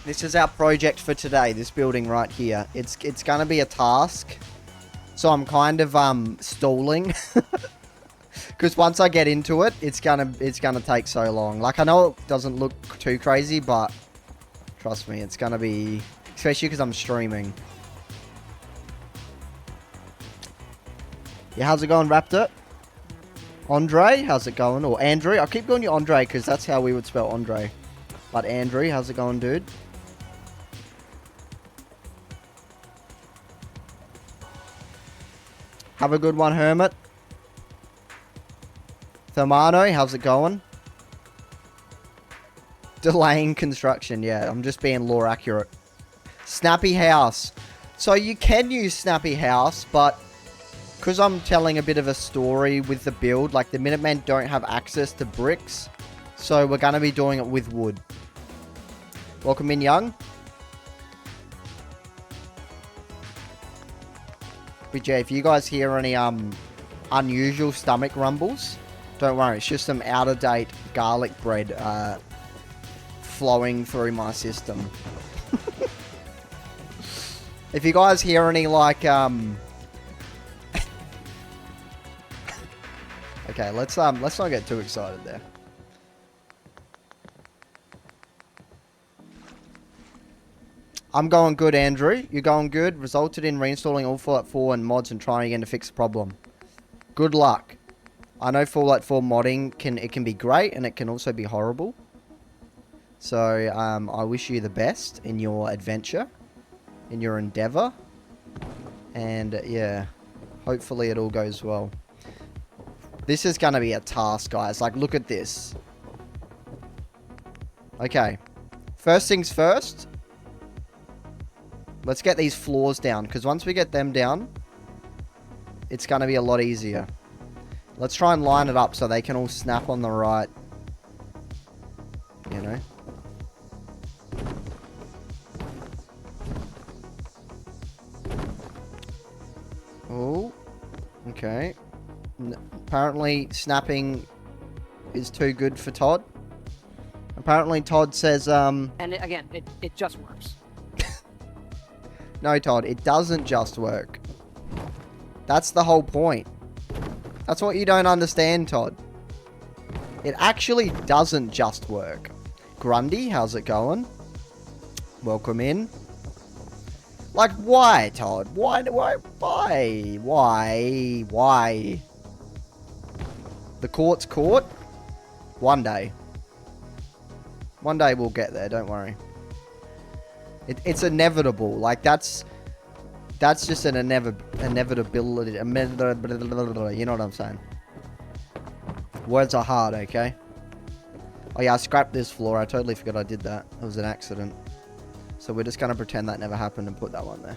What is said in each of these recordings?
This is our project for today, this building right here. It's gonna be a task. So I'm kind of stalling. Because once I get into it, it's gonna take so long. Like, I know it doesn't look too crazy, but trust me, it's gonna be, especially because I'm streaming. Yeah, how's it going, Raptor? Andre, how's it going? Or Andrew? I keep calling you Andre because that's how we would spell Andre. But Andrew, how's it going, dude? Have a good one, Hermit. Thermano, how's it going? Delaying construction, yeah. I'm just being lore accurate. Snappy House. So you can use Snappy House, but because I'm telling a bit of a story with the build, like the Minutemen don't have access to bricks, so we're going to be doing it with wood. Welcome in, Young. But yeah, if you guys hear any unusual stomach rumbles, don't worry, it's just some out-of-date garlic bread flowing through my system. If you guys hear any like okay, let's not get too excited there. I'm going good, Andrew. You're going good. Resulted in reinstalling all Fallout 4 and mods and trying again to fix the problem. Good luck. I know Fallout 4 modding can be great and it can also be horrible. So I wish you the best in your adventure, in your endeavor, and yeah, hopefully it all goes well. This is gonna be a task, guys. Like, look at this. Okay, first things first. Let's get these floors down, because once we get them down, it's going to be a lot easier. Let's try and line it up so they can all snap on the right. You know? Oh. Okay. Apparently, snapping is too good for Todd. Apparently, Todd says, And again, it just works. No, Todd, it doesn't just work. That's the whole point. That's what you don't understand, Todd. It actually doesn't just work. Grundy, how's it going? Welcome in. Like, why, Todd? Why? The court's court? One day. One day we'll get there, don't worry. It's inevitable. Like, that's just an inevitability. You know what I'm saying? Words are hard, okay? Oh yeah, I scrapped this floor. I totally forgot I did that. It was an accident. So we're just going to pretend that never happened and put that one there.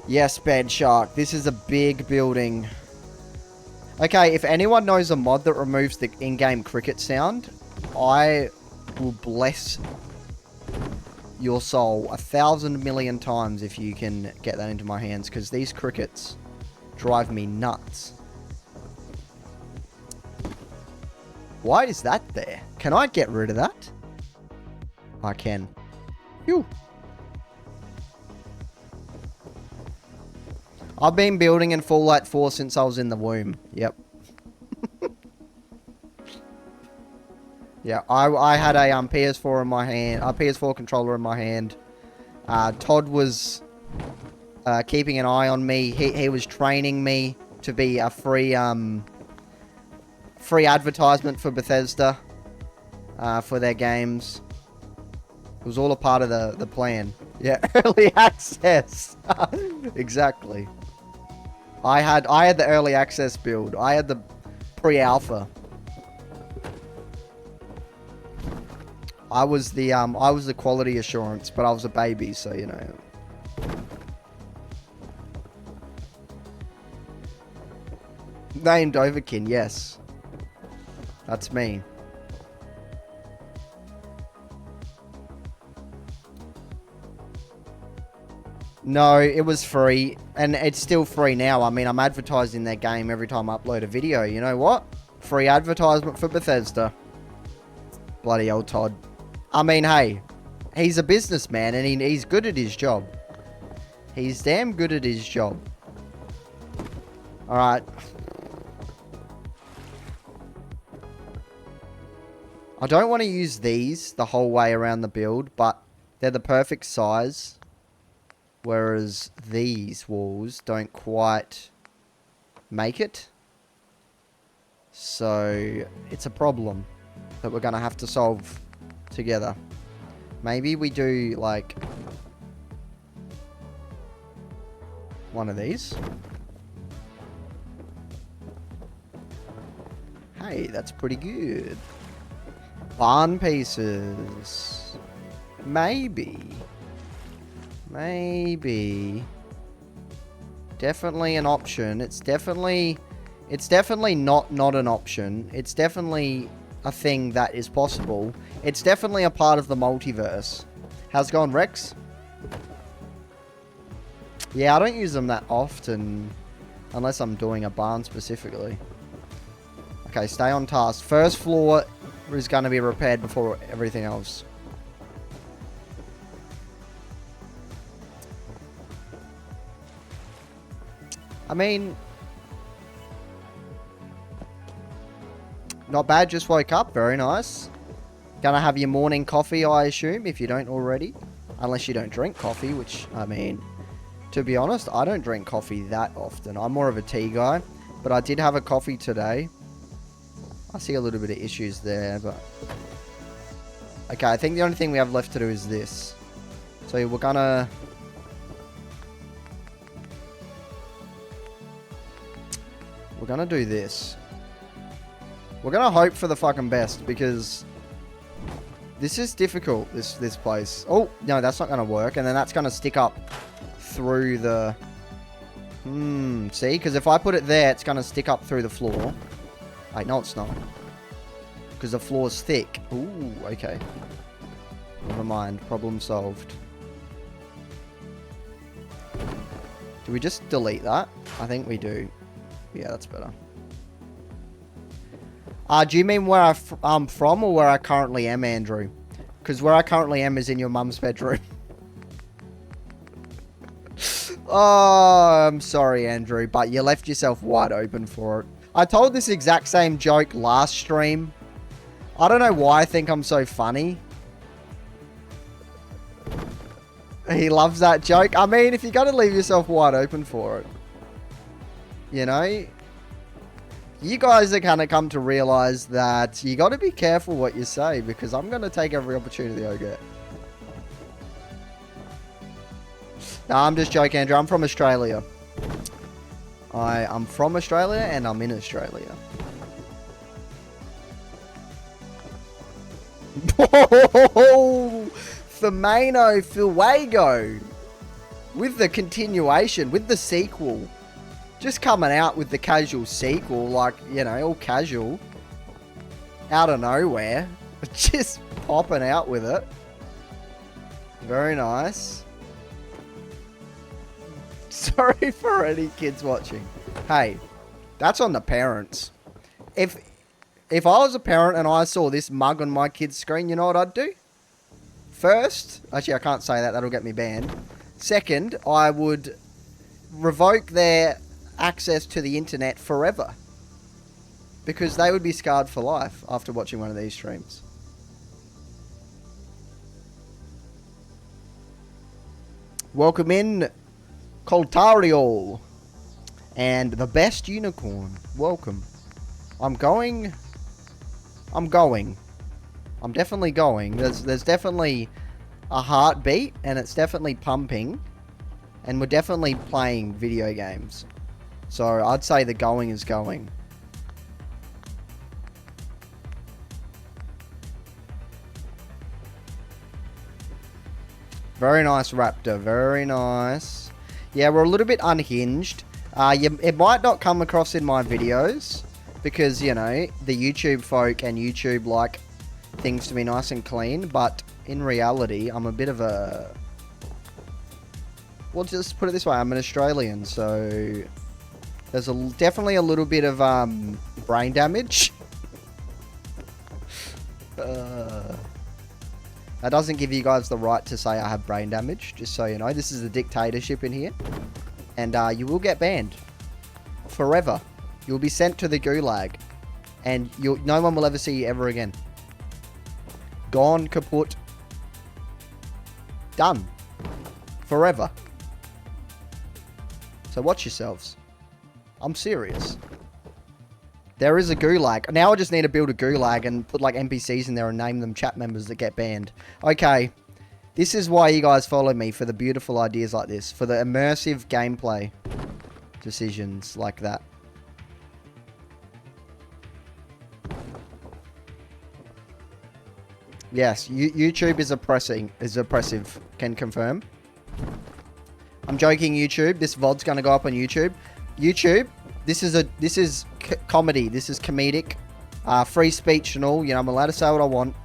Yes, Bed Shark. This is a big building. Okay, if anyone knows a mod that removes the in-game cricket sound, I will bless your soul 1,000 million times if you can get that into my hands, because these crickets drive me nuts. Why is that there? Can I get rid of that? I can. Phew. I've been building in Fallout 4 since I was in the womb. Yep. Yeah, I had a PS4 in my hand, a PS4 controller in my hand. Todd was keeping an eye on me. He was training me to be a free advertisement for Bethesda for their games. It was all a part of the plan. Yeah, early access. Exactly. I had the early access build. I had the pre-alpha. I was the quality assurance, but I was a baby, so you know. Named Overkin, yes. That's me. No, it was free, and it's still free now. I mean, I'm advertising their game every time I upload a video. You know what? Free advertisement for Bethesda. Bloody old Todd. I mean, hey, he's a businessman and he's good at his job. He's damn good at his job. Alright. I don't want to use these the whole way around the build, but they're the perfect size. Whereas these walls don't quite make it. So it's a problem that we're going to have to solve together. Maybe we do like one of these. Hey, that's pretty good. Barn pieces. Maybe. Definitely an option. It's definitely not an option. It's definitely a thing that is possible. It's definitely a part of the multiverse. How's it going, Rex? Yeah, I don't use them that often unless I'm doing a barn specifically. Okay, stay on task. First floor is going to be repaired before everything else. I mean, not bad, just woke up. Very nice. Gonna have your morning coffee, I assume, if you don't already. Unless you don't drink coffee, which, I mean, to be honest, I don't drink coffee that often. I'm more of a tea guy. But I did have a coffee today. I see a little bit of issues there, but... Okay, I think the only thing we have left to do is this. So we're gonna... We're gonna do this. We're gonna hope for the fucking best, because... This is difficult, this place. Oh, no, that's not gonna work, and then that's gonna stick up through the... see? Because if I put it there, it's gonna stick up through the floor. Wait, no, it's not. Because the floor's thick. Ooh, okay. Never mind. Problem solved. Do we just delete that? I think we do. Yeah, that's better. Do you mean where I'm from or where I currently am, Andrew? Because where I currently am is in your mum's bedroom. Oh, I'm sorry, Andrew, but you left yourself wide open for it. I told this exact same joke last stream. I don't know why I think I'm so funny. He loves that joke. I mean, if you're going to leave yourself wide open for it, you know, you guys are going to come to realize that you got to be careful what you say, because I'm going to take every opportunity I get. No, I'm just joking, Andrew. I'm from Australia. I'm from Australia and I'm in Australia. Femano Fuego. With the continuation, with the sequel. Just coming out with the casual sequel, like, you know, all casual. Out of nowhere. Just popping out with it. Very nice. Sorry for any kids watching. Hey, that's on the parents. If I was a parent and I saw this mug on my kid's screen, you know what I'd do? First, actually I can't say that, that'll get me banned. Second, I would revoke their access to the internet forever. Because they would be scarred for life after watching one of these streams. Welcome in, Coltario. And the best unicorn. Welcome. I'm definitely going. There's definitely a heartbeat, and it's definitely pumping. And we're definitely playing video games. So I'd say the going is going. Very nice, Raptor. Very nice. Yeah, we're a little bit unhinged. It might not come across in my videos. Because, you know, the YouTube folk and YouTube like things to be nice and clean. But in reality, I'm a bit of a... Well, just put it this way. I'm an Australian, so... There's definitely a little bit of brain damage. That doesn't give you guys the right to say I have brain damage, just so you know. This is a dictatorship in here. And you will get banned. Forever. You'll be sent to the gulag. And no one will ever see you ever again. Gone, kaput. Done. Forever. So watch yourselves. I'm serious. There is a gulag. Now I just need to build a gulag and put like NPCs in there and name them chat members that get banned. Okay. This is why you guys follow me, for the beautiful ideas like this. For the immersive gameplay decisions like that. Yes, YouTube is oppressive. Can confirm. I'm joking, YouTube. This VOD's gonna go up on YouTube. YouTube, this is comedy. This is comedic. Free speech and all. You know, I'm allowed to say what I want.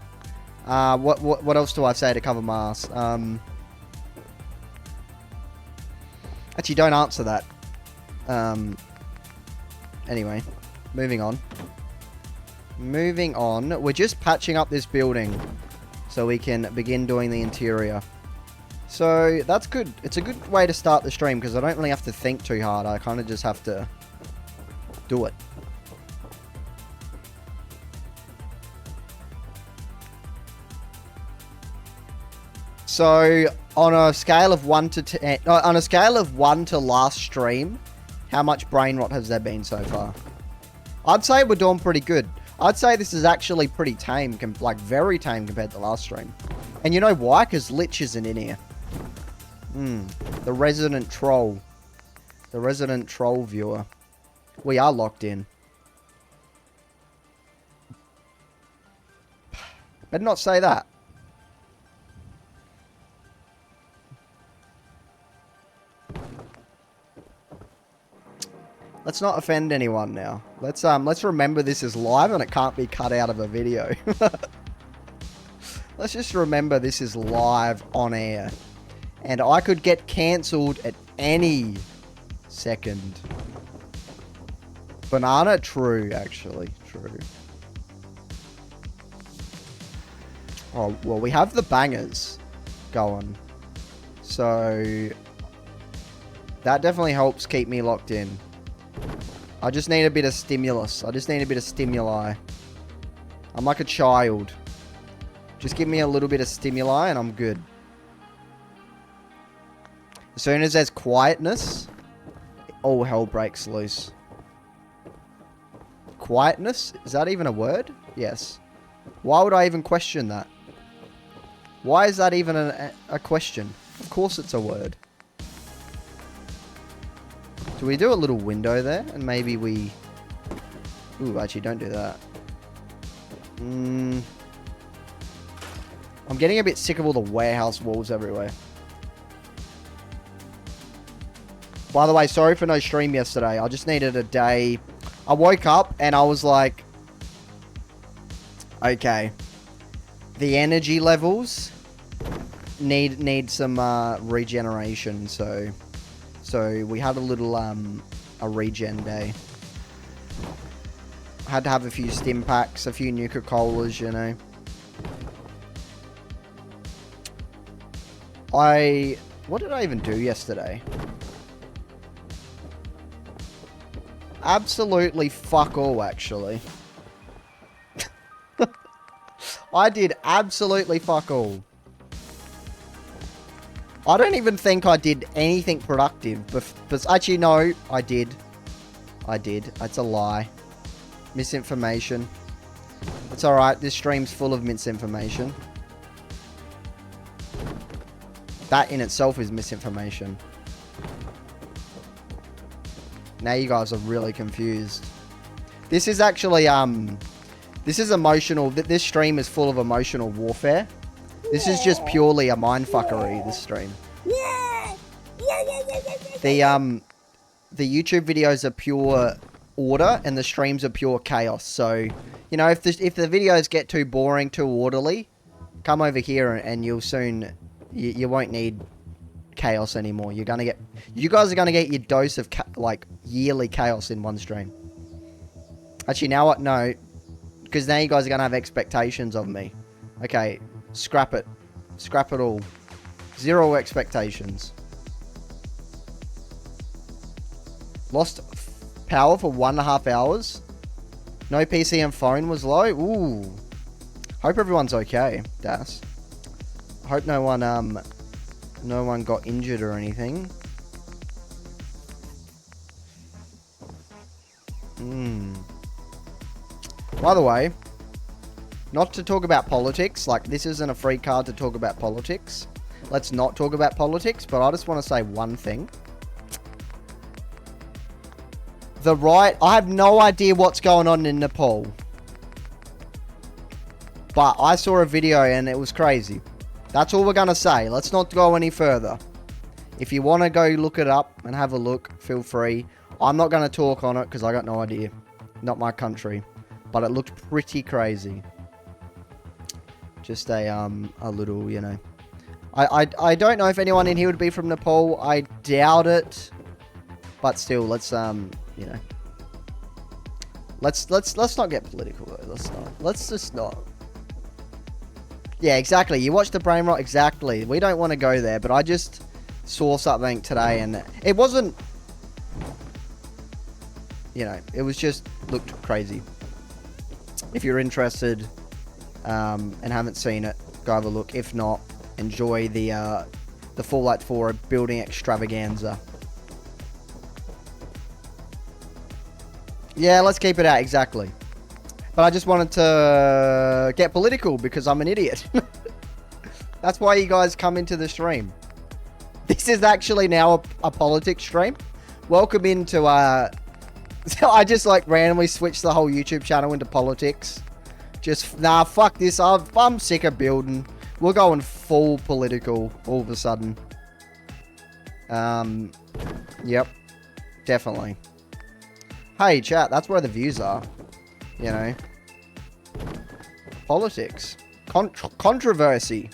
What else do I say to cover my ass? Actually, don't answer that. Anyway, moving on. Moving on. We're just patching up this building so we can begin doing the interior. So, that's good. It's a good way to start the stream because I don't really have to think too hard. I kind of just have to do it. So, on a scale of 1 to 10, on a scale of 1 to last stream, how much brain rot has there been so far? I'd say we're doing pretty good. I'd say this is actually pretty tame, like very tame compared to last stream. And you know why? Because Lich isn't in here. The resident troll. The resident troll viewer. We are locked in. Better not say that. Let's not offend anyone now. Let's remember this is live and it can't be cut out of a video. Let's just remember this is live on air. And I could get cancelled at any second. Banana? True, actually. True. Oh, well, we have the bangers going. So, that definitely helps keep me locked in. I just need a bit of stimulus. I just need a bit of stimuli. I'm like a child. Just give me a little bit of stimuli and I'm good. As soon as there's quietness, all hell breaks loose. Quietness? Is that even a word? Yes. Why would I even question that? Why is that even a question? Of course it's a word. Do we do a little window there? And maybe we... Ooh, actually, don't do that. I'm getting a bit sick of all the warehouse walls everywhere. By the way, sorry for no stream yesterday. I just needed a day. I woke up and I was like... Okay. The energy levels need some regeneration, so we had a little a regen day. Had to have a few stim packs, a few Nuka-Colas, you know. What did I even do yesterday? Absolutely fuck all, actually. I did absolutely fuck all. I don't even think I did anything productive. But actually, no, I did. I did. That's a lie. Misinformation. It's alright. This stream's full of misinformation. That in itself is misinformation. Now you guys are really confused. This is actually, this is emotional. This stream is full of emotional warfare. This is just purely a mindfuckery, this stream. The YouTube videos are pure order and the streams are pure chaos. So, you know, if the videos get too boring, too orderly, come over here and you'll soon, you won't need chaos anymore. You guys are gonna get your dose of like yearly chaos in one stream. Actually, now what? No, because now you guys are gonna have expectations of me. Okay, scrap it. Scrap it all. Zero expectations. Lost power for 1.5 hours. No PC and phone was low. Ooh. Hope everyone's okay, Das. Hope no one got injured or anything. By the way, not to talk about politics, like this isn't a free card to talk about politics. Let's not talk about politics, but I just want to say one thing. The right, I have no idea what's going on in Nepal. But I saw a video and it was crazy. That's all we're going to say. Let's not go any further. If you want to go look it up and have a look, feel free. I'm not going to talk on it because I got no idea. Not my country. But it looked pretty crazy. Just a little, you know. I don't know if anyone in here would be from Nepal. I doubt it. But still, let's, you know. Let's not get political though. Let's not. Let's just not. Yeah, exactly. You watch the brain rot. Exactly. We don't want to go there, but I just saw something today and it wasn't, you know, it was just looked crazy. If you're interested and haven't seen it, go have a look. If not, enjoy the Fallout 4 building extravaganza. Yeah, let's keep it out, exactly. But I just wanted to get political because I'm an idiot. That's why you guys come into the stream. This is actually now a politics stream. Welcome into, so I just like randomly switched the whole YouTube channel into politics. Just, nah, fuck this. I'm sick of building. We're going full political all of a sudden. Yep. Definitely. Hey, chat, that's where the views are. You know. Politics. Controversy.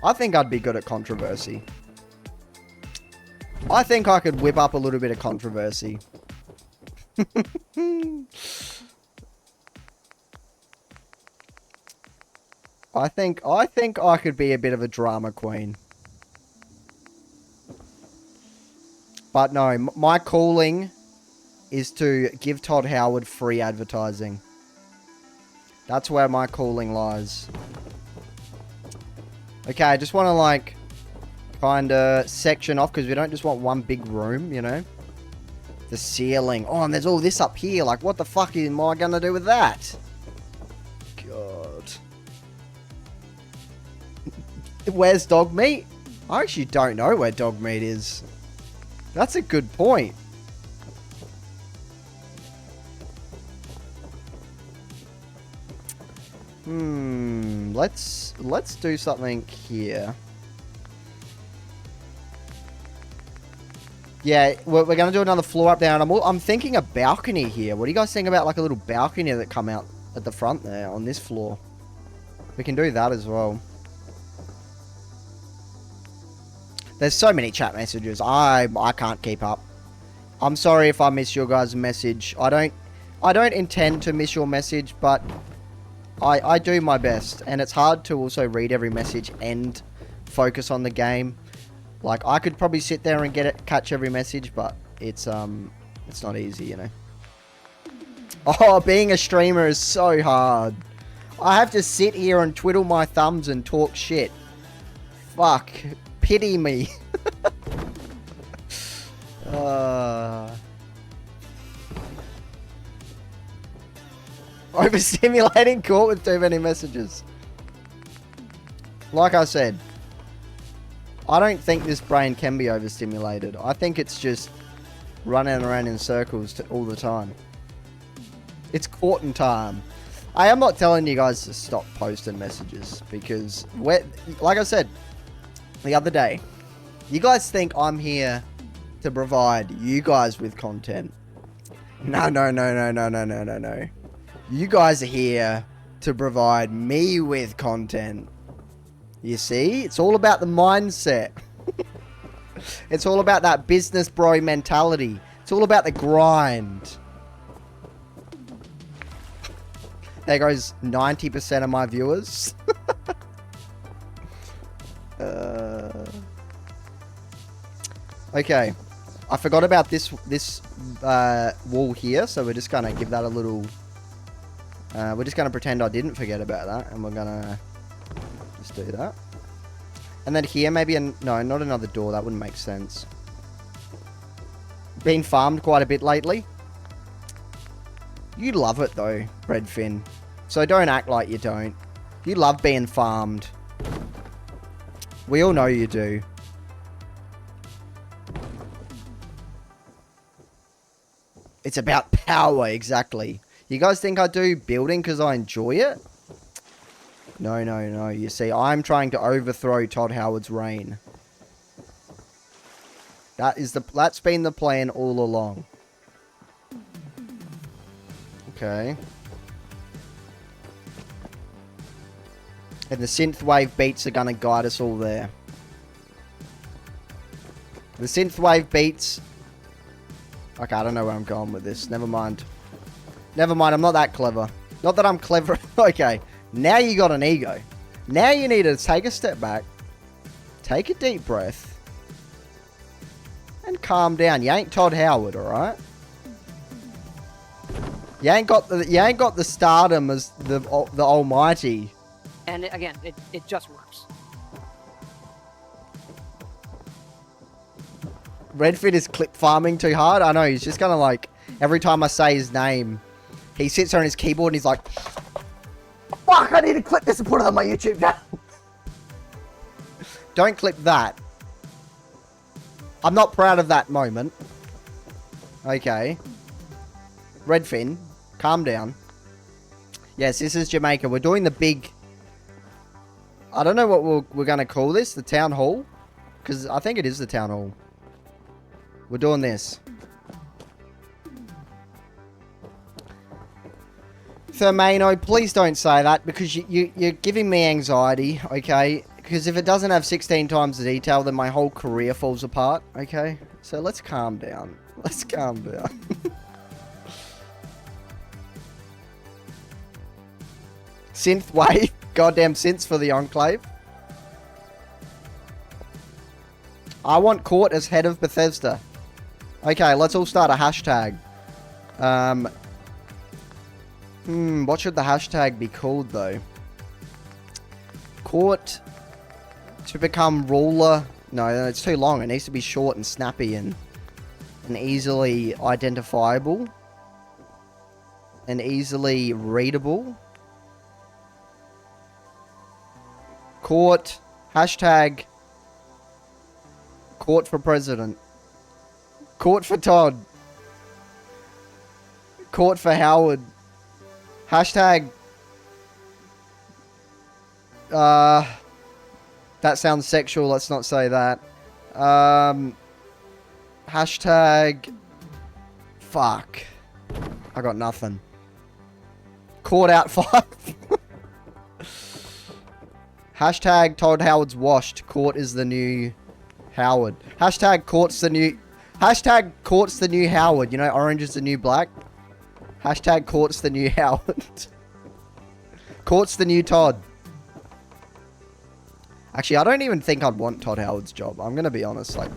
I think I'd be good at controversy. I think I could whip up a little bit of controversy. I think I could be a bit of a drama queen. But no, my calling is to give Todd Howard free advertising. That's where my calling lies. Okay, I just want to like kind of section off because we don't just want one big room, you know. The ceiling. Oh, and there's all this up here. Like, what the fuck am I going to do with that? God. Where's dog meat? I actually don't know where dog meat is. That's a good point. Let's do something here. Yeah, we're going to do another floor up there. And I'm thinking a balcony here. What do you guys think about like a little balcony that come out at the front there on this floor? We can do that as well. There's so many chat messages. I can't keep up. I'm sorry if I miss your guys' message. I don't intend to miss your message, but I do my best. And it's hard to also read every message and focus on the game. Like, I could probably sit there and catch every message, but it's not easy, you know. Oh, being a streamer is so hard. I have to sit here and twiddle my thumbs and talk shit. Fuck. Pity me. Overstimulating, caught with too many messages. Like I said, I don't think this brain can be overstimulated. I think it's just running around in circles all the time. It's courting time. I am not telling you guys to stop posting messages because, like I said the other day, you guys think I'm here to provide you guys with content. No. You guys are here to provide me with content. You see? It's all about the mindset. It's all about that business bro mentality. It's all about the grind. There goes 90% of my viewers. Okay. I forgot about this wall here, so we're just gonna give that a little... we're just gonna pretend I didn't forget about that, and we're gonna just do that. And then here, maybe no, not another door. That wouldn't make sense. Been farmed quite a bit lately. You love it though, Redfin. So don't act like you don't. You love being farmed. We all know you do. It's about power, exactly. You guys think I do building because I enjoy it? No, no, no. You see, I'm trying to overthrow Todd Howard's reign. That's been the plan all along. Okay. And the synthwave beats are gonna guide us all there. The synthwave beats... Okay, I don't know where I'm going with this. Never mind. Never mind, I'm not that clever. Not that I'm clever. Okay, now you got an ego. Now you need to take a step back. Take a deep breath. And calm down. You ain't Todd Howard, alright? You ain't got the stardom as the almighty. And again, it just works. Redfin is clip farming too hard. I know, he's just gonna like, every time I say his name, he sits on his keyboard and he's like, fuck, I need to clip this and put it on my YouTube channel. Don't clip that. I'm not proud of that moment. Okay. Redfin, calm down. Yes, this is Jamaica. We're doing the big... I don't know what we're going to call this. The town hall? Because I think it is the town hall. We're doing this. Thermano, please don't say that because you're giving me anxiety, okay? Because if it doesn't have 16 times the detail, then my whole career falls apart, okay? So let's calm down. Let's calm down. Synthwave. Goddamn synths for the Enclave. I want Court as head of Bethesda. Okay, let's all start a hashtag. What should the hashtag be called, though? Court to become ruler. No, it's too long. It needs to be short and snappy and easily identifiable. And easily readable. Court. Hashtag. Court for president. Court for Todd. Court for Howard. Hashtag. That sounds sexual. Let's not say that. Hashtag. Fuck. I got nothing. Court out 5. Hashtag Todd Howard's washed. Court is the new Howard. Hashtag Court's the new... Hashtag Court's the new Howard. You know, orange is the new black. Hashtag Court's the new Howard. Court's the new Todd. Actually, I don't even think I'd want Todd Howard's job. I'm going to be honest. Like,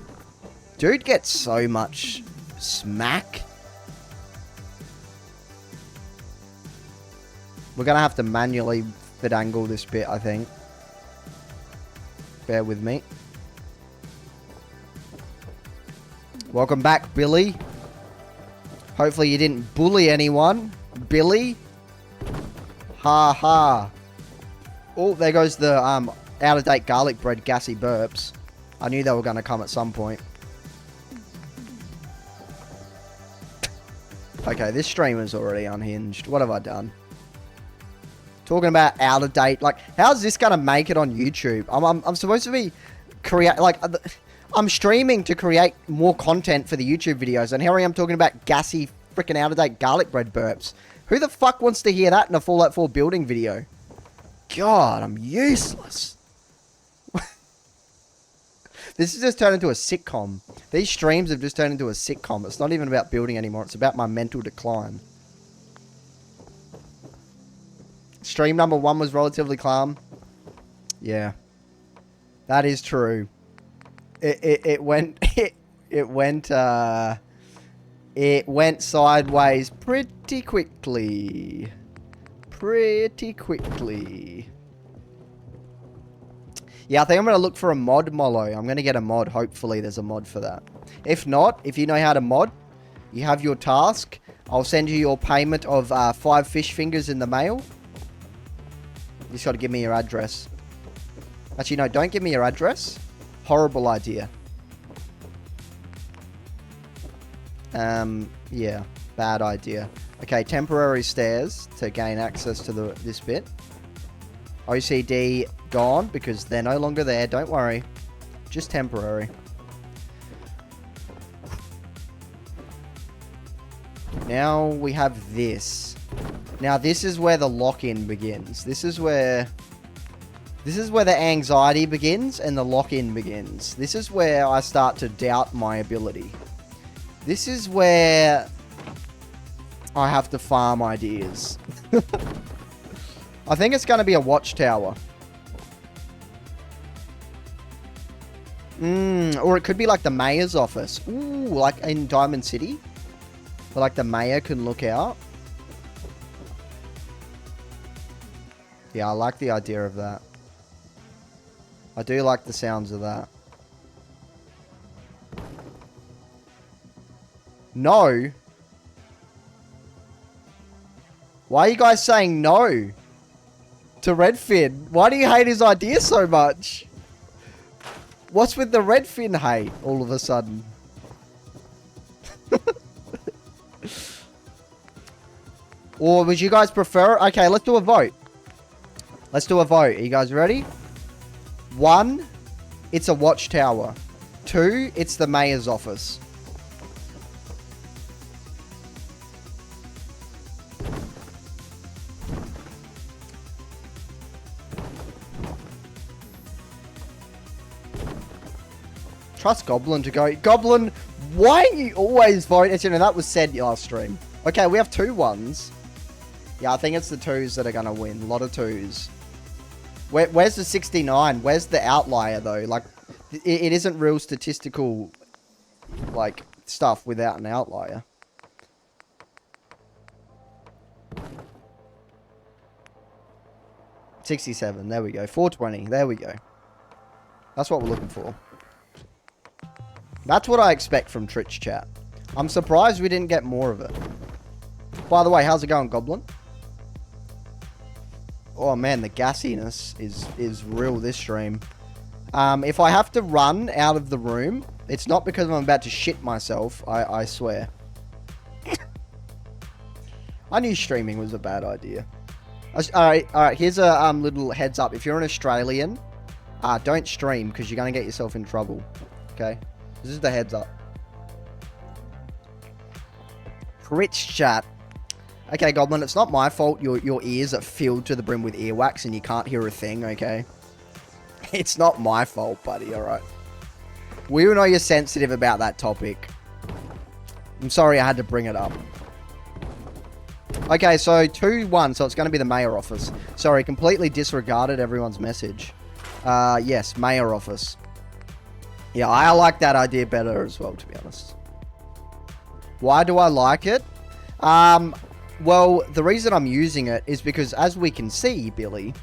dude gets so much smack. We're going to have to manually fit angle this bit, I think. Bear with me. Welcome back, Billy. Hopefully you didn't bully anyone. Billy. Ha ha. Oh, there goes the out-of-date garlic bread gassy burps. I knew they were going to come at some point. Okay, this streamer's already unhinged. What have I done? Talking about out-of-date. Like, how's this going to make it on YouTube? I'm supposed to be I'm streaming to create more content for the YouTube videos, and here I am talking about gassy, freaking out-of-date garlic bread burps. Who the fuck wants to hear that in a Fallout 4 building video? God, I'm useless. This has just turned into a sitcom. These streams have just turned into a sitcom. It's not even about building anymore. It's about my mental decline. Stream number 1 was relatively calm. Yeah. That is true. It went it went sideways pretty quickly. Pretty quickly. Yeah, I think I'm going to look for a mod, Molo. I'm going to get a mod. Hopefully there's a mod for that. If not, if you know how to mod, you have your task. I'll send you your payment of 5 fish fingers in the mail. You just got to give me your address. Actually, no, don't give me your address. Horrible idea. Yeah, bad idea. Okay, temporary stairs to gain access to this bit. OCD gone because they're no longer there. Don't worry. Just temporary. Now we have this. Now this is where the lock-in begins. This is where the anxiety begins and the lock-in begins. This is where I start to doubt my ability. This is where I have to farm ideas. I think it's going to be a watchtower. Or it could be like the mayor's office. Ooh, like in Diamond City. Where like the mayor can look out. Yeah, I like the idea of that. I do like the sounds of that. No. Why are you guys saying no to Redfin? Why do you hate his idea so much? What's with the Redfin hate all of a sudden? Or would you guys prefer... Okay, let's do a vote. Let's do a vote. Are you guys ready? 1, it's a watchtower. 2, it's the mayor's office. Trust Goblin to go. Goblin, why are you always voting? You know, that was said last stream. Okay, we have 2 ones. Yeah, I think it's the 2s that are going to win. A lot of 2s. Where's the 69? Where's the outlier, though? Like, it isn't real statistical, like, stuff without an outlier. $67. There we go. $4.20. There we go. That's what we're looking for. That's what I expect from Twitch chat. I'm surprised we didn't get more of it. By the way, how's it going, Goblin? Oh man, the gassiness is real this stream. If I have to run out of the room, it's not because I'm about to shit myself, I swear. I knew streaming was a bad idea. Alright, here's a little heads up. If you're an Australian, don't stream because you're going to get yourself in trouble. Okay? This is the heads up. Twitch chat. Okay, Goblin, it's not my fault your ears are filled to the brim with earwax and you can't hear a thing, okay? It's not my fault, buddy, alright? We all know you're sensitive about that topic. I'm sorry I had to bring it up. Okay, so 2-1, so it's going to be the mayor office. Sorry, completely disregarded everyone's message. Yes, mayor office. Yeah, I like that idea better as well, to be honest. Why do I like it? Well, the reason I'm using it is because, as we can see, Billy,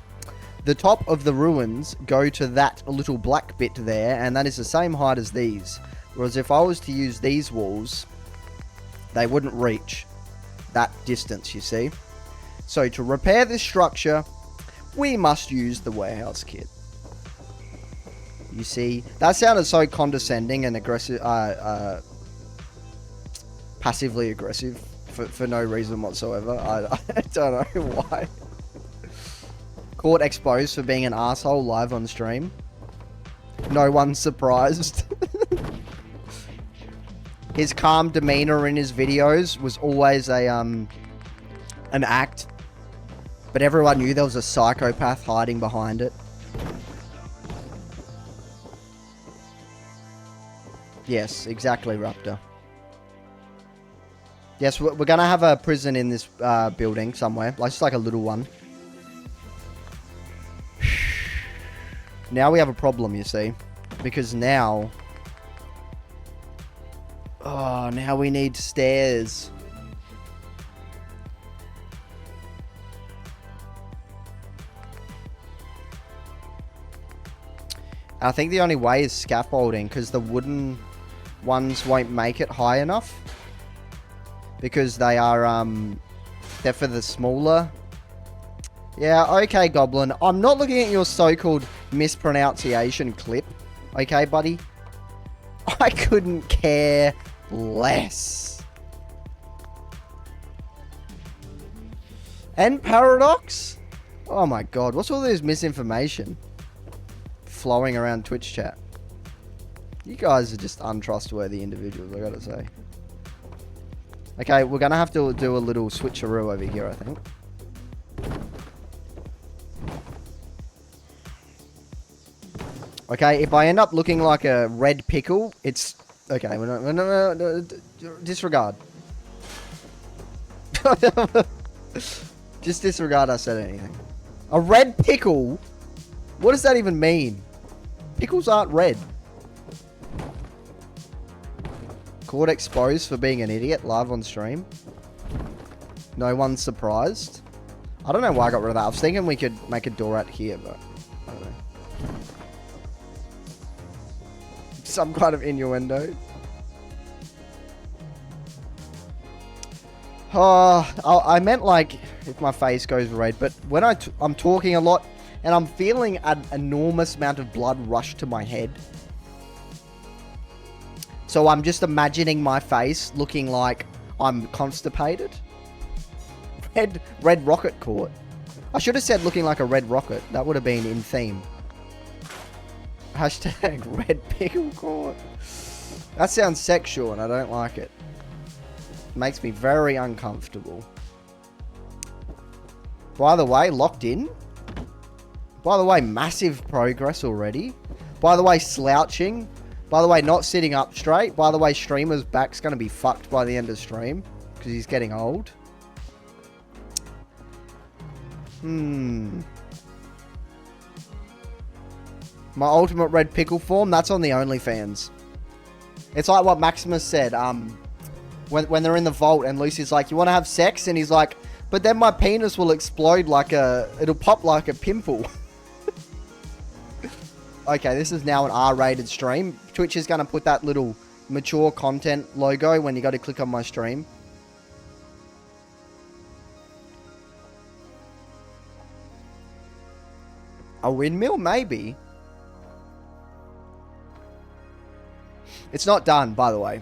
the top of the ruins go to that little black bit there, and that is the same height as these. Whereas if I was to use these walls, they wouldn't reach that distance, you see. So to repair this structure, we must use the warehouse kit. You see, that sounded so condescending and aggressive, passively aggressive. For no reason whatsoever. I don't know why. Caught exposed for being an asshole live on stream. No one's surprised. His calm demeanor in his videos was always an act. But everyone knew there was a psychopath hiding behind it. Yes, exactly, Raptor. Yes, we're going to have a prison in this building somewhere. Like, just like a little one. Now we have a problem, you see. Because now... Oh, now we need stairs. I think the only way is scaffolding, because the wooden ones won't make it high enough. Because they are, they're for the smaller. Yeah, okay, Goblin. I'm not looking at your so-called mispronunciation clip. Okay, buddy? I couldn't care less. And Paradox? Oh my god, what's all this misinformation flowing around Twitch chat? You guys are just untrustworthy individuals, I gotta say. Okay, we're gonna have to do a little switcheroo over here, I think. Okay, if I end up looking like a red pickle, it's... Okay, no, disregard. Just disregard I said anything. A red pickle? What does that even mean? Pickles aren't red. Caught exposed for being an idiot live on stream. No one's surprised. I don't know why I got rid of that. I was thinking we could make a door out here, but I don't know. Some kind of innuendo. Oh, I meant like if my face goes red, but when I'm talking a lot and I'm feeling an enormous amount of blood rush to my head. So I'm just imagining my face looking like I'm constipated. Red rocket court. I should have said looking like a red rocket. That would have been in theme. Hashtag red pickle court. That sounds sexual and I don't like it. Makes me very uncomfortable. By the way, locked in. By the way, massive progress already. By the way, slouching. By the way, not sitting up straight. By the way, streamer's back's going to be fucked by the end of stream. Because he's getting old. My ultimate red pickle form, that's on the OnlyFans. It's like what Maximus said. When they're in the vault and Lucy's like, you want to have sex? And he's like, but then my penis will explode like it'll pop like a pimple. Okay, this is now an R-rated stream. Twitch is going to put that little mature content logo when you got to click on my stream. A windmill? Maybe. It's not done, by the way.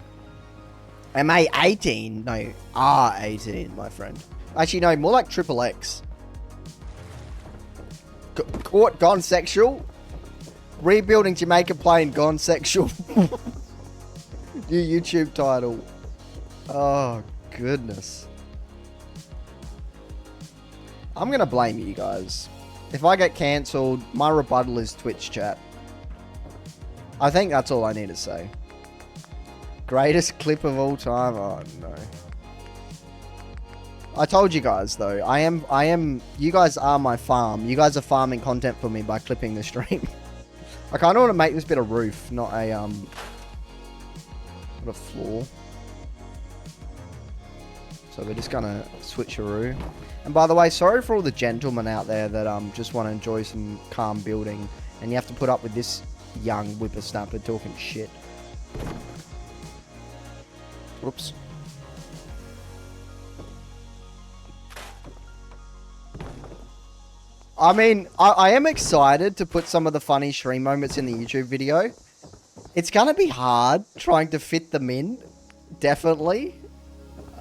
MA18? No, R18, my friend. Actually, no, more like triple X. Caught gone sexual? Rebuilding Jamaica Plains gone sexual. New YouTube title. Oh, goodness. I'm going to blame you guys. If I get cancelled, my rebuttal is Twitch chat. I think that's all I need to say. Greatest clip of all time? Oh, no. I told you guys, though. I am, you guys are my farm. You guys are farming content for me by clipping the stream. I kind of want to make this bit of roof, not a, not a floor. So we're just going to switcheroo. And by the way, sorry for all the gentlemen out there that just want to enjoy some calm building. And you have to put up with this young whippersnapper talking shit. Whoops. I mean, I am excited to put some of the funny stream moments in the YouTube video. It's going to be hard trying to fit them in. Definitely.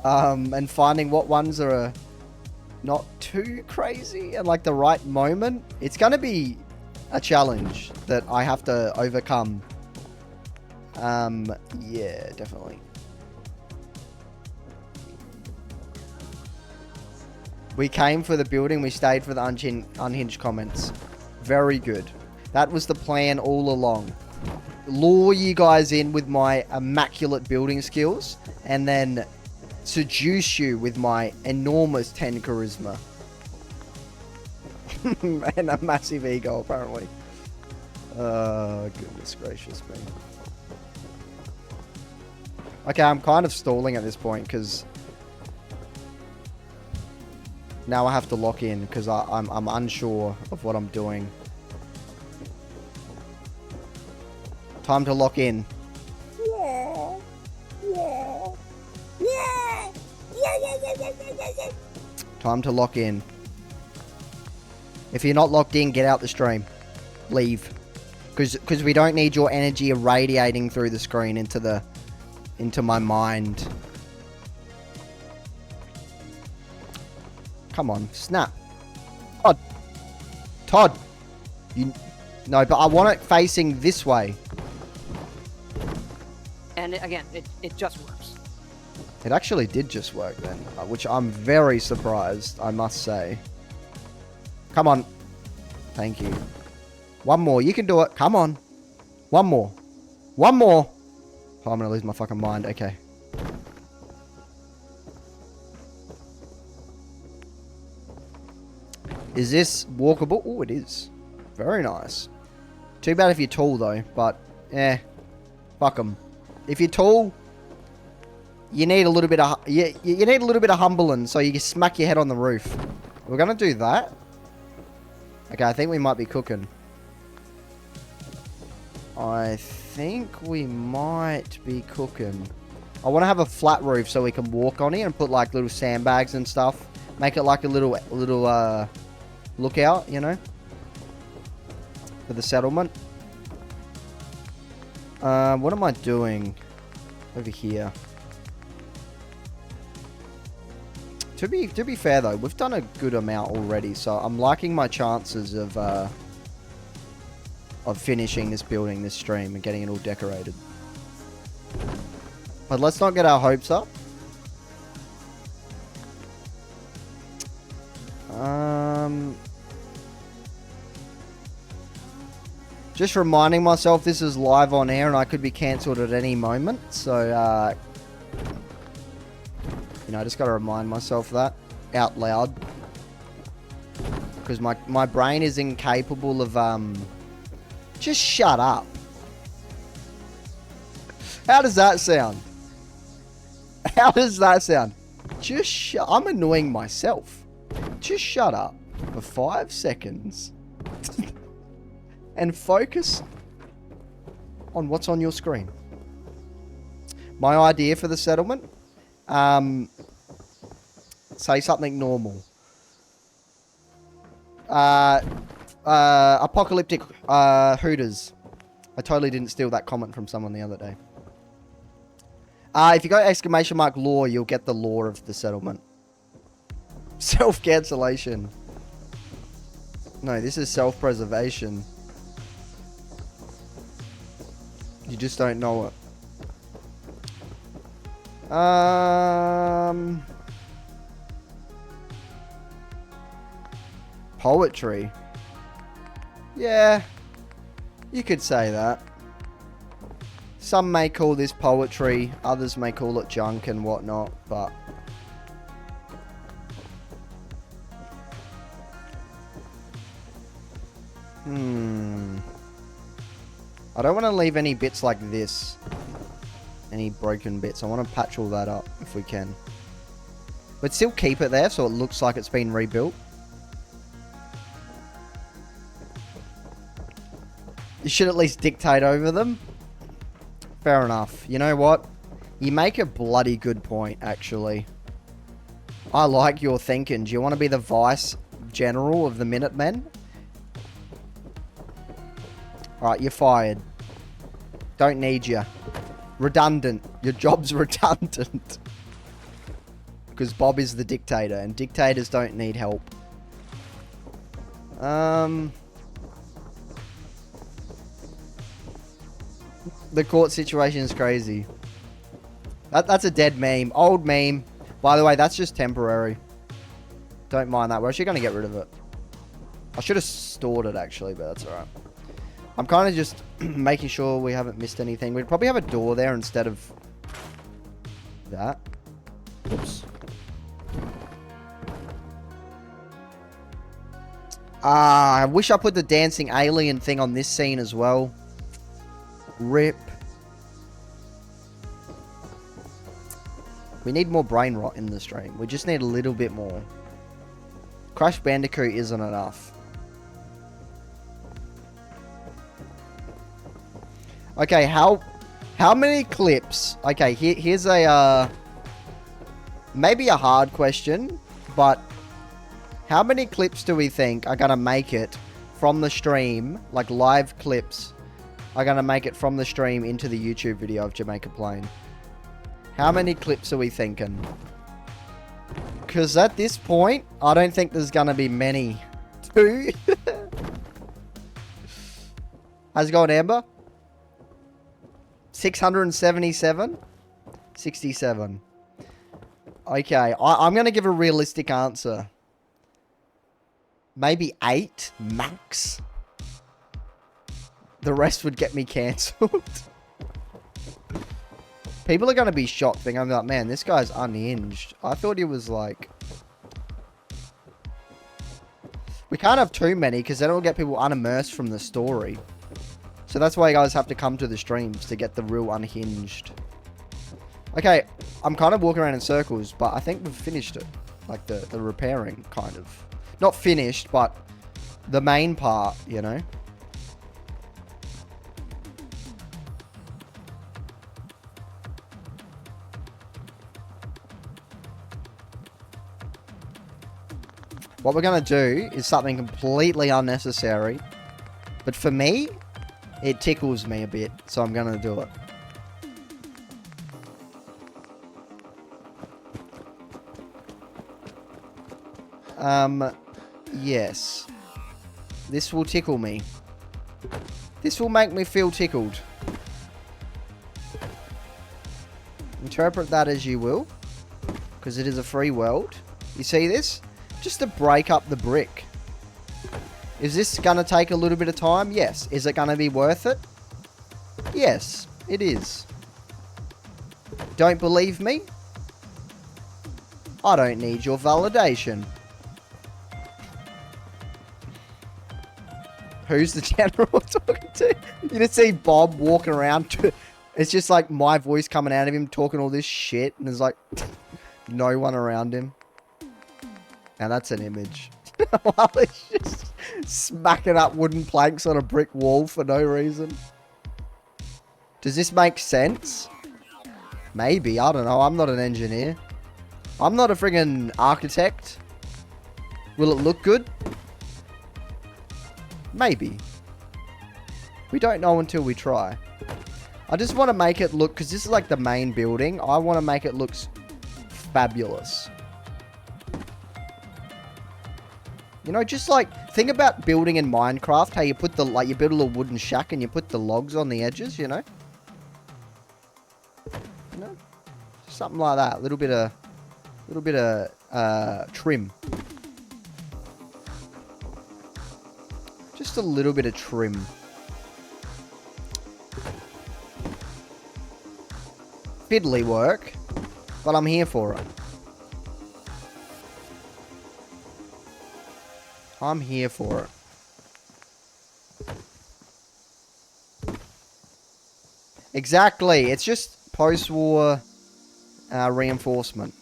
And finding what ones are not too crazy and like the right moment. It's going to be a challenge that I have to overcome. Yeah, definitely. We came for the building, we stayed for the unhinged comments. Very good. That was the plan all along. Lure you guys in with my immaculate building skills, and then seduce you with my enormous 10 charisma. And a massive ego, apparently. Goodness gracious me. Okay, I'm kind of stalling at this point because now I have to lock in because I'm unsure of what I'm doing. Time to lock in. Time to lock in. If you're not locked in, get out the stream. Leave. Because we don't need your energy irradiating through the screen into my mind. Come on, snap. Todd. Todd. No, but I want it facing this way. And again, it just works. It actually did just work then, which I'm very surprised, I must say. Come on. Thank you. One more. You can do it. Come on. One more. One more. Oh, I'm going to lose my fucking mind. Okay. Is this walkable? Oh, it is. Very nice. Too bad if you're tall, though. But, fuck 'em. If you're tall, you need a little bit of... You need a little bit of humbling, so you can smack your head on the roof. We're going to do that. Okay, I think we might be cooking. I think we might be cooking. I want to have a flat roof so we can walk on it and put like little sandbags and stuff. Make it like a little lookout, you know, for the settlement. What am I doing over here? To be fair though, we've done a good amount already, so I'm liking my chances of finishing this building, this stream, and getting it all decorated. But let's not get our hopes up. Just reminding myself this is live on air and I could be cancelled at any moment, so you know, I just got to remind myself that out loud, because my brain is incapable of just shut up. How does that sound? How does that sound? Just shut. I'm annoying myself. Just shut up for 5 seconds and focus on what's on your screen. My idea for the settlement, say something normal. Apocalyptic Hooters. I totally didn't steal that comment from someone the other day. If you go exclamation mark lore, you'll get the lore of the settlement. Self-cancellation. No, this is self-preservation. You just don't know it. Poetry. Yeah, you could say that. Some may call this poetry, others may call it junk and whatnot, but... I don't want to leave any bits like this. Any broken bits. I want to patch all that up if we can. But still keep it there so it looks like it's been rebuilt. You should at least dictate over them. Fair enough. You know what? You make a bloody good point, actually. I like your thinking. Do you want to be the Vice General of the Minutemen? Alright, you're fired. Don't need you. Redundant. Your job's redundant. Because Bob is the dictator, and dictators don't need help. The court situation is crazy. That's a dead meme. Old meme. By the way, that's just temporary. Don't mind that. We're actually going to get rid of it. I should have stored it, actually, but that's alright. I'm kind of just making sure we haven't missed anything. We'd probably have a door there instead of that. Oops. I wish I put the dancing alien thing on this scene as well. Rip. We need more brain rot in the stream. We just need a little bit more. Crash Bandicoot isn't enough. Okay, how many clips? Okay, here's a maybe a hard question, but how many clips do we think are gonna make it from the stream, like live clips, are gonna make it from the stream into the YouTube video of Jamaica Plains? How many clips are we thinking? Because at this point, I don't think there's gonna be many. 2? How's it going, Amber? 677? 67. Okay, I'm going to give a realistic answer. Maybe 8, max. The rest would get me cancelled. People are going to be shocked, thinking, I'm like, man, this guy's unhinged. I thought he was like... We can't have too many, because then it'll get people unimmersed from the story. So that's why you guys have to come to the streams to get the real unhinged. Okay, I'm kind of walking around in circles, but I think we've finished it. Like the repairing, kind of. Not finished, but the main part, you know? What we're going to do is something completely unnecessary. But for me, it tickles me a bit, so I'm going to do it. Yes. This will tickle me. This will make me feel tickled. Interpret that as you will, because it is a free world. You see this? Just to break up the brick. Is this going to take a little bit of time? Yes. Is it going to be worth it? Yes, it is. Don't believe me? I don't need your validation. Who's the general I'm talking to? You just see Bob walking around. It's just like my voice coming out of him talking all this shit. And there's like no one around him. Now that's an image. While he's just smacking up wooden planks on a brick wall for no reason. Does this make sense? Maybe. I don't know. I'm not an engineer. I'm not a friggin' architect. Will it look good? Maybe. We don't know until we try. I just want to make it look... Because this is like the main building. I want to make it look fabulous. You know, just like, think about building in Minecraft, how you put the, like, you build a little wooden shack and you put the logs on the edges, you know? You know? Something like that. A little bit of trim. Just a little bit of trim. Fiddly work, but I'm here for it. I'm here for it. Exactly. It's just post-war reinforcement.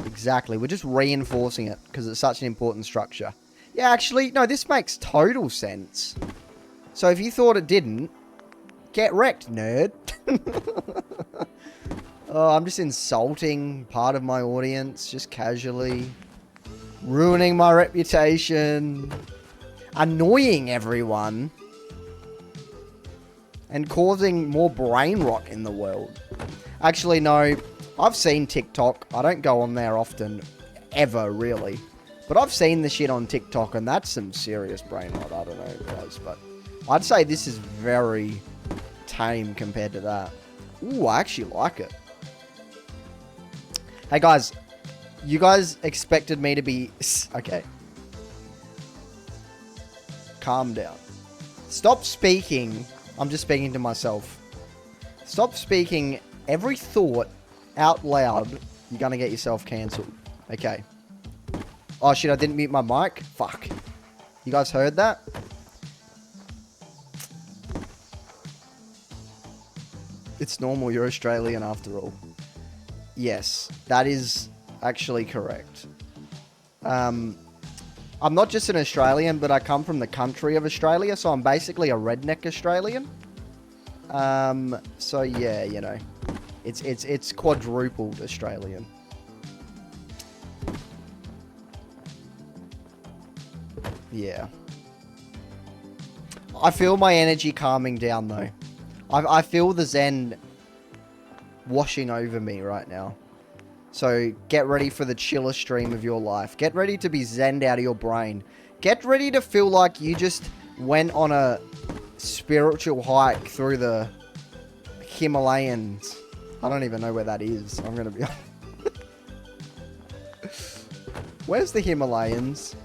Exactly. We're just reinforcing it because it's such an important structure. Yeah, actually, no, this makes total sense. So if you thought it didn't, get wrecked, nerd. Oh, I'm just insulting part of my audience, just casually. Ruining my reputation. Annoying everyone. And causing more brain rot in the world. Actually, no. I've seen TikTok. I don't go on there often. Ever, really. But I've seen the shit on TikTok, and that's some serious brain rot. I don't know, guys. But I'd say this is very tame compared to that. Ooh, I actually like it. Hey, guys. You guys expected me to be... Okay. Calm down. Stop speaking. I'm just speaking to myself. Stop speaking every thought out loud. You're going to get yourself cancelled. Okay. Oh shit, I didn't mute my mic. Fuck. You guys heard that? It's normal, you're Australian after all. Yes, that is actually correct. I'm not just an Australian, but I come from the country of Australia, so I'm basically a redneck Australian. So yeah, you know, it's quadrupled Australian. Yeah. I feel my energy calming down though. I feel the zen washing over me right now. So get ready for the chiller stream of your life. Get ready to be zened out of your brain. Get ready to feel like you just went on a spiritual hike through the Himalayas. I don't even know where that is. I'm going to be honest. Where's the Himalayas?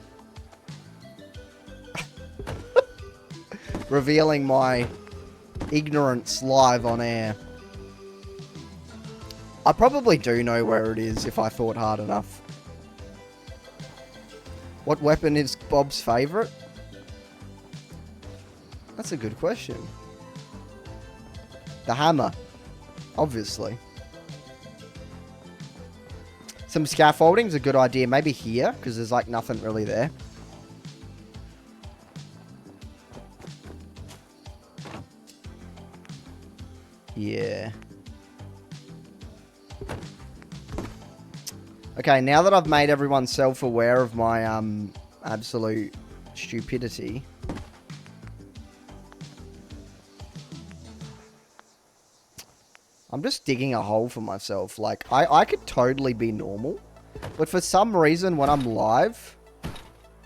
Revealing my ignorance live on air. I probably do know where it is if I thought hard enough. What weapon is Bob's favourite? That's a good question. The hammer. Obviously. Some scaffolding's a good idea. Maybe here, because there's like nothing really there. Yeah. Okay, now that I've made everyone self-aware of my absolute stupidity. I'm just digging a hole for myself. Like, I could totally be normal. But for some reason, when I'm live,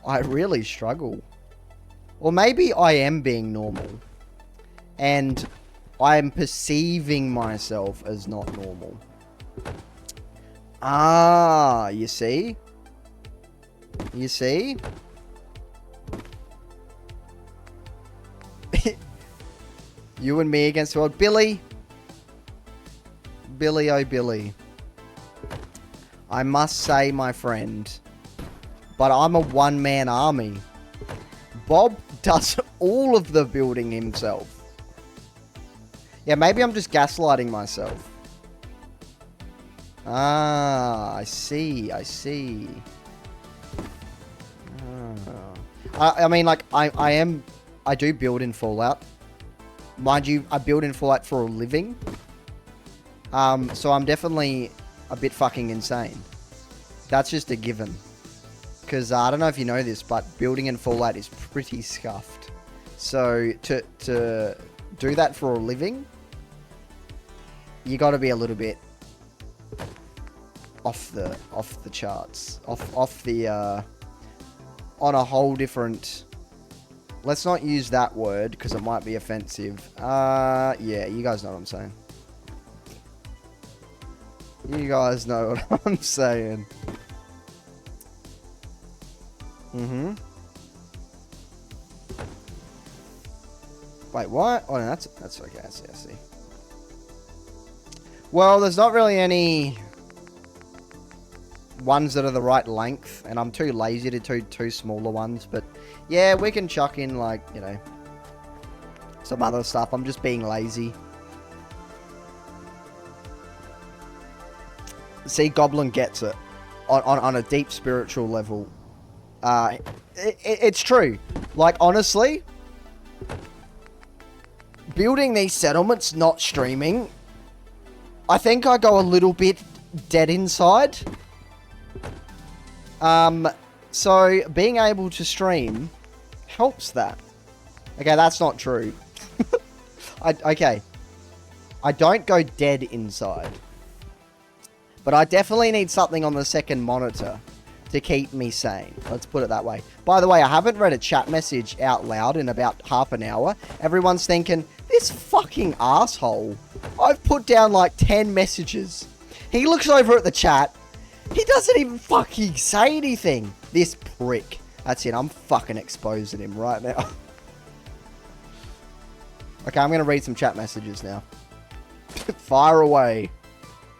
I really struggle. Or maybe I am being normal. And I am perceiving myself as not normal. Ah, you see? You see? You and me against the world. Billy! Billy, oh Billy. I must say, my friend, but I'm a one-man army. Bob does all of the building himself. Yeah, maybe I'm just gaslighting myself. Ah, I see, I see. I mean, like, I do build in Fallout. Mind you, I build in Fallout for a living. So I'm definitely a bit fucking insane. That's just a given. Because I don't know if you know this, but building in Fallout is pretty scuffed. So to do that for a living, you got to be a little bit off the charts, off the on a whole different. Let's not use that word because it might be offensive. Yeah, you guys know what I'm saying. You guys know what I'm saying. Mm-hmm. Wait, what? Oh, no, that's okay. I see. Well, there's not really any ones that are the right length, and I'm too lazy to do two smaller ones, but yeah, we can chuck in, like, you know, some other stuff. I'm just being lazy. See, Goblin gets it on a deep spiritual level. It's true. Like, honestly, building these settlements, not streaming, I think I go a little bit dead inside. So being able to stream helps that. Okay, that's not true. Okay. I don't go dead inside. But I definitely need something on the second monitor to keep me sane. Let's put it that way. By the way, I haven't read a chat message out loud in about half an hour. Everyone's thinking, this fucking asshole. I've put down like 10 messages. He looks over at the chat. He doesn't even fucking say anything. This prick. That's it. I'm fucking exposing him right now. Okay, I'm going to read some chat messages now. Fire away.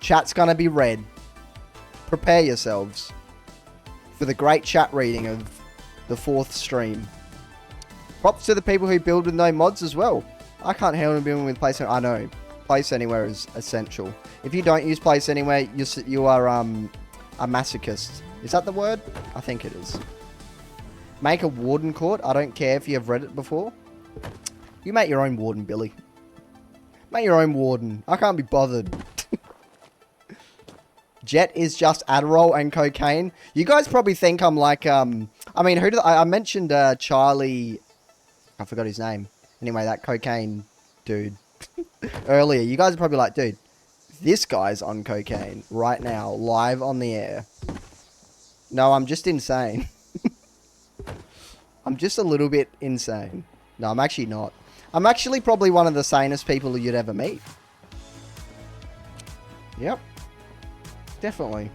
Chat's going to be read. Prepare yourselves. for the great chat reading of the 4th stream. Props to the people who build with no mods as well. I can't handle building with Place Anywhere. I know. Place Anywhere is essential. If you don't use Place Anywhere, you are a masochist. Is that the word? I think it is. Make a warden court. I don't care if you have read it before. You make your own warden, Billy. Make your own warden. I can't be bothered. Jet is just Adderall and cocaine. You guys probably think I'm like, I mean, who did I mentioned Charlie, I forgot his name. Anyway, that cocaine dude earlier. You guys are probably like, dude, this guy's on cocaine right now, live on the air. No, I'm just insane. I'm just a little bit insane. No, I'm actually not. I'm actually probably one of the sanest people you'd ever meet. Yep. Definitely.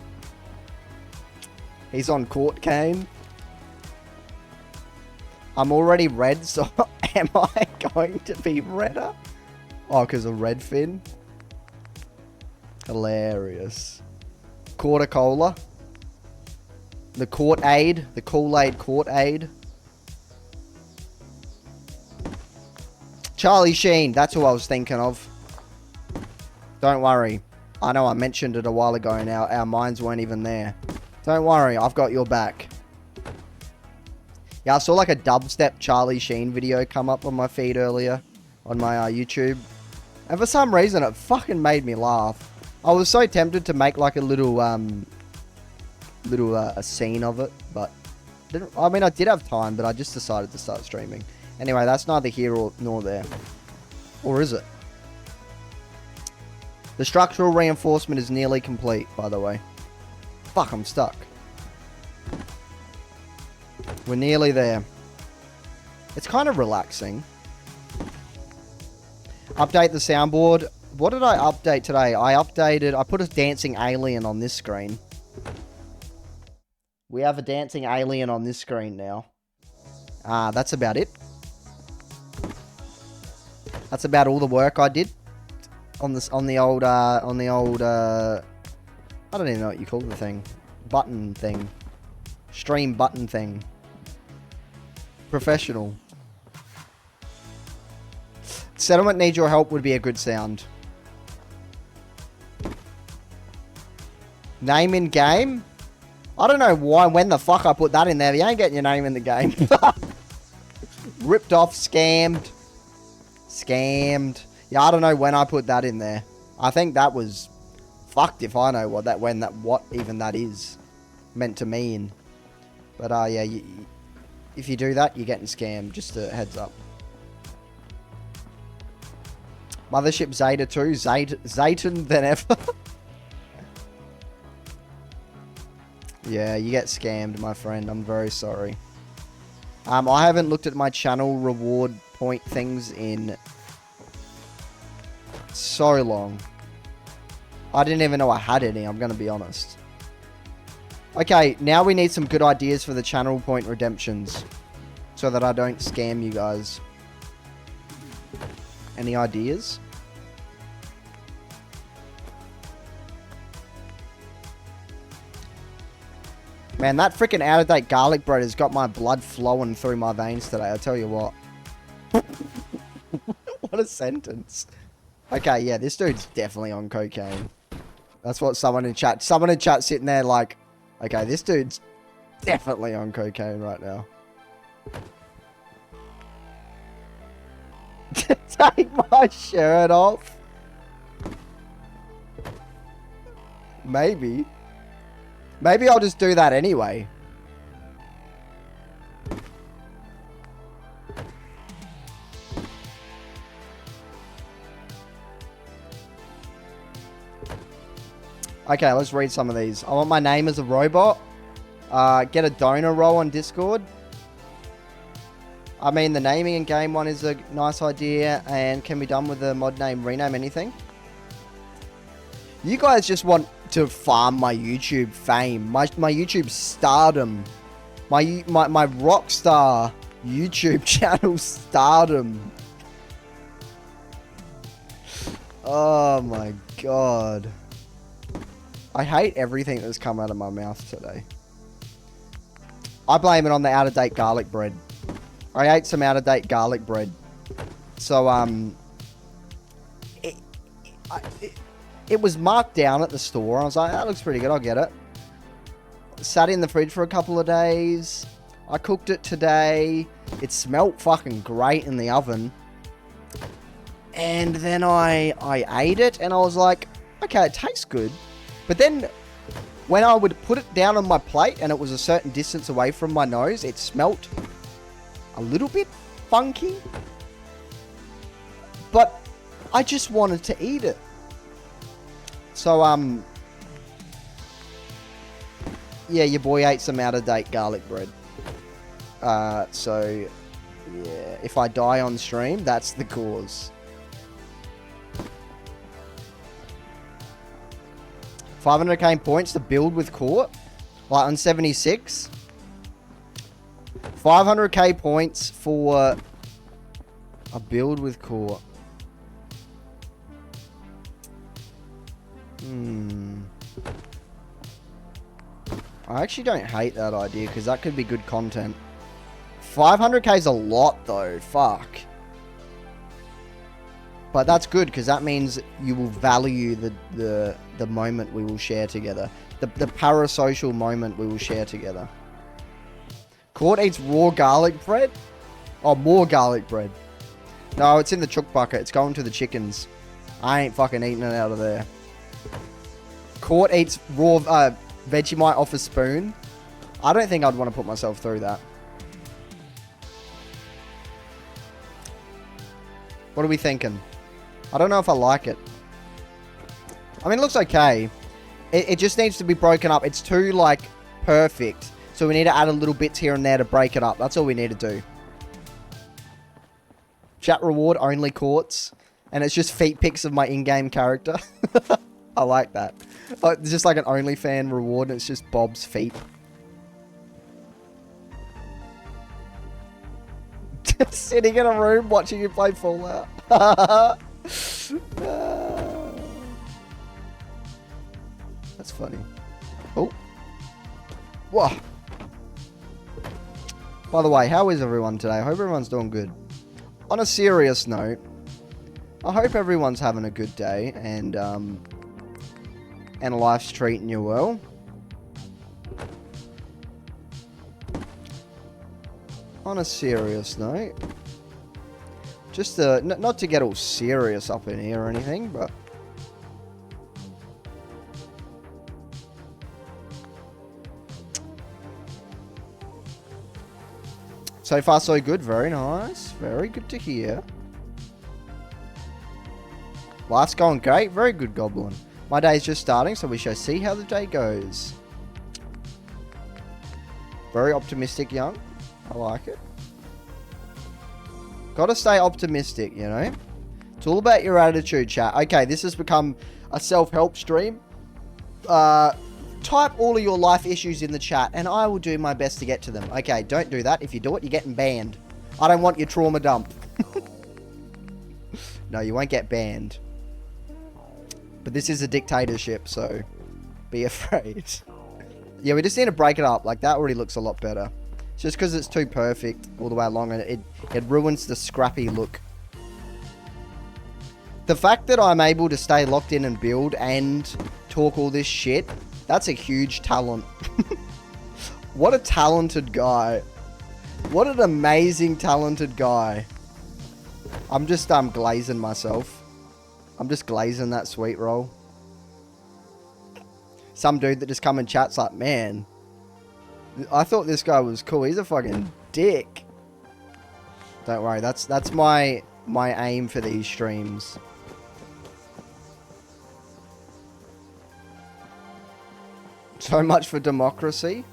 He's on court cane. I'm already red, so am I going to be redder? Oh, because of Redfin? Hilarious. Quarter-cola. The court aid. The Kool-Aid court aid. Charlie Sheen. That's who I was thinking of. Don't worry. I know I mentioned it a while ago and our minds weren't even there. Don't worry. I've got your back. Yeah, I saw like a dubstep Charlie Sheen video come up on my feed earlier. On my YouTube. And for some reason it fucking made me laugh. I was so tempted to make like a little a scene of it. But I mean I did have time, but I just decided to start streaming. Anyway, that's neither here nor there. Or is it? The structural reinforcement is nearly complete, by the way. Fuck, I'm stuck. We're nearly there. It's kind of relaxing. Update the soundboard. What did I update today? I put a dancing alien on this screen. We have a dancing alien on this screen now. That's about it. That's about all the work I did. On the old, I don't even know what you call the thing. Button thing. Stream button thing. Professional. Settlement needs your help would be a good sound. Name in game? I don't know when the fuck I put that in there. You ain't getting your name in the game. Ripped off, scammed. Scammed. Yeah, I don't know when I put that in there. I think that was fucked if I know what even that is meant to mean. But yeah, if you do that, you're getting scammed. Just a heads up. Mothership Zeta 2, Zayton than ever. Yeah, you get scammed, my friend. I'm very sorry. I haven't looked at my channel reward point things in so long. I didn't even know I had any, I'm going to be honest. Okay, now we need some good ideas for the channel point redemptions. So that I don't scam you guys. Any ideas? Man, that freaking out-of-date garlic bread has got my blood flowing through my veins today, I tell you what. What a sentence. Okay, yeah, this dude's definitely on cocaine. That's what someone in chat sitting there like, okay, this dude's definitely on cocaine right now. Take my shirt off. Maybe. Maybe I'll just do that anyway. Okay, let's read some of these. I want my name as a robot. Get a donor role on Discord. I mean, the naming and game one is a nice idea and can be done with the mod name, rename anything. You guys just want to farm my YouTube fame, my YouTube stardom, my rockstar YouTube channel stardom. Oh my god. I hate everything that's come out of my mouth today. I blame it on the out-of-date garlic bread. I ate some out-of-date garlic bread. So, it was marked down at the store. I was like, that looks pretty good. I'll get it. Sat in the fridge for a couple of days. I cooked it today. It smelt fucking great in the oven. And then I ate it and I was like, okay, it tastes good. But then when I would put it down on my plate and it was a certain distance away from my nose, it smelt a little bit funky. But I just wanted to eat it. So, yeah, your boy ate some out-of-date garlic bread. So, yeah, if I die on stream, that's the cause. 500k points to build with court. Like on 76. 500k points for a build with court. I actually don't hate that idea because that could be good content. 500k is a lot though. Fuck. But that's good because that means you will value the moment we will share together. The parasocial moment we will share together. Court eats raw garlic bread? Oh, more garlic bread. No, it's in the chook bucket. It's going to the chickens. I ain't fucking eating it out of there. Court eats raw Vegemite off a spoon. I don't think I'd want to put myself through that. What are we thinking? I don't know if I like it. I mean, it looks okay. It just needs to be broken up. It's too, like, perfect. So we need to add a little bits here and there to break it up. That's all we need to do. Chat reward, only courts. And it's just feet pics of my in-game character. I like that. It's just like an OnlyFan reward, and it's just Bob's feet. Sitting in a room watching you play Fallout. That's funny. Oh. Whoa. By the way, how is everyone today? I hope everyone's doing good. On a serious note, I hope everyone's having a good day and life's treating you well. On a serious note, just not to get all serious up in here or anything, but so far so good. Very nice. Very good to hear. Life's going great. Very good, Goblin. My day's just starting, so we shall see how the day goes. Very optimistic, young. I like it. Gotta stay optimistic, you know? It's all about your attitude, chat. Okay, this has become a self-help stream. Type all of your life issues in the chat, and I will do my best to get to them. Okay, don't do that. If you do it, you're getting banned. I don't want your trauma dump. No, you won't get banned. But this is a dictatorship, so be afraid. Yeah, we just need to break it up. Like, that already looks a lot better. It's just because it's too perfect all the way along, and it ruins the scrappy look. The fact that I'm able to stay locked in and build and talk all this shit, that's a huge talent. What a talented guy. What an amazing, talented guy. I'm just glazing myself. I'm just glazing that sweet roll. Some dude that just come and chats like, man, I thought this guy was cool. He's a fucking dick. Don't worry, that's my aim for these streams. So much for democracy.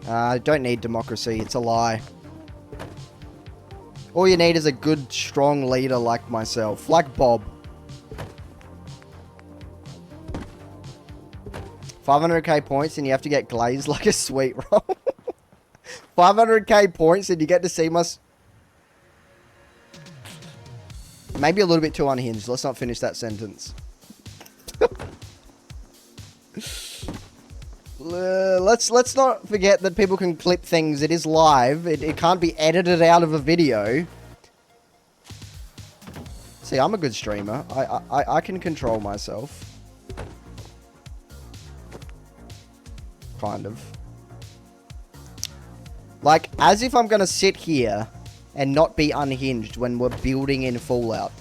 I don't need democracy. It's a lie. All you need is a good, strong leader like myself. Like Bob. 500k points and you have to get glazed like a sweet roll. 500k points and you get to see my... Maybe a little bit too unhinged. Let's not finish that sentence. Let's not forget that people can clip things. It is live. It can't be edited out of a video. See, I'm a good streamer. I can control myself. Kind of. Like, as if I'm gonna sit here and not be unhinged when we're building in Fallout.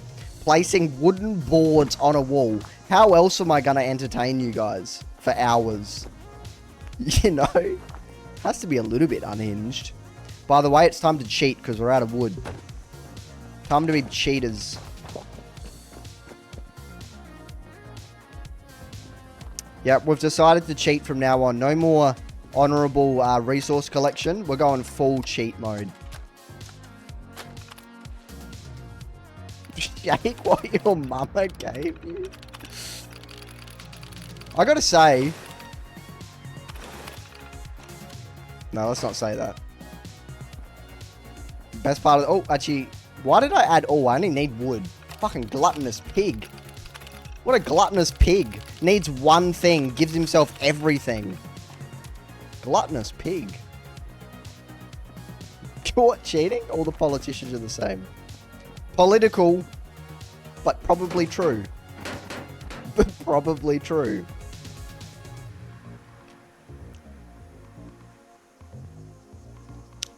Placing wooden boards on a wall. How else am I gonna entertain you guys for hours? You know? Has to be a little bit unhinged. By the way, it's time to cheat because we're out of wood. Time to be cheaters. Yep, we've decided to cheat from now on. No more honourable resource collection. We're going full cheat mode. Shake what your mama gave you. I gotta say... No, let's not say that. Best part of... Oh, actually... Why did I add... Oh, I only need wood. Fucking gluttonous pig. What a gluttonous pig. Needs one thing. Gives himself everything. Gluttonous pig. What, cheating? All the politicians are the same. Political, but probably true. Probably true.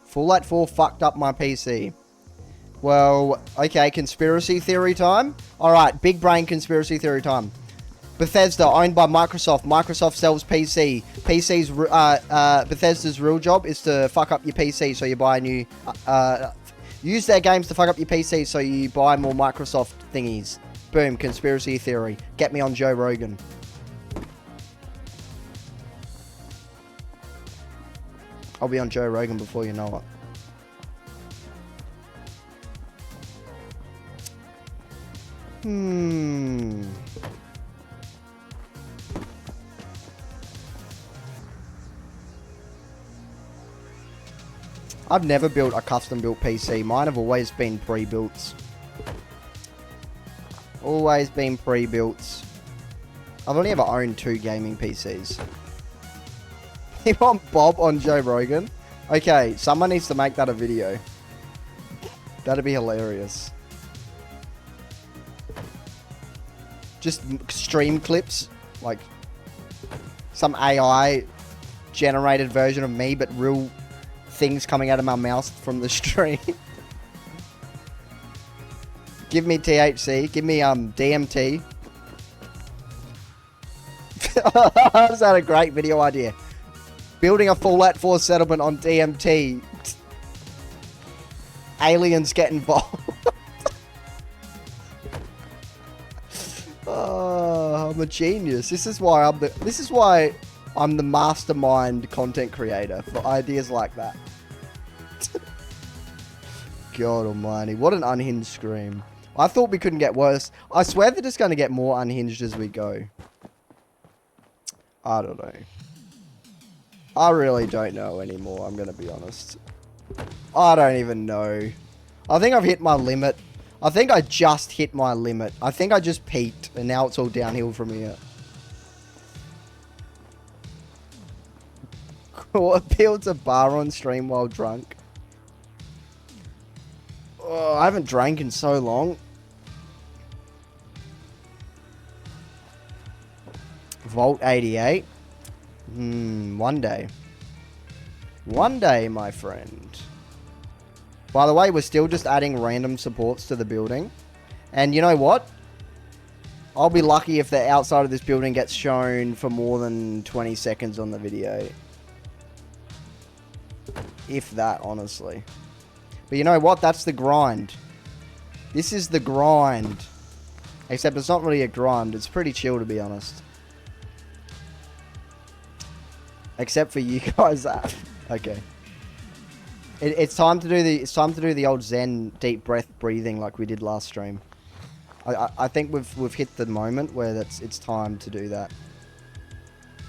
Fallout 4 fucked up my PC. Well, okay, conspiracy theory time. Alright, big brain conspiracy theory time. Bethesda, owned by Microsoft. Microsoft sells PC. Bethesda's real job is to fuck up your PC so you buy a new... use their games to fuck up your PC so you buy more Microsoft thingies. Boom, conspiracy theory. Get me on Joe Rogan. I'll be on Joe Rogan before you know it. I've never built a custom-built PC. Mine have always been pre-built. Always been pre-built. I've only ever owned 2 gaming PCs. You want Bob on Joe Rogan? Okay, someone needs to make that a video. That'd be hilarious. Just stream clips. Like, some AI generated version of me, but real things coming out of my mouth from the stream. Give me THC. Give me DMT. Is that a great video idea? Building a Fallout 4 settlement on DMT. Aliens get involved. Oh, I'm a genius. This is why I'm the mastermind content creator for ideas like that. God almighty. What an unhinged scream. I thought we couldn't get worse. I swear they're just going to get more unhinged as we go. I don't know. I really don't know anymore, I'm going to be honest. I don't even know. I think I've hit my limit. I think I just hit my limit. I think I just peaked, and now it's all downhill from here. What builds a bar on stream while drunk? Oh, I haven't drank in so long. Vault 88. One day. One day, my friend. By the way, we're still just adding random supports to the building. And you know what? I'll be lucky if the outside of this building gets shown for more than 20 seconds on the video. If that, honestly. But you know what? That's the grind. This is the grind. Except it's not really a grind. It's pretty chill, to be honest. Except for you guys. Okay. It's time to do the old Zen deep breath breathing like we did last stream. I think we've hit the moment where it's time to do that.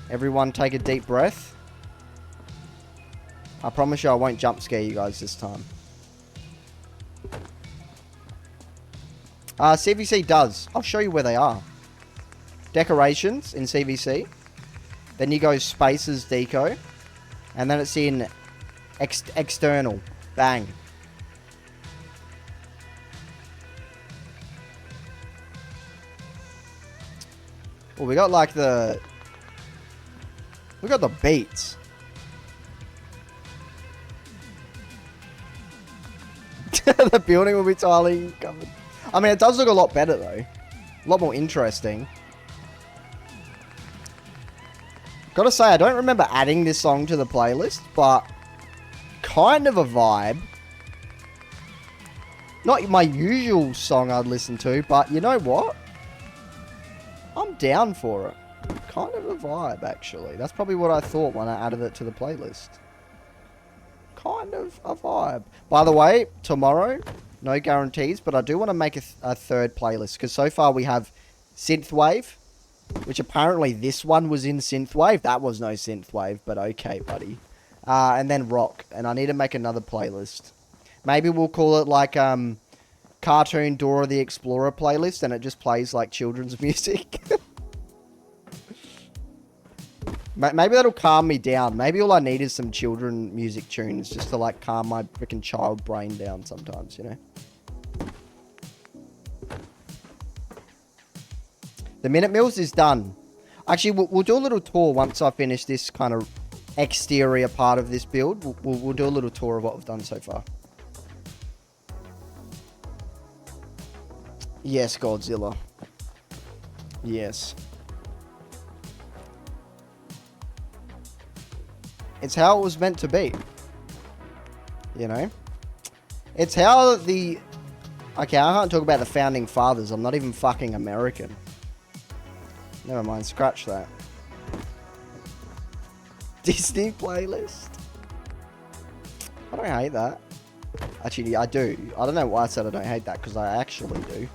Everyone take a deep breath. I promise you I won't jump scare you guys this time. CVC does. I'll show you where they are. Decorations in CVC. Then you go spaces deco. And then it's in external. Bang. Well, we got like the... We got the beats. The building will be entirely covered. I mean, it does look a lot better though. A lot more interesting. Gotta say, I don't remember adding this song to the playlist, but kind of a vibe. Not my usual song I'd listen to, but you know what? I'm down for it. Kind of a vibe, actually. That's probably what I thought when I added it to the playlist. Kind of a vibe. By the way, tomorrow, no guarantees, but I do want to make a third playlist, because so far we have Synthwave, which apparently this one was in Synthwave. That was no Synthwave, but okay, buddy. And then Rock, and I need to make another playlist. Maybe we'll call it like Cartoon Dora the Explorer playlist, and it just plays like children's music. Maybe that'll calm me down. Maybe all I need is some children music tunes just to like calm my freaking child brain down sometimes, you know? The Minute Mills is done. Actually, we'll do a little tour once I finish this kind of exterior part of this build. We'll do a little tour of what we've done so far. Yes, Godzilla. Yes. It's how it was meant to be. You know? It's how the... Okay, I can't talk about the founding fathers. I'm not even fucking American. Never mind, scratch that. Disney playlist? I don't hate that. Actually, I do. I don't know why I said I don't hate that, because I actually do.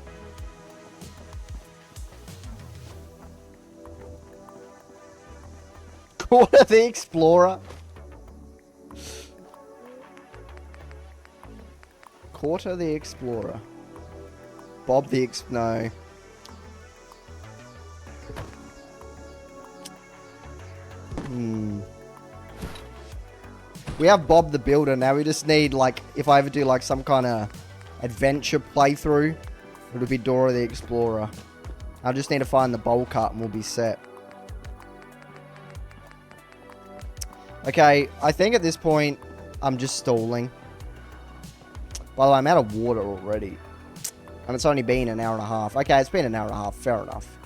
Quarter the Explorer. Quarter the Explorer. Bob the No. We have Bob the Builder now. We just need, like, if I ever do, like, some kind of adventure playthrough, it'll be Dora the Explorer. I just need to find the bowl cut and we'll be set. Okay, I think at this point, I'm just stalling. By the way, I'm out of water already. And it's only been an hour and a half. Okay, it's been an hour and a half. Fair enough.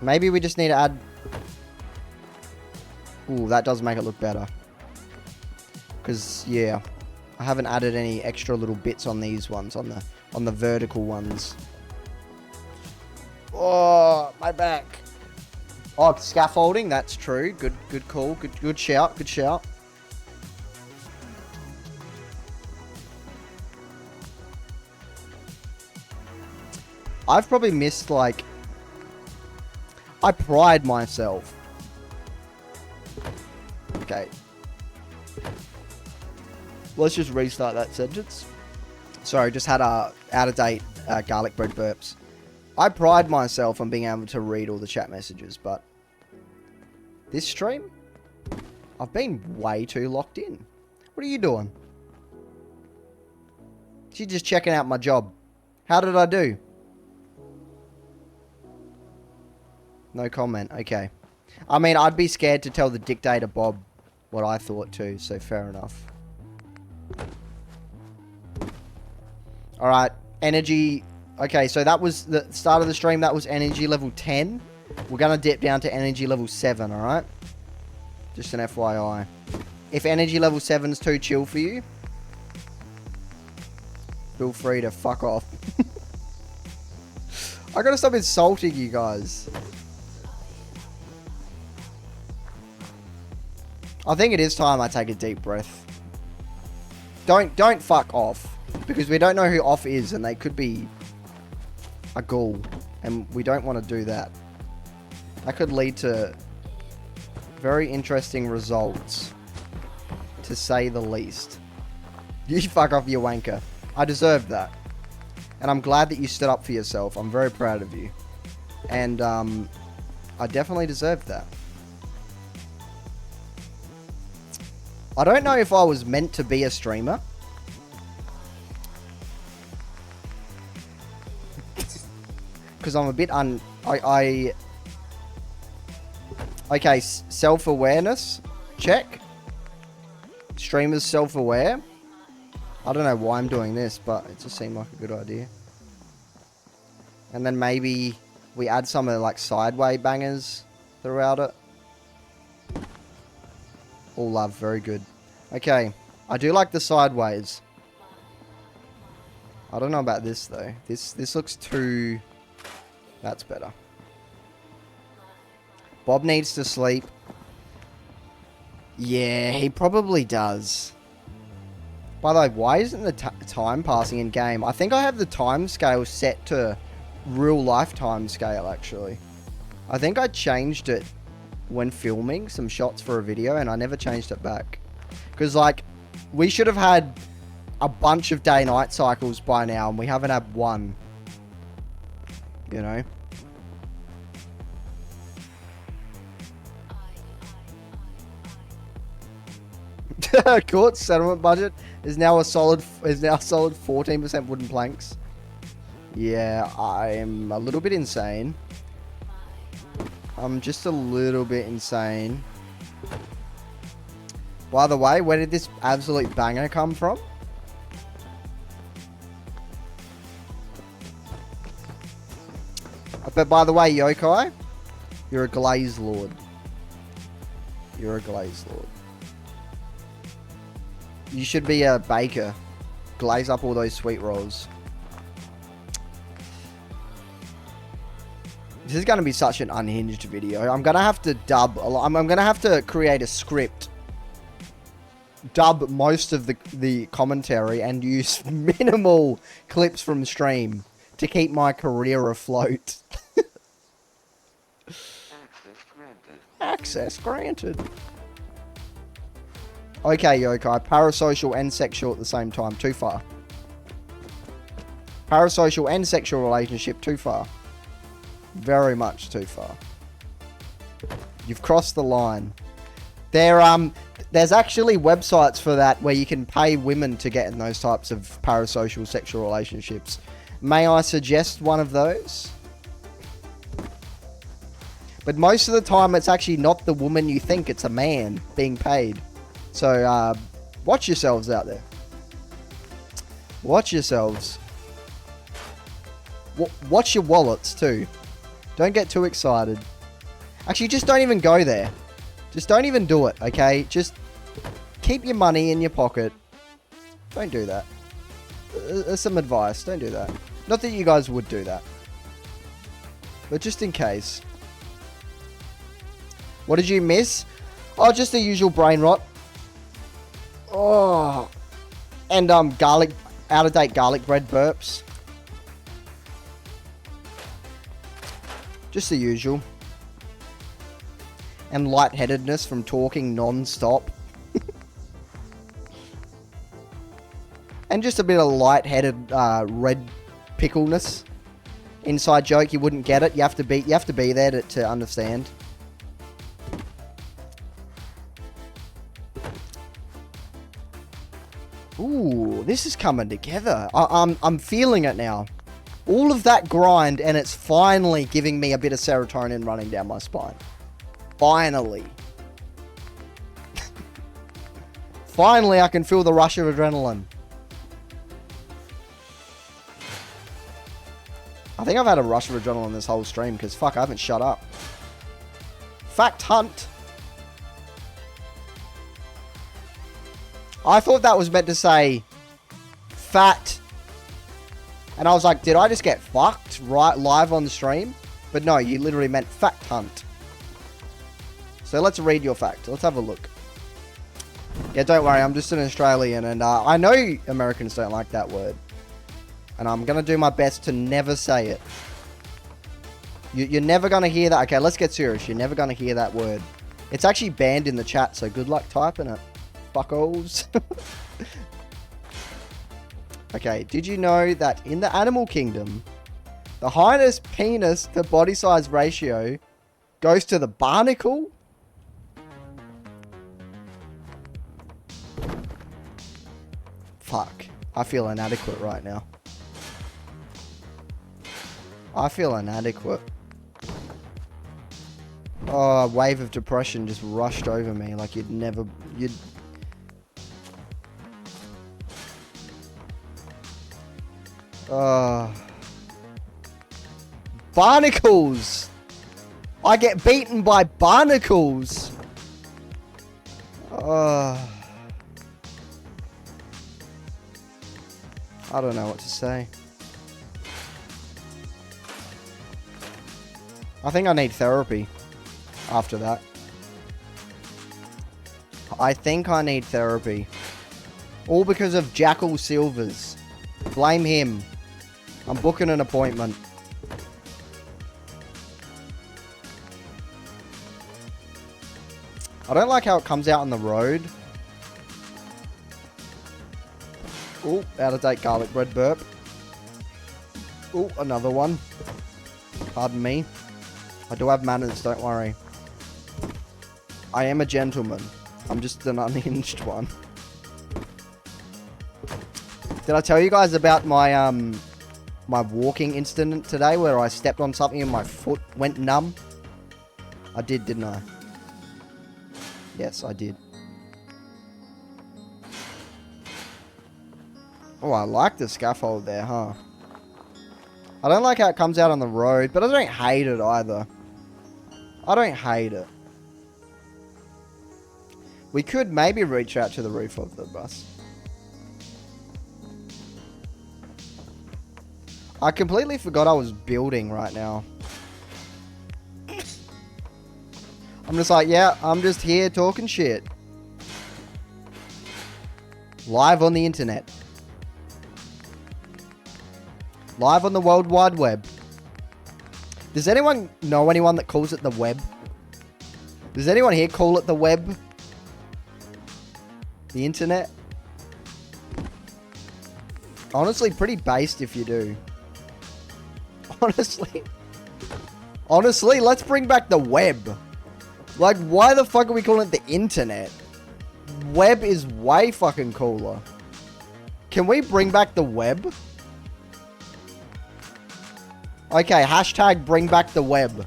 Maybe we just need to add... Ooh, that does make it look better. Because, yeah. I haven't added any extra little bits on these ones. On the vertical ones. Oh, my back. Oh, scaffolding. That's true. Good call. Good shout. Good shout. I've probably missed, like... I pride myself. Okay. Let's just restart that sentence. Sorry, just had a out-of-date garlic bread burps. I pride myself on being able to read all the chat messages, but... This stream? I've been way too locked in. What are you doing? She's just checking out my job. How did I do? No comment. Okay. I mean, I'd be scared to tell the dictator Bob what I thought too, so fair enough. Alright. Energy... Okay, so that was the start of the stream. That was energy level 10. We're going to dip down to energy level 7, alright? Just an FYI. If energy level 7 is too chill for you, feel free to fuck off. I gotta stop insulting you guys. I think it is time I take a deep breath. Don't fuck off. Because we don't know who off is, and they could be a ghoul. And we don't want to do that. That could lead to very interesting results. To say the least. You fuck off, you wanker. I deserved that. And I'm glad that you stood up for yourself. I'm very proud of you. And, I definitely deserved that. I don't know if I was meant to be a streamer. Because I'm a bit Okay, self-awareness. Check. Streamers self-aware. I don't know why I'm doing this, but it just seemed like a good idea. And then maybe we add some of like sideway bangers throughout it. All love, very good. Okay, I do like the sideways. I don't know about this though. This looks too... That's better. Bob needs to sleep. Yeah, he probably does. By the way, why isn't the time passing in game? I think I have the time scale set to real life time scale actually. I think I changed it when filming some shots for a video and I never changed it back. Because like, we should have had a bunch of day-night cycles by now and we haven't had one. You know? Court settlement budget is now a solid 14% wooden planks. Yeah, I'm a little bit insane. I'm just a little bit insane. By the way, where did this absolute banger come from? But by the way, Yokai, you're a glaze lord. You're a glaze lord. You should be a baker. Glaze up all those sweet rolls. This is going to be such an unhinged video. I'm going to have to dub... I'm going to have to create a script. Dub most of the commentary and use minimal clips from stream to keep my career afloat. Access granted. Okay, Yokai. Parasocial and sexual at the same time. Too far. Parasocial and sexual relationship. Too far. Very much too far. You've crossed the line. There's actually websites for that where you can pay women to get in those types of parasocial sexual relationships. May I suggest one of those? But most of the time, it's actually not the woman you think. It's a man being paid. So, watch yourselves out there. Watch yourselves. Watch your wallets, too. Don't get too excited. Actually, just don't even go there. Just don't even do it, okay? Just keep your money in your pocket. Don't do that. There's some advice. Don't do that. Not that you guys would do that. But just in case. What did you miss? Oh, just the usual brain rot. Oh. And, garlic, out-of-date garlic bread burps. Just the usual. And lightheadedness from talking non-stop. And just a bit of lightheaded, red pickleness. Inside joke, you wouldn't get it. You have to be there to understand. Ooh, this is coming together. I'm feeling it now. All of that grind, and it's finally giving me a bit of serotonin running down my spine. Finally. Finally, I can feel the rush of adrenaline. I think I've had a rush of adrenaline this whole stream, because fuck, I haven't shut up. Fact hunt. I thought that was meant to say fat. And I was like, did I just get fucked right live on the stream? But no, you literally meant fact hunt. So let's read your fact. Let's have a look. Yeah, don't worry. I'm just an Australian. And I know Americans don't like that word. And I'm going to do my best to never say it. You're never going to hear that. Okay, let's get serious. You're never going to hear that word. It's actually banned in the chat, so good luck typing it. Fuckos. Okay, did you know that in the animal kingdom, the highest penis to body size ratio Goes to the barnacle? Fuck. I feel inadequate right now. I feel inadequate. Oh, a wave of depression just rushed over me like you'd... Barnacles! I get beaten by barnacles! I don't know what to say. I think I need therapy after that. I think I need therapy. All because of Jackal Silvers. Blame him. I'm booking an appointment. I don't like how it comes out on the road. Oh, out of date garlic bread burp. Oh, another one. Pardon me. I do have manners, don't worry. I am a gentleman. I'm just an unhinged one. Did I tell you guys about my my walking incident today where I stepped on something and my foot went numb? I did, didn't I? Yes, I did. Oh, I like the scaffold there, huh? I don't like how it comes out on the road, but I don't hate it either. I don't hate it. We could maybe reach out to the roof of the bus. I completely forgot I was building right now. I'm just like, yeah, I'm just here talking shit. Live on the internet. Live on the World Wide Web. Does anyone know anyone that calls it the web? Does anyone here call it the web? The internet? Honestly, pretty based if you do. Honestly, let's bring back the web. Like, why the fuck are we calling it the internet? Web is way fucking cooler. Can we bring back the web? Okay, hashtag bring back the web.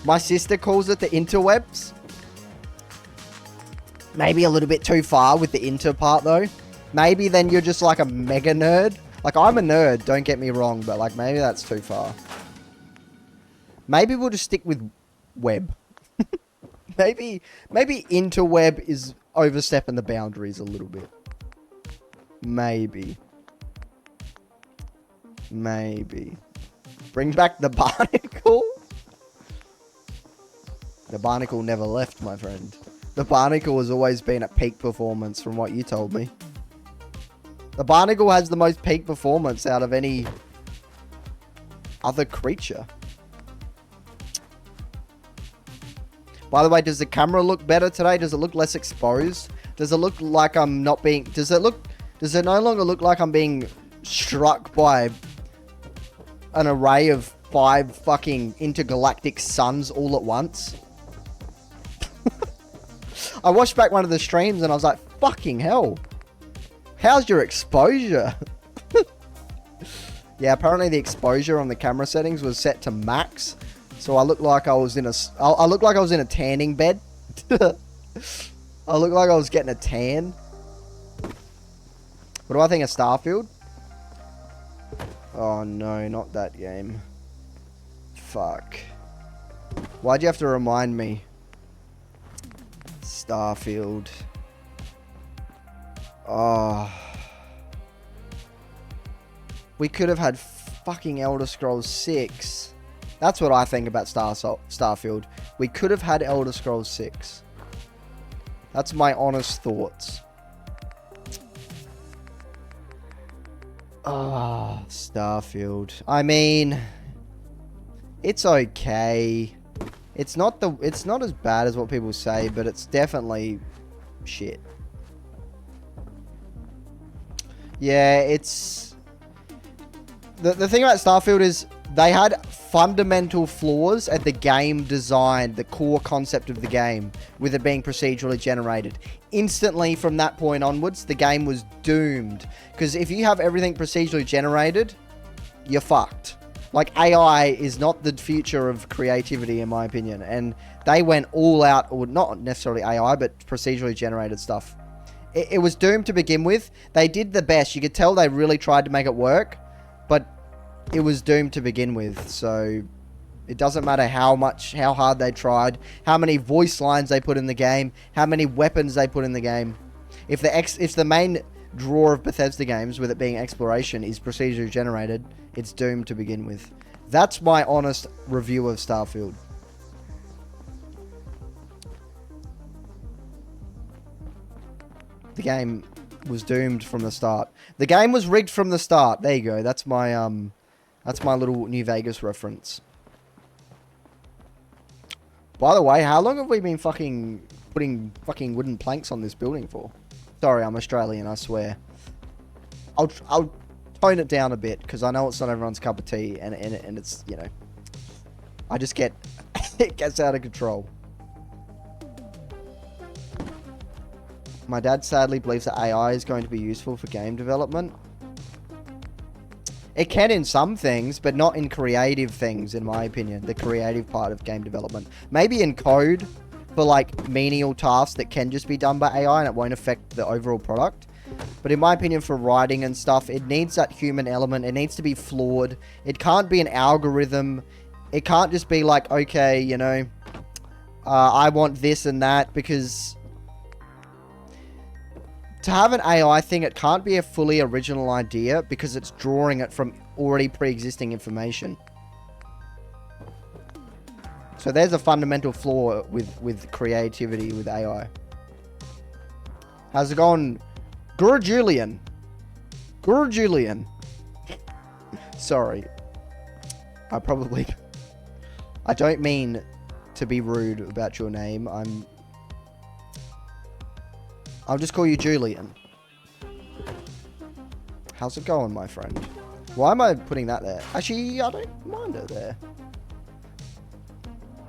My sister calls it the interwebs. Maybe a little bit too far with the inter part though. Maybe then you're just like a mega nerd. Like, I'm a nerd, don't get me wrong, but like maybe that's too far. Maybe we'll just stick with web. maybe interweb is overstepping the boundaries a little bit. Maybe. Bring back the barnacle? The barnacle never left, my friend. The barnacle has always been at peak performance from what you told me. The barnacle has the most peak performance out of any other creature. By the way, does the camera look better today? Does it look less exposed? Does it look like I'm not being... Does it no longer look like I'm being struck by an array of 5 fucking intergalactic suns all at once? I watched back one of the streams and I was like, fucking hell. How's your exposure? Yeah, apparently the exposure on the camera settings was set to max. So I looked like I was in a... I looked like I was in a tanning bed. I looked like I was getting a tan. What do I think of Starfield? Oh no, not that game. Fuck. Why'd you have to remind me? Starfield. Oh. We could have had fucking Elder Scrolls 6. That's what I think about Starfield. We could have had Elder Scrolls 6. That's my honest thoughts. Ah, Starfield. I mean, it's okay. It's not as bad as what people say, but it's definitely shit. Yeah, it's... The thing about Starfield is They had fundamental flaws at the game design, the core concept of the game, with it being procedurally generated. Instantly, from that point onwards, the game was doomed. Because if you have everything procedurally generated, you're fucked. Like, AI is not the future of creativity, in my opinion. And they went all out, or not necessarily AI, but procedurally generated stuff. It was doomed to begin with. They did the best. You could tell they really tried to make it work, but it was doomed to begin with. So it doesn't matter how hard they tried, how many voice lines they put in the game, how many weapons they put in the game. If the main draw of Bethesda games, with it being exploration, is procedurally generated, it's doomed to begin with. That's my honest review of Starfield. The game was doomed from the start. The game was rigged from the start. There you go. That's my little New Vegas reference. By the way, how long have we been putting fucking wooden planks on this building for? Sorry, I'm Australian, I swear. I'll tone it down a bit, because I know it's not everyone's cup of tea, and it's, you know, I just get, it gets out of control. My dad sadly believes that AI is going to be useful for game development. It can in some things, but not in creative things, in my opinion. The creative part of game development. Maybe in code, for like menial tasks that can just be done by AI and it won't affect the overall product. But in my opinion, for writing and stuff, it needs that human element. It needs to be flawed. It can't be an algorithm. It can't just be like, okay, you know, I want this and that, because to have an AI thing, it can't be a fully original idea because it's drawing it from already pre-existing information. So there's a fundamental flaw with creativity with AI. How's it going? Guru Julian. Guru Julian. Sorry. I don't mean to be rude about your name. I'll just call you Julian. How's it going, my friend? Why am I putting that there? Actually, I don't mind it there.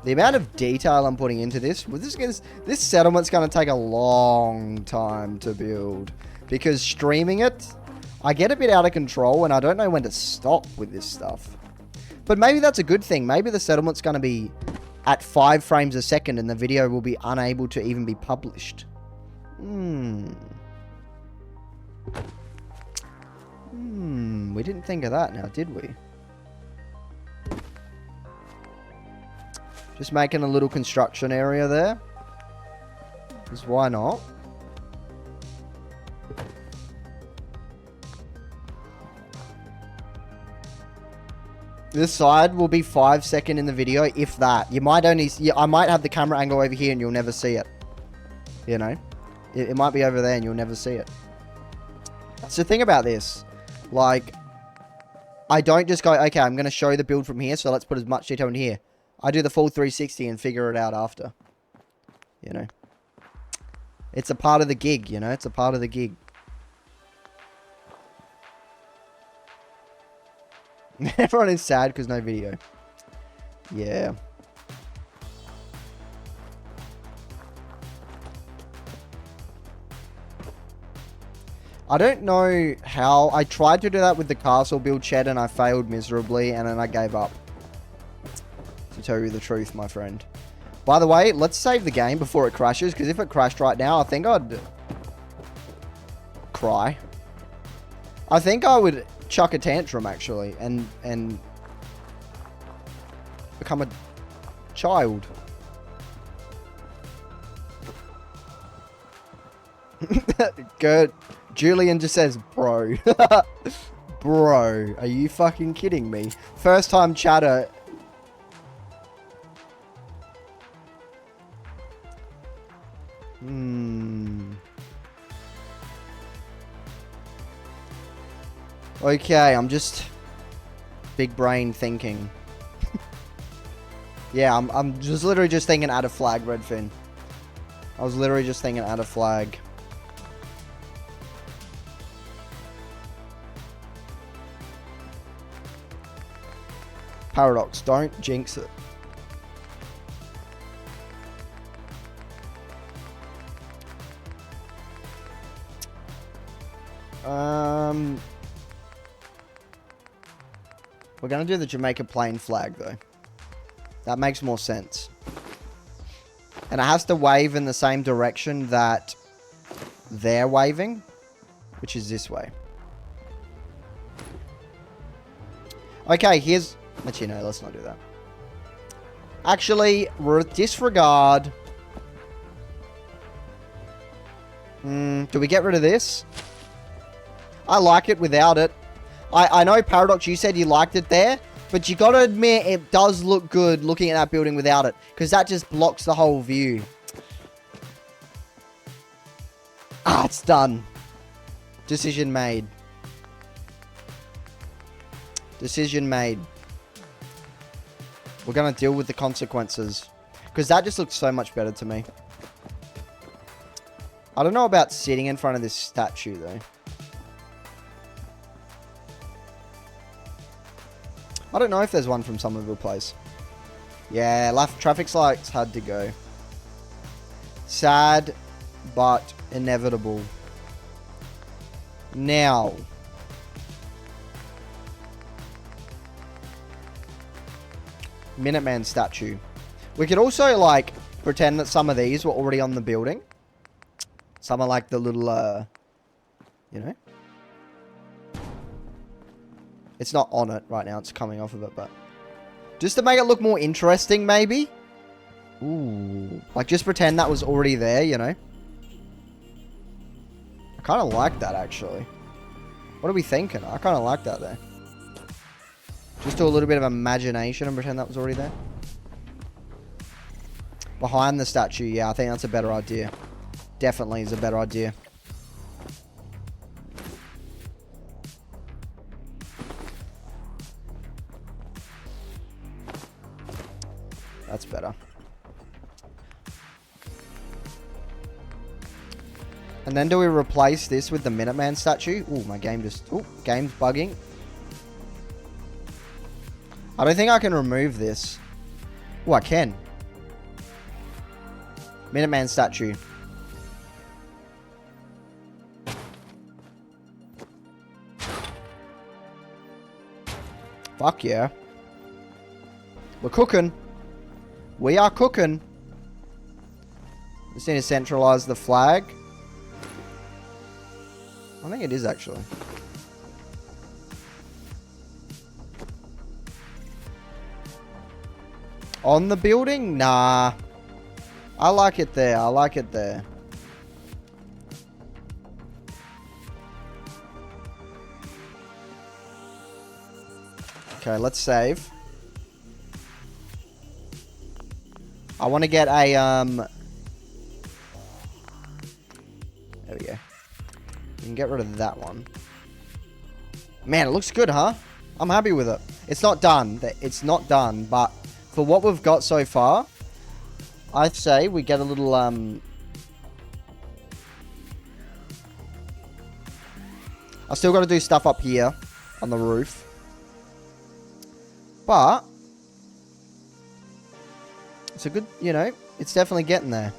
The amount of detail I'm putting into this settlement's going to take a long time to build. Because streaming it, I get a bit out of control and I don't know when to stop with this stuff. But maybe that's a good thing. Maybe the settlement's going to be at 5 frames a second and the video will be unable to even be published. We didn't think of that now, did we? Just making a little construction area there. Because why not? This side will be 5 seconds in the video, if that. You might only... I might have the camera angle over here and you'll never see it. You know? It might be over there and you'll never see it. That's the thing about this. Like, I don't just go, okay, I'm going to show the build from here, so let's put as much detail in here. I do the full 360 and figure it out after. You know? It's a part of the gig, you know? It's a part of the gig. Everyone is sad because no video. Yeah. I don't know how. I tried to do that with the castle build, Ched, and I failed miserably, and then I gave up. To tell you the truth, my friend. By the way, let's save the game before it crashes, because if it crashed right now, I think I'd cry. I think I would chuck a tantrum, actually, and become a child. Good. Julian just says, bro. Bro, are you fucking kidding me? First time chatter. Okay, I'm just big brain thinking. Yeah, I'm just literally just thinking add a flag, Redfin. I was literally just thinking add a flag. Paradox, don't jinx it. We're going to do the Jamaica Plains flag, though. That makes more sense. And it has to wave in the same direction that they're waving, which is this way. Okay, here's... Actually, no, let's not do that. Actually, disregard... do we get rid of this? I like it without it. I know, Paradox, you said you liked it there, but you gotta admit it does look good looking at that building without it, because that just blocks the whole view. Ah, it's done. Decision made. Decision made. We're gonna deal with the consequences, because that just looks so much better to me. I don't know about sitting in front of this statue, though. I don't know if there's one from Somerville Place. Yeah, traffic lights had to go. Sad, but inevitable. Now. Minuteman statue. We could also, like, pretend that some of these were already on the building. Some are like the little, you know. It's not on it right now. It's coming off of it, but... Just to make it look more interesting, maybe? Ooh. Like, just pretend that was already there, you know? I kind of like that, actually. What are we thinking? I kind of like that there. Just do a little bit of imagination and pretend that was already there. Behind the statue, yeah, I think that's a better idea. Definitely is a better idea. That's better. And then do we replace this with the Minuteman statue? Ooh, my game just... Ooh, game's bugging. I don't think I can remove this. Oh, I can. Minuteman statue. Fuck yeah. We're cooking. We are cooking. Just need to centralize the flag. I think it is actually. On the building? Nah. I like it there. I like it there. Okay, let's save. I want to get a, there we go. We can get rid of that one. Man, it looks good, huh? I'm happy with it. It's not done. It's not done, but for what we've got so far, I'd say we get a little, I still got to do stuff up here on the roof. But it's a good, you know, it's definitely getting there.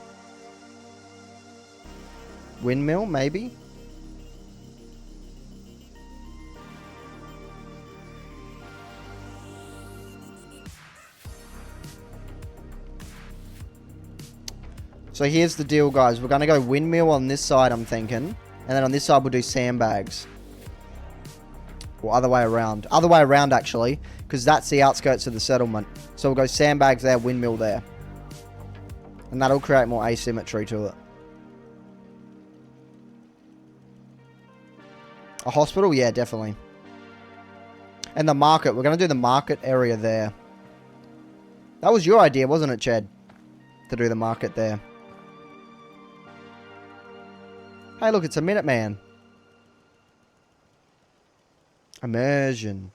Windmill, maybe? So here's the deal, guys. We're going to go windmill on this side, I'm thinking. And then on this side, we'll do sandbags. Or other way around. Other way around, actually. Because that's the outskirts of the settlement. So we'll go sandbags there, windmill there. And that'll create more asymmetry to it. A hospital? Yeah, definitely. And the market. We're going to do the market area there. That was your idea, wasn't it, Chad? To do the market there. Hey, look, it's a Minuteman. Immersion.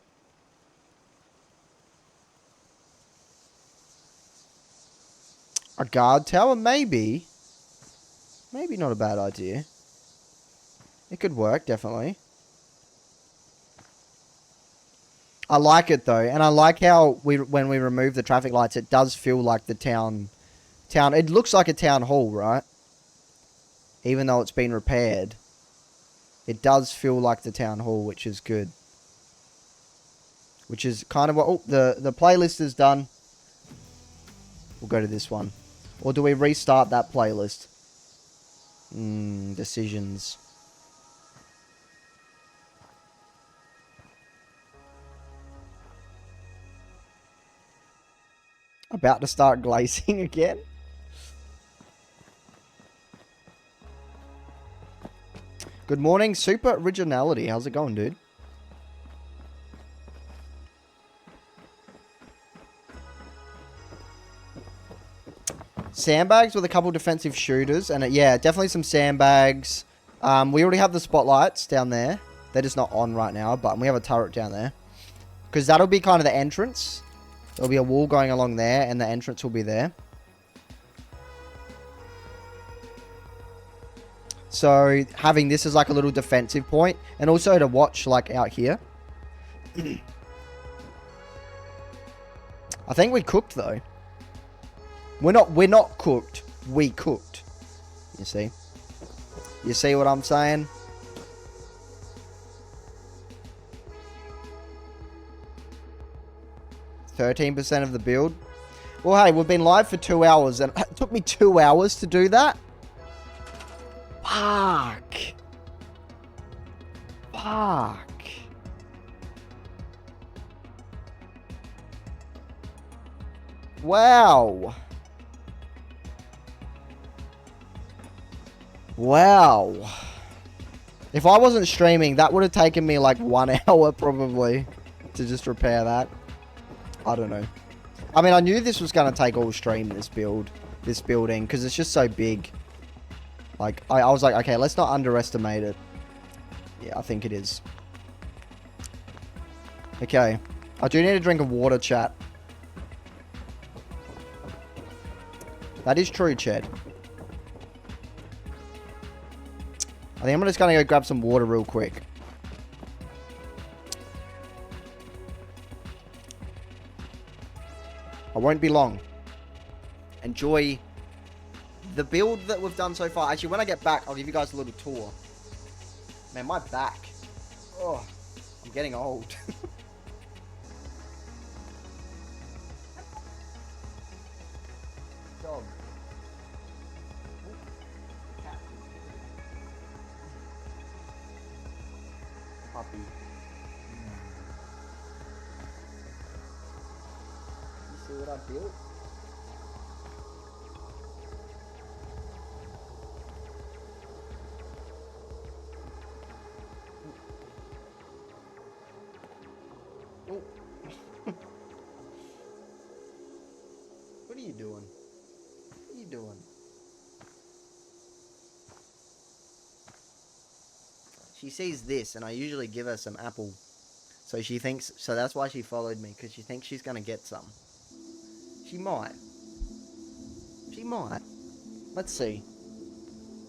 A guard tower? Maybe. Maybe not a bad idea. It could work, definitely. I like it though, and I like how when we remove the traffic lights, it does feel like the town. It looks like a town hall, right? Even though it's been repaired, it does feel like the town hall, which is good. Which is kind of what... Oh, the playlist is done. We'll go to this one. Or do we restart that playlist? Decisions. About to start glazing again? Good morning, Super Originality. How's it going, dude? Sandbags with a couple defensive shooters. And yeah, definitely some sandbags. We already have the spotlights down there. They're just not on right now, but we have a turret down there. Because that'll be kind of the entrance. There'll be a wall going along there, and the entrance will be there. So, having this as like a little defensive point, and also to watch like out here. I think we cooked though. We're not cooked. We cooked. You see? You see what I'm saying? %of the build. Well, hey, we've been live for 2 hours, and it took me 2 hours to do that. Fuck. Fuck. Wow. Wow. If I wasn't streaming, that would have taken me like 1 hour probably to just repair that. I don't know. I mean, I knew this was going to take all stream, this building, because it's just so big. Like, I was like, okay, let's not underestimate it. Yeah, I think it is. Okay. I do need a drink of water, chat. That is true, Ched. I think I'm just going to go grab some water real quick. I won't be long. Enjoy the build that we've done so far. Actually, when I get back, I'll give you guys a little tour. Man, my back. Oh, I'm getting old. Dog. Cat. Puppy. You see what I built? What are you doing? What are you doing? She sees this, and I usually give her some apple. So she thinks, so that's why she followed me, because she thinks she's going to get some. She might. She might. Let's see.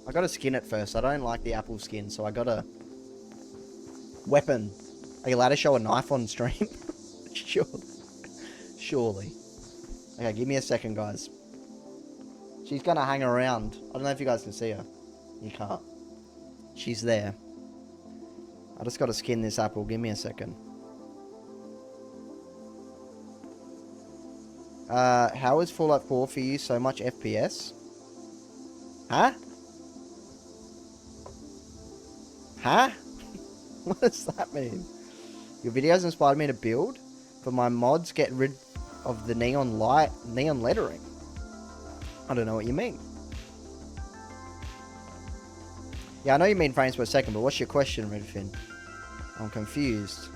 I got to skin it first. I don't like the apple skin, so I got to... Weapon. Are you allowed to show a knife on stream? Surely. Surely. Okay, give me a second, guys. She's going to hang around. I don't know if you guys can see her. You can't. She's there. I just got to skin this apple. Give me a second. How is Fallout 4 for you? So much FPS? Huh? Huh? What does that mean? Your videos inspired me to build, but my mods get rid of the neon lettering. I don't know what you mean. Yeah, I know you mean frames per second, but what's your question, Redfin? I'm confused.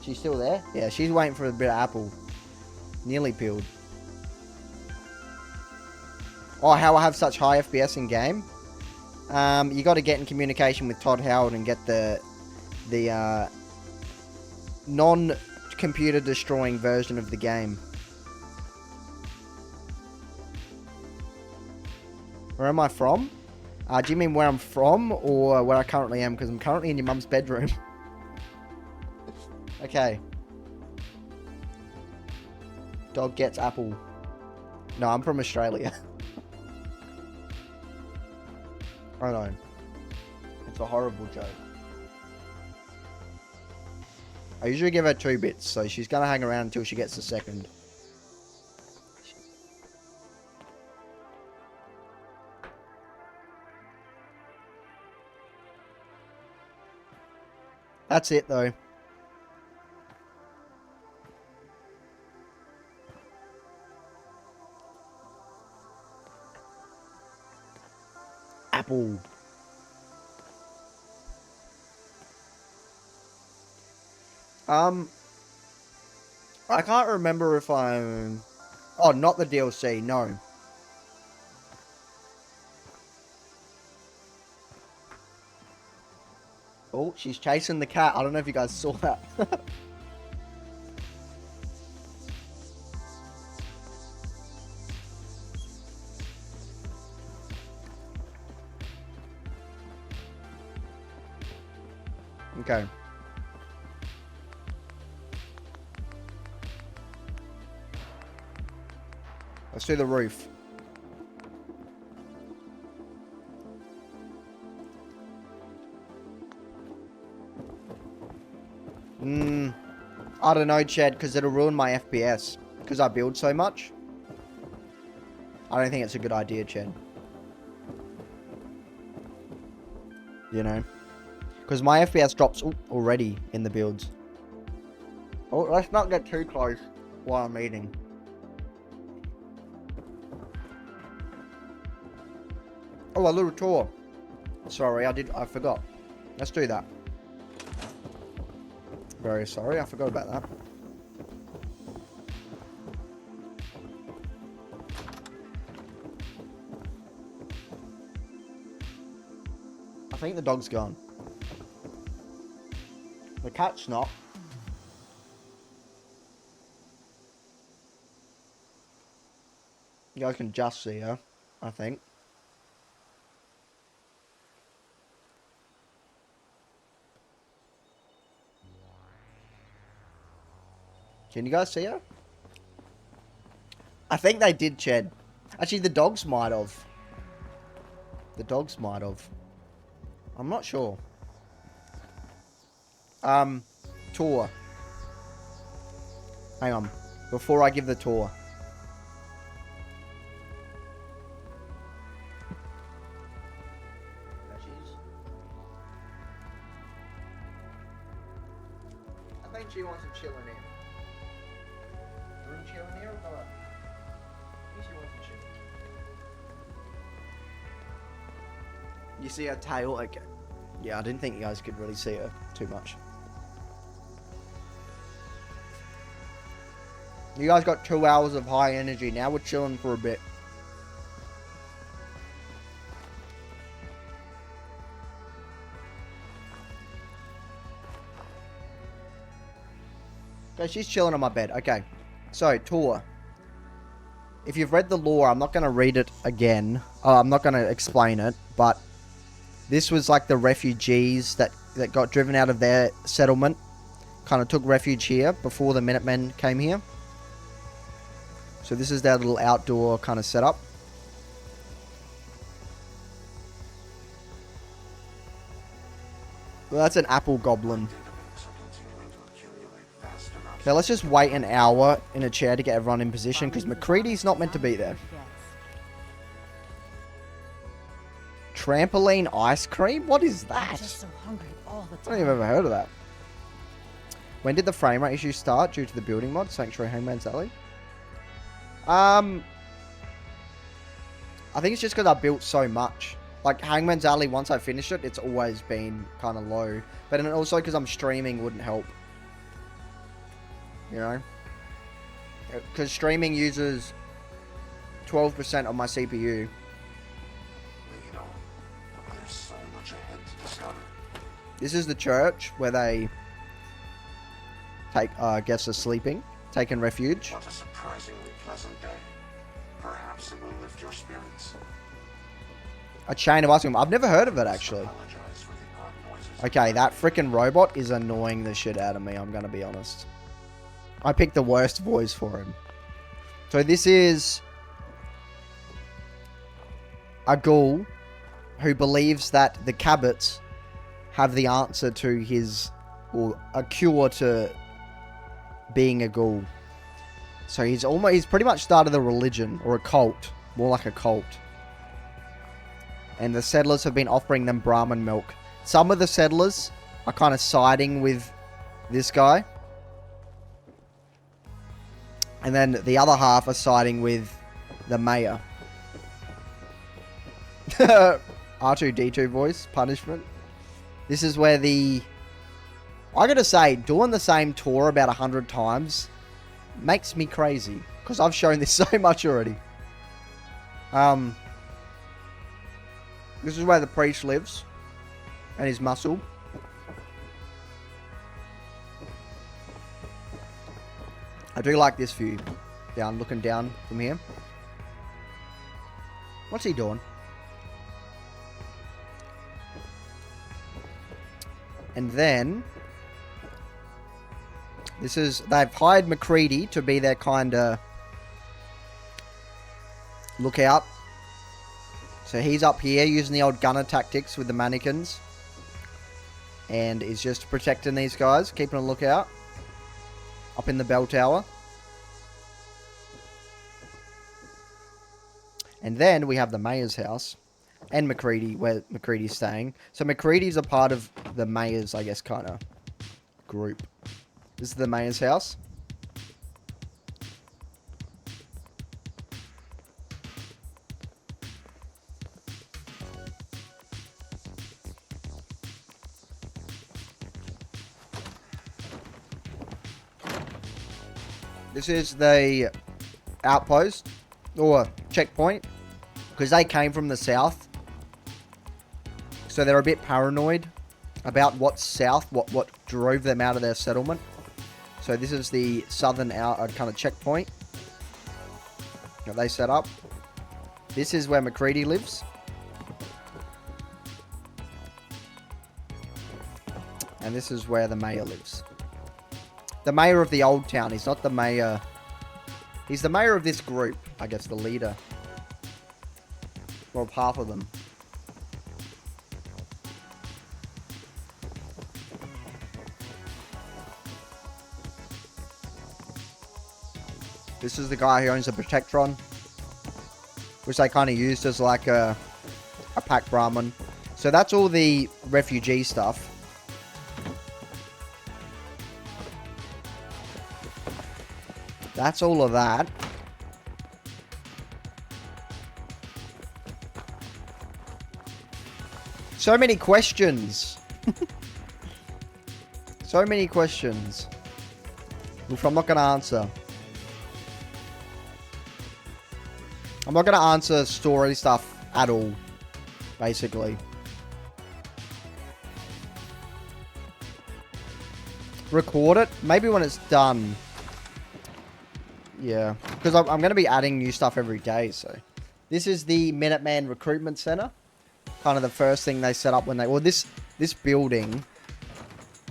She's still there? Yeah, she's waiting for a bit of apple. Nearly peeled. Oh, how I have such high FPS in game? You got to get in communication with Todd Howard and get the non-computer destroying version of the game. Where am I from? Do you mean where I'm from or where I currently am? Because I'm currently in your mum's bedroom. Okay. Dog gets apple. No, I'm from Australia. I know. It's a horrible joke. I usually give her 2 bits, so she's gonna hang around until she gets the second. That's it, though. Apple. I can't remember if I'm... Oh, not the DLC, no. Oh, she's chasing the cat. I don't know if you guys saw that. Okay. Let's do the roof. I don't know, Chad, because it'll ruin my FPS. Because I build so much. I don't think it's a good idea, Chad. You know? Because my FPS drops already in the builds. Oh, let's not get too close while I'm eating. Oh, a little tour. Sorry, I forgot. Let's do that. Very sorry, I forgot about that. I think the dog's gone. The cat's not. You guys can just see her, I think. Can you guys see her? I think they did, Chad. Actually, the dogs might have. The dogs might have. I'm not sure. Tour. Hang on. Before I give the tour. There she is. I think she wants to chill in here. Room chill in here or go up? I think she wants to chill. You see her tail? Okay. Yeah, I didn't think you guys could really see her too much. You guys got 2 hours of high energy. Now we're chilling for a bit. Okay, she's chilling on my bed. Okay. So, tour. If you've read the lore, I'm not going to read it again. I'm not going to explain it, but this was like the refugees that got driven out of their settlement. Kind of took refuge here before the Minutemen came here. So this is their little outdoor kind of setup. Well, that's an apple goblin. Okay, let's just wait an hour in a chair to get everyone in position, because McCready's not meant to be there. Trampoline ice cream? What is that? Just so hungry all the I don't time. think I've ever heard of that. When did the frame rate issue start? Due to the building mod? Sanctuary Hangman's Alley? I think it's just because I built so much. Like, Hangman's Alley, once I finish it, it's always been kind of low. But then also because I'm streaming wouldn't help. You know? Because streaming uses 12% of my CPU. There's so much ahead to discover. This is the church where they take, guests are sleeping, taking refuge. What a surprisingly pleasant day. Perhaps it will lift your spirits. A chain of ice cream. I've never heard of it, actually. Apologize for the odd noises. Okay, that freaking robot is annoying the shit out of me, I'm going to be honest. I picked the worst voice for him. So this is a ghoul who believes that the Cabots have the answer to his, or a cure to being a ghoul. So he's pretty much started a religion, or a cult, more like a cult. And the settlers have been offering them Brahmin milk. Some of the settlers are kind of siding with this guy. And then the other half are siding with the mayor. R2-D2 voice, punishment. This is where I gotta say, doing the same tour about 100 times makes me crazy. Because I've shown this so much already. This is where the priest lives. And his muscle. I do like this view. Looking down from here. What's he doing? And then they've hired McCready to be their kind of lookout. So he's up here using the old gunner tactics with the mannequins. And is just protecting these guys, keeping a lookout. Up in the bell tower. And then we have the mayor's house. And McCready, where McCready's staying. So McCready's a part of the mayor's, I guess, kind of group. This is the mayor's house. This is the outpost, or checkpoint, because they came from the south. So they're a bit paranoid about what's south, what drove them out of their settlement. So this is the southern kind of checkpoint that they set up. This is where McCready lives. And this is where the mayor lives. The mayor of the old town. He's not the mayor. He's the mayor of this group. I guess the leader. Well, half of them. This is the guy who owns the Protectron. Which they kind of used as like a pack Brahmin. So that's all the refugee stuff. That's all of that. So many questions. So many questions. Which I'm not going to answer. I'm not going to answer story stuff at all. Basically. Record it. Maybe when it's done. Yeah, because I'm going to be adding new stuff every day, so. This is the Minuteman Recruitment Center. Kind of the first thing they set up when they... Well, this building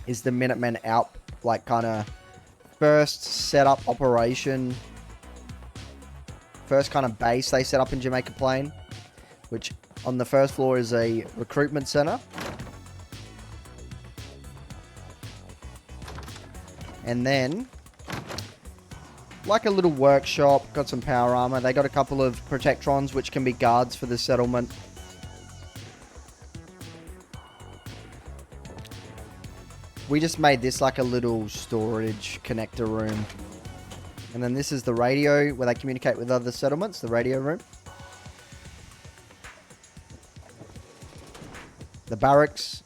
is the Minutemen out, like, kind of first set up operation. First kind of base they set up in Jamaica Plains. Which, on the first floor is a recruitment center. And then... like a little workshop, got some power armor. They got a couple of Protectrons, which can be guards for the settlement. We just made this like a little storage connector room. And then this is the radio, where they communicate with other settlements, the radio room. The barracks.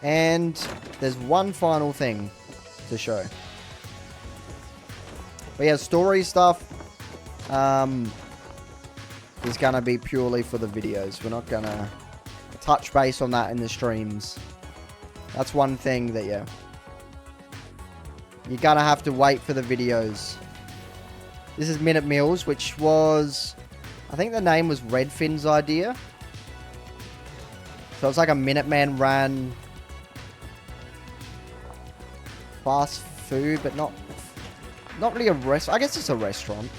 And there's one final thing to show. But yeah, story stuff is going to be purely for the videos. We're not going to touch base on that in the streams. That's one thing that, yeah. You're gonna have to wait for the videos. This is Minute Meals, which was... I think the name was Redfin's idea. So it's like a Minuteman ran fast food, but not really a restaurant. I guess it's a restaurant.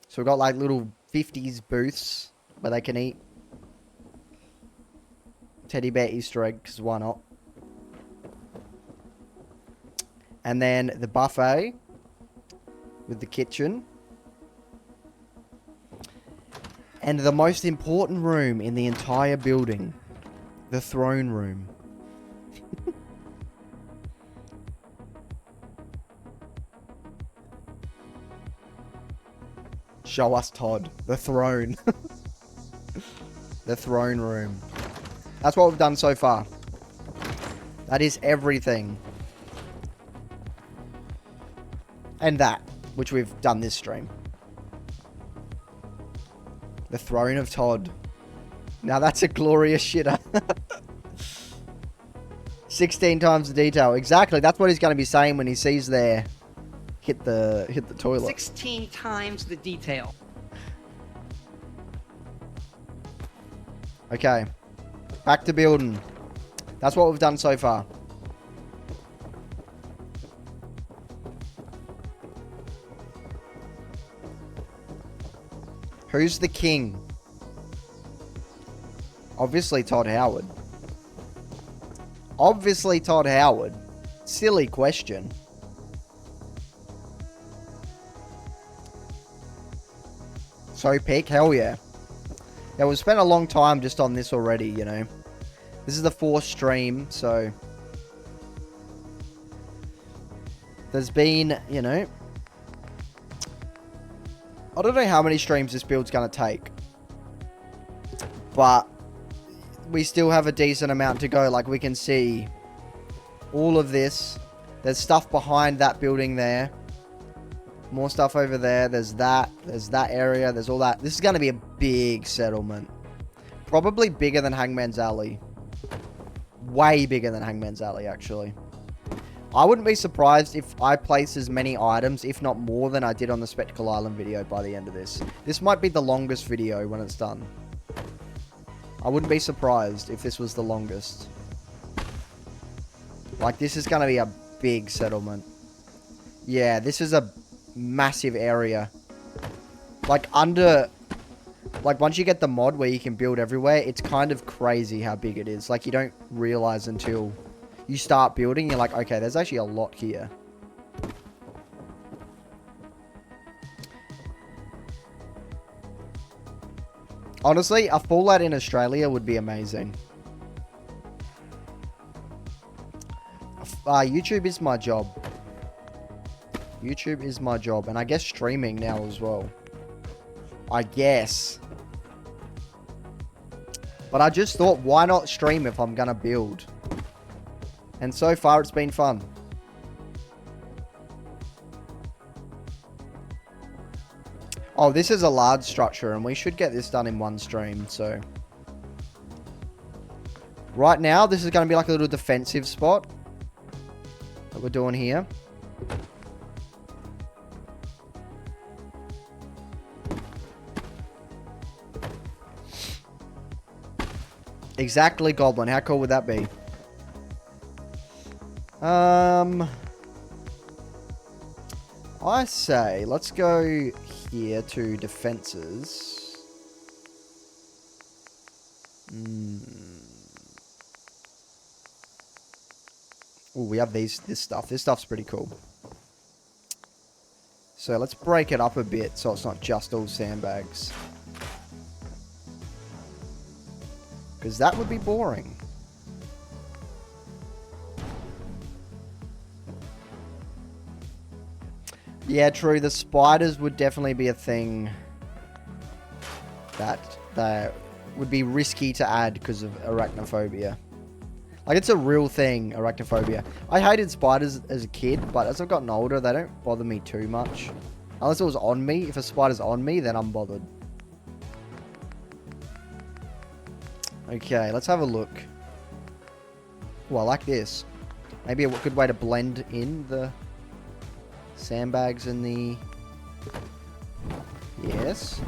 So we've got like little 50s booths where they can eat. Teddy bear Easter egg, because why not? And then the buffet with the kitchen. And the most important room in the entire building. The throne room. Show us Todd. The throne. The throne room. That's what we've done so far. That is everything. And that, which we've done this stream. The throne of Todd. Now that's a glorious shitter. 16 times the detail. Exactly. That's what he's going to be saying when he sees there hit the toilet. 16 times the detail. Okay. Back to building. That's what we've done so far. Who's the king? Obviously Todd Howard. Obviously Todd Howard. Silly question. So pick? Hell yeah. Yeah, we've spent a long time just on this already, you know. This is the 4th stream, so... There's been, you know... I don't know how many streams this build's going to take. But... we still have a decent amount to go. Like, we can see... all of this. There's stuff behind that building there. More stuff over there. There's that area. There's all that. This is going to be a big settlement. Probably bigger than Hangman's Alley. Way bigger than Hangman's Alley, actually. I wouldn't be surprised if I place as many items, if not more, than I did on the Spectacle Island video by the end of this. This might be the longest video when it's done. I wouldn't be surprised if this was the longest. Like, this is going to be a big settlement. Yeah, this is a massive area. Like, like, once you get the mod where you can build everywhere, it's kind of crazy how big it is. Like, you don't realize until you start building, you're like, okay, there's actually a lot here. Honestly, a Fallout in Australia would be amazing. YouTube is my job. YouTube is my job. And I guess streaming now as well. I guess. But I just thought, why not stream if I'm gonna build? And so far, it's been fun. Oh, this is a large structure, and we should get this done in one stream, so... Right now, this is going to be like a little defensive spot that we're doing here. Exactly, Goblin. How cool would that be? I say, let's go here to defenses. Oh, we have this stuff. This stuff's pretty cool. So let's break it up a bit so it's not just all sandbags. Because that would be boring. Yeah, true. The spiders would definitely be a thing that would be risky to add because of arachnophobia. Like, it's a real thing, arachnophobia. I hated spiders as a kid, but as I've gotten older, they don't bother me too much. Unless it was on me. If a spider's on me, then I'm bothered. Okay, let's have a look. Oh, I like this. Maybe a good way to blend in the sandbags and the... Yes.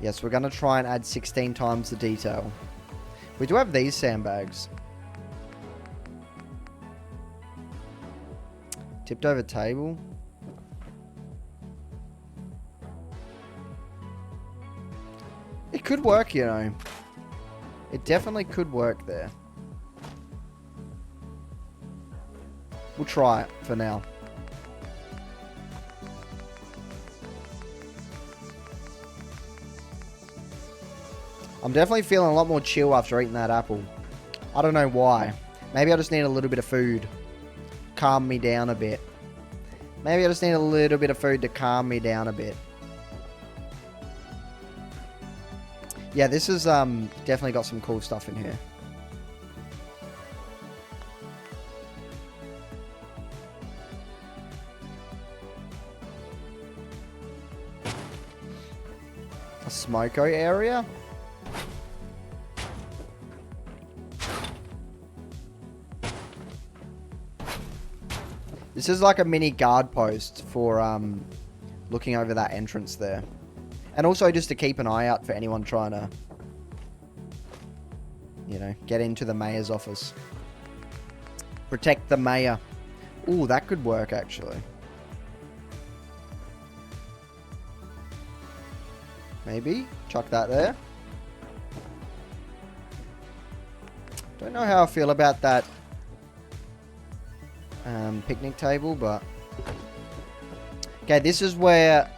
Yes, we're going to try and add 16 times the detail. We do have these sandbags. Tipped over table. It could work, you know. It definitely could work there. We'll try it for now. I'm definitely feeling a lot more chill after eating that apple. I don't know why. Maybe I just need a little bit of food. Calm me down a bit. Maybe I just need a little bit of food to calm me down a bit. Yeah, this is definitely got some cool stuff in here. A smoko area? This is like a mini guard post for looking over that entrance there. And also just to keep an eye out for anyone trying to, you know, get into the mayor's office. Protect the mayor. Ooh, that could work actually. Maybe. Chuck that there. Don't know how I feel about that picnic table, but... Okay, this is where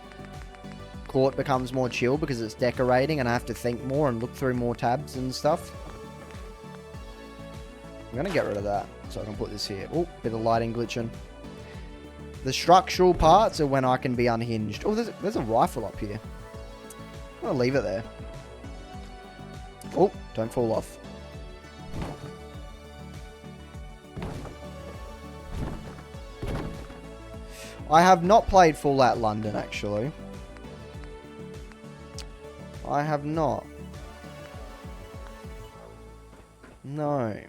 court becomes more chill because it's decorating and I have to think more and look through more tabs and stuff. I'm going to get rid of that so I can put this here. Oh, bit of lighting glitching. The structural parts are when I can be unhinged. Oh, there's a rifle up here. I'm going to leave it there. Oh, don't fall off. I have not played Fallout London, actually. I have not. No.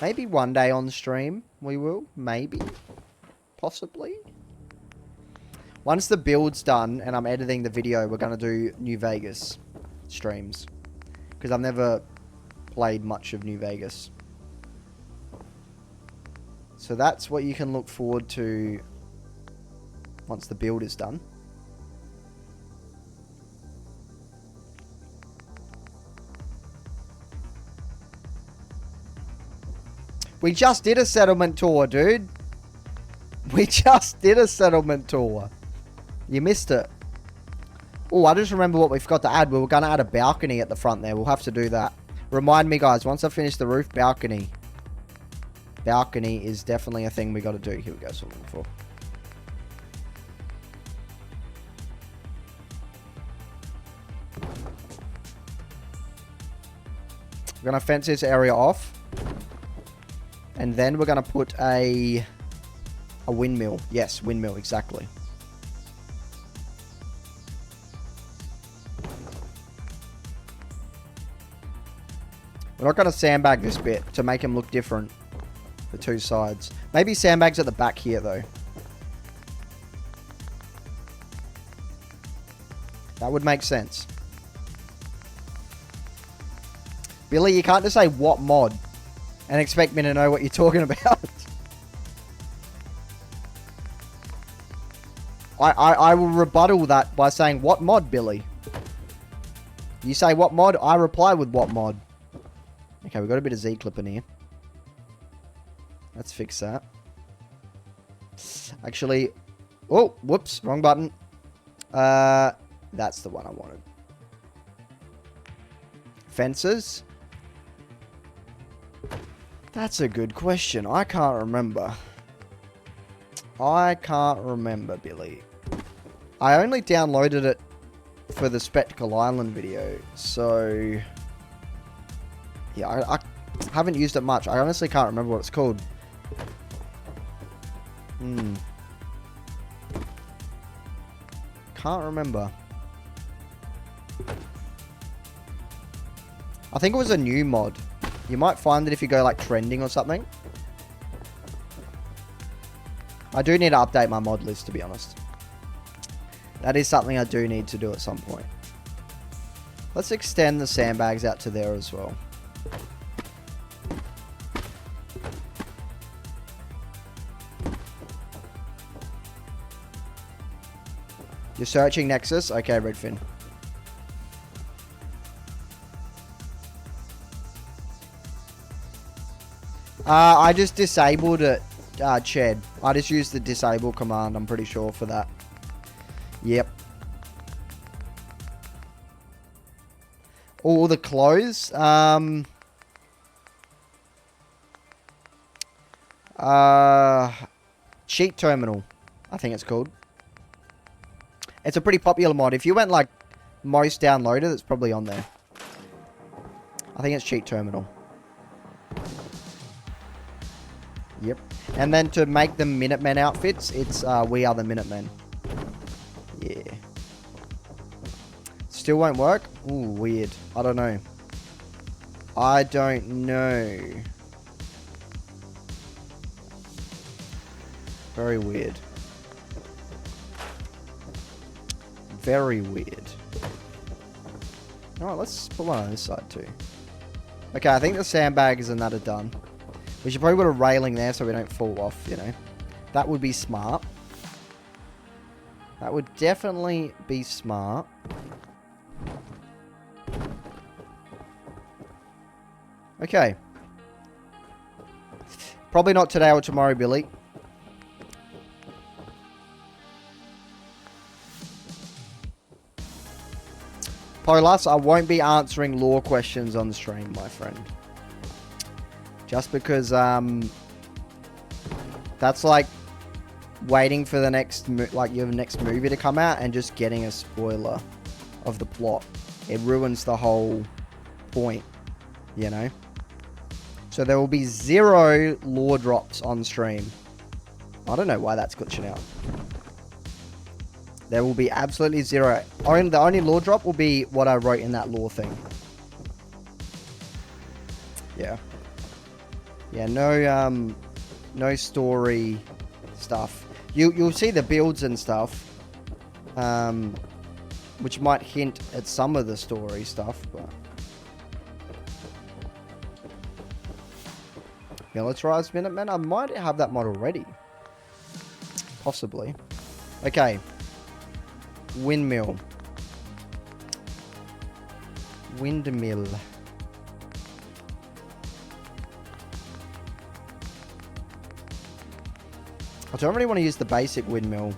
Maybe one day on stream we will. Maybe. Possibly. Once the build's done and I'm editing the video, we're going to do New Vegas streams. Because I've never played much of New Vegas. So that's what you can look forward to once the build is done. We just did a settlement tour, dude. We just did a settlement tour. You missed it. Oh, I just remember what we forgot to add. We were going to add a balcony at the front there. We'll have to do that. Remind me, guys. Once I finish the roof, balcony. Balcony is definitely a thing we got to do. Here we go. So for. We're going to fence this area off. And then we're going to put a windmill. Yes, windmill, exactly. We're not going to sandbag this bit to make him look different. The two sides. Maybe sandbags at the back here, though. That would make sense. Billy, you can't just say what mod and expect me to know what you're talking about. I will rebuttal that by saying what mod, Billy. You say what mod, I reply with what mod. Okay, we've got a bit of Z-clip in here. Let's fix that. Actually, oh, whoops, wrong button. That's the one I wanted. Fences. That's a good question. I can't remember. I can't remember, Billy. I only downloaded it for the Spectacle Island video, so... Yeah, I haven't used it much. I honestly can't remember what it's called. Can't remember. I think it was a new mod. You might find it if you go like trending or something. I do need to update my mod list, to be honest. That is something I do need to do at some point. Let's extend the sandbags out to there as well. You're searching Nexus? Okay, Redfin. I just disabled it, Ched. I just used the disable command, I'm pretty sure, for that. Yep. All the clothes. Cheat Terminal, I think it's called. It's a pretty popular mod. If you went like most downloaded, it's probably on there. I think it's Cheat Terminal. Yep. And then to make the Minutemen outfits, it's We Are the Minutemen. Yeah. Still won't work? Ooh, weird. I don't know. I don't know. Very weird. Very weird. Alright, let's put one on this side too. Okay, I think the sandbags and that are done. We should probably put a railing there so we don't fall off, you know. That would be smart. That would definitely be smart. Okay. Probably not today or tomorrow, Billy. Polas, I won't be answering lore questions on the stream, my friend. Just because, that's like waiting for the next, your next movie to come out and just getting a spoiler of the plot. It ruins the whole point, you know? So there will be 0 lore drops on stream. I don't know why that's glitching out. There will be absolutely 0. The only lore drop will be what I wrote in that lore thing. Yeah. Yeah, no story stuff. You'll see the builds and stuff. Which might hint at some of the story stuff, but... Yeah, let's rise Minutemen. I might have that mod already. Possibly. Okay. Windmill. Windmill. I don't really want to use the basic windmill.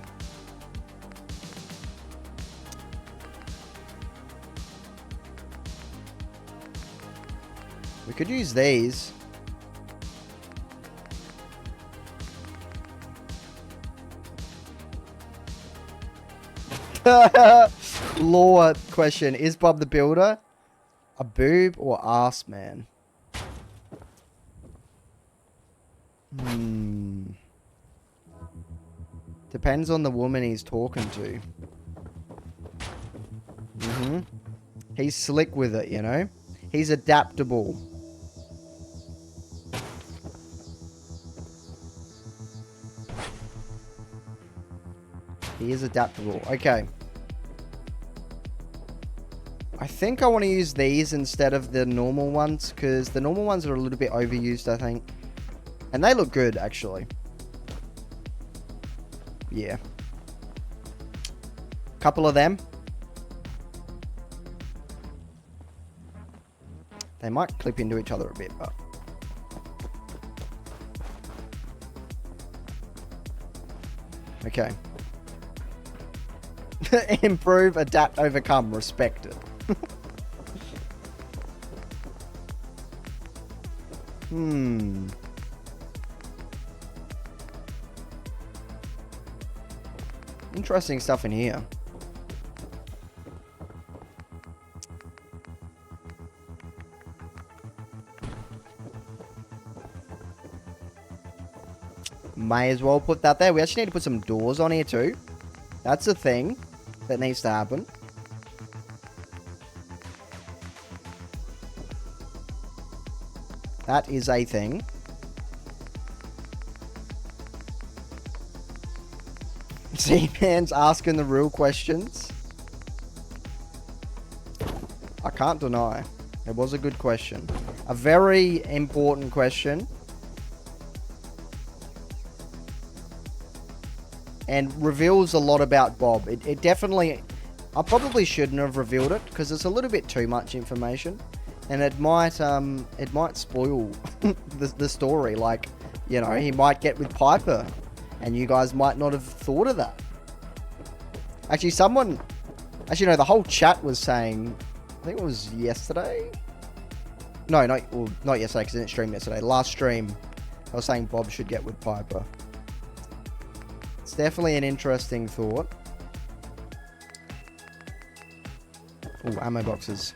We could use these. Lore question. Is Bob the Builder a boob or ass man? Depends on the woman he's talking to. He's slick with it, you know? He's adaptable. He is adaptable. Okay. I think I want to use these instead of the normal ones, because the normal ones are a little bit overused, I think. And they look good, actually. Yeah. Couple of them. They might clip into each other a bit, but... Okay. Improve, adapt, overcome, respect it. Interesting stuff in here. May as well put that there. We actually need to put some doors on here too. That's a thing that needs to happen. That is a thing. Z-Man's asking the real questions. I can't deny. It was a good question. A very important question. And reveals a lot about Bob. It definitely... I probably shouldn't have revealed it, because it's a little bit too much information. And it might spoil the story. Like, you know, he might get with Piper. And you guys might not have thought of that. Actually, someone... Actually, no, the whole chat was saying... I think it was yesterday? No, not yesterday, because I didn't stream yesterday. Last stream, I was saying Bob should get with Piper. It's definitely an interesting thought. Oh, ammo boxes.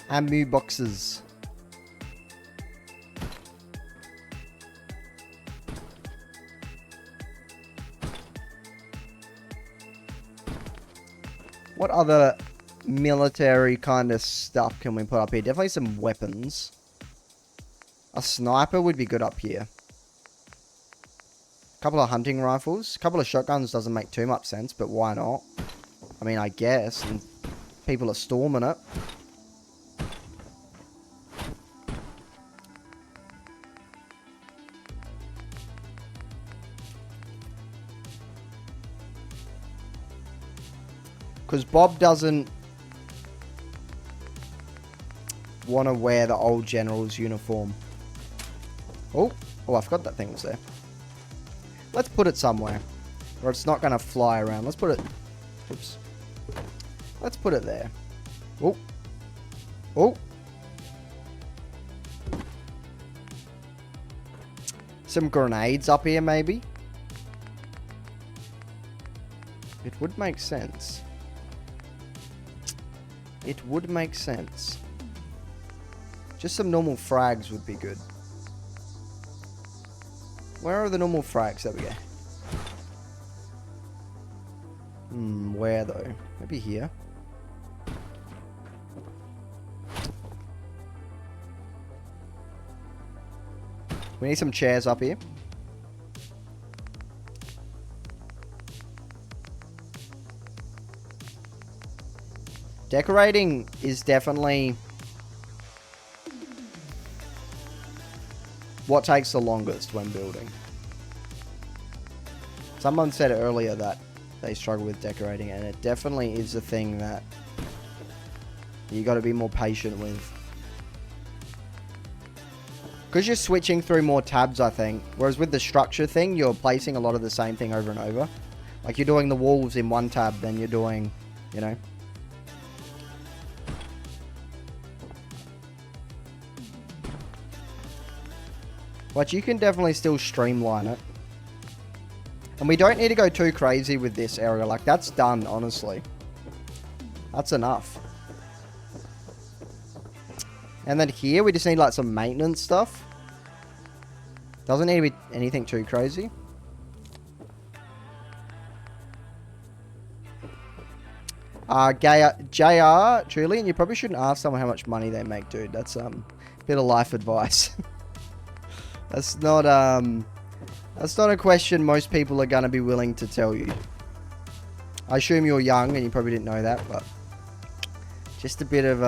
Ammo boxes. What other military kind of stuff can we put up here? Definitely some weapons. A sniper would be good up here. A couple of hunting rifles. A couple of shotguns doesn't make too much sense, but why not? I mean, I guess. And people are storming it. Because Bob doesn't want to wear the old general's uniform. Oh, I forgot that thing was there. Let's put it somewhere where it's not going to fly around. Let's put it... Oops. Let's put it there. Oh. Some grenades up here, maybe? It would make sense. It would make sense. Just some normal frags would be good. Where are the normal frags? There we go. Where though? Maybe here. We need some chairs up here. Decorating is definitely what takes the longest when building. Someone said earlier that they struggle with decorating, and it definitely is a thing that you got to be more patient with. Because you're switching through more tabs, I think. Whereas with the structure thing, you're placing a lot of the same thing over and over. Like, you're doing the walls in one tab, then you're doing, you know. But you can definitely still streamline it. And we don't need to go too crazy with this area. Like, that's done, honestly. That's enough. And then here, we just need, like, some maintenance stuff. Doesn't need to be anything too crazy. JR, Julian, you probably shouldn't ask someone how much money they make, dude. That's, a bit of life advice. That's not a question most people are going to be willing to tell you. I assume you're young and you probably didn't know that, but just a bit of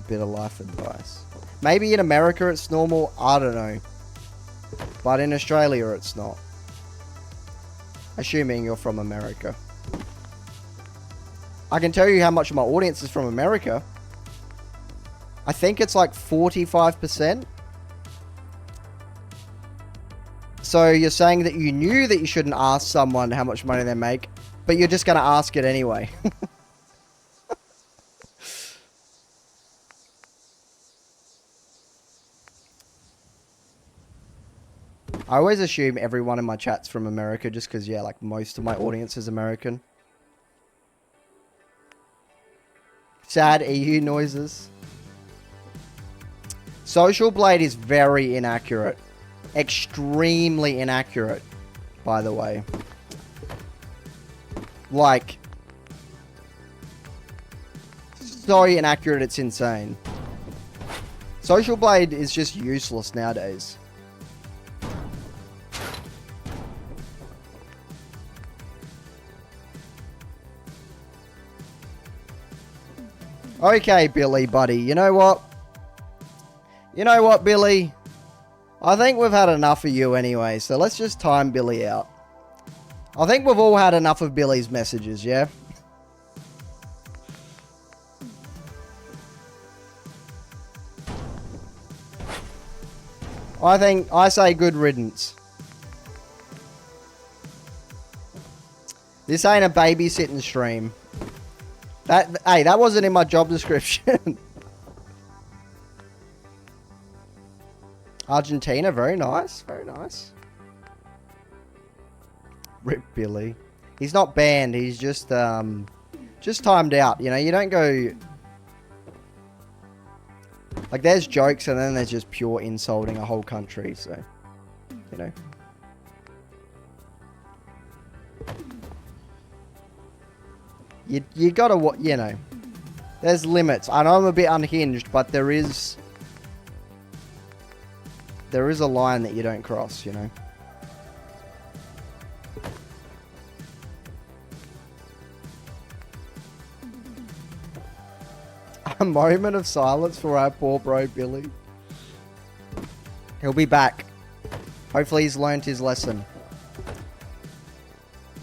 life advice. Maybe in America it's normal, I don't know. But in Australia it's not. Assuming you're from America. I can tell you how much of my audience is from America. I think it's like 45%. So you're saying that you knew that you shouldn't ask someone how much money they make, but you're just going to ask it anyway. I always assume everyone in my chat's from America just because, yeah, like most of my audience is American. Sad EU noises. Social Blade is very inaccurate. Extremely inaccurate, by the way. Like, so inaccurate, it's insane. Social Blade is just useless nowadays. Okay, Billy, buddy. You know what? You know what, Billy? I think we've had enough of you anyway, so let's just time Billy out. I think we've all had enough of Billy's messages, yeah? I say good riddance. This ain't a babysitting stream. Hey, that wasn't in my job description. Argentina, very nice, very nice. Rip Billy. He's not banned, he's just timed out, you know, you don't go... Like, there's jokes and then there's just pure insulting a whole country, so, you know. You gotta, you know, there's limits. I know I'm a bit unhinged, but there is a line that you don't cross, you know. A moment of silence for our poor bro, Billy. He'll be back. Hopefully he's learnt his lesson.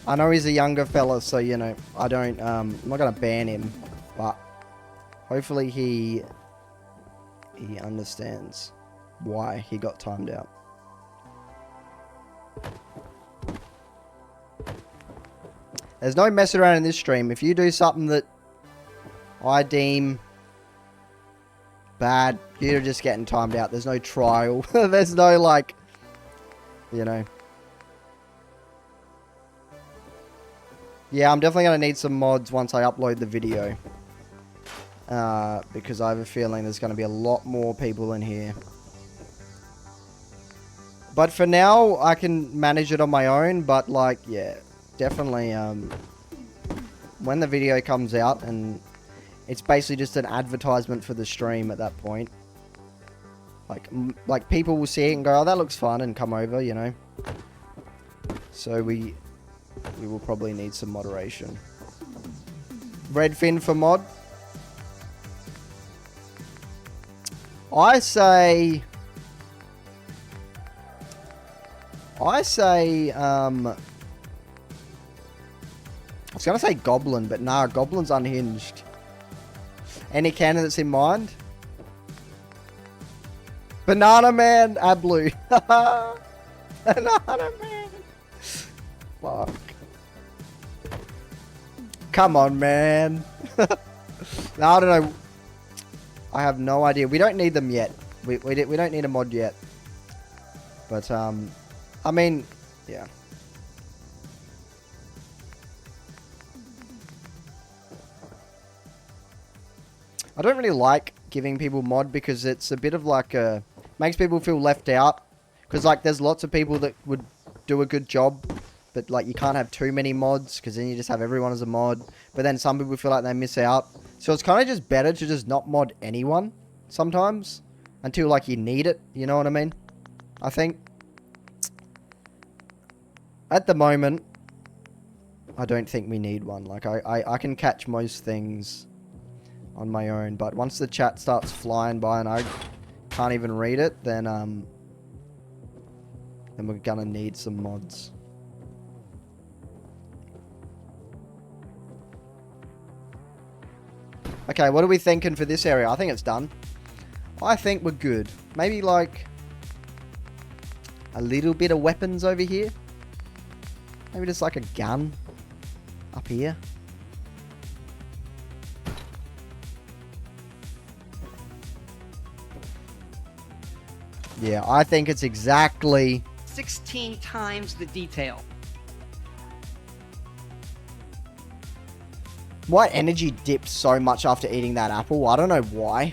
I know he's a younger fella, so, you know, I don't, I'm not going to ban him, but hopefully he understands why he got timed out. There's no messing around in this stream. If you do something that I deem bad, you're just getting timed out. There's no trial. There's no, like, you know. Yeah, I'm definitely going to need some mods once I upload the video. Because I have a feeling there's going to be a lot more people in here. But for now, I can manage it on my own. But, like, yeah, definitely, when the video comes out, and it's basically just an advertisement for the stream at that point. Like people will see it and go, oh, that looks fun, and come over, you know. So we will probably need some moderation. Redfin for mod. I say, I was going to say Goblin, but nah, Goblin's unhinged. Any candidates in mind? Banana Man, Ablu. Banana Man. Fuck. Come on, man. No, I don't know. I have no idea. We don't need them yet. We don't need a mod yet. But, I mean, yeah. I don't really like giving people mod because it's a bit of like a... Makes people feel left out. Because, like, there's lots of people that would do a good job. But, like, you can't have too many mods because then you just have everyone as a mod. But then some people feel like they miss out. So it's kind of just better to just not mod anyone sometimes. Until, like, you need it. You know what I mean? I think. At the moment, I don't think we need one. Like, I can catch most things on my own, but once the chat starts flying by and I can't even read it, then we're gonna need some mods. Okay, what are we thinking for this area? I think it's done. I think we're good. Maybe like a little bit of weapons over here. Maybe just like a gun up here. Yeah, I think it's exactly 16 times the detail. My energy dipped so much after eating that apple. I don't know why.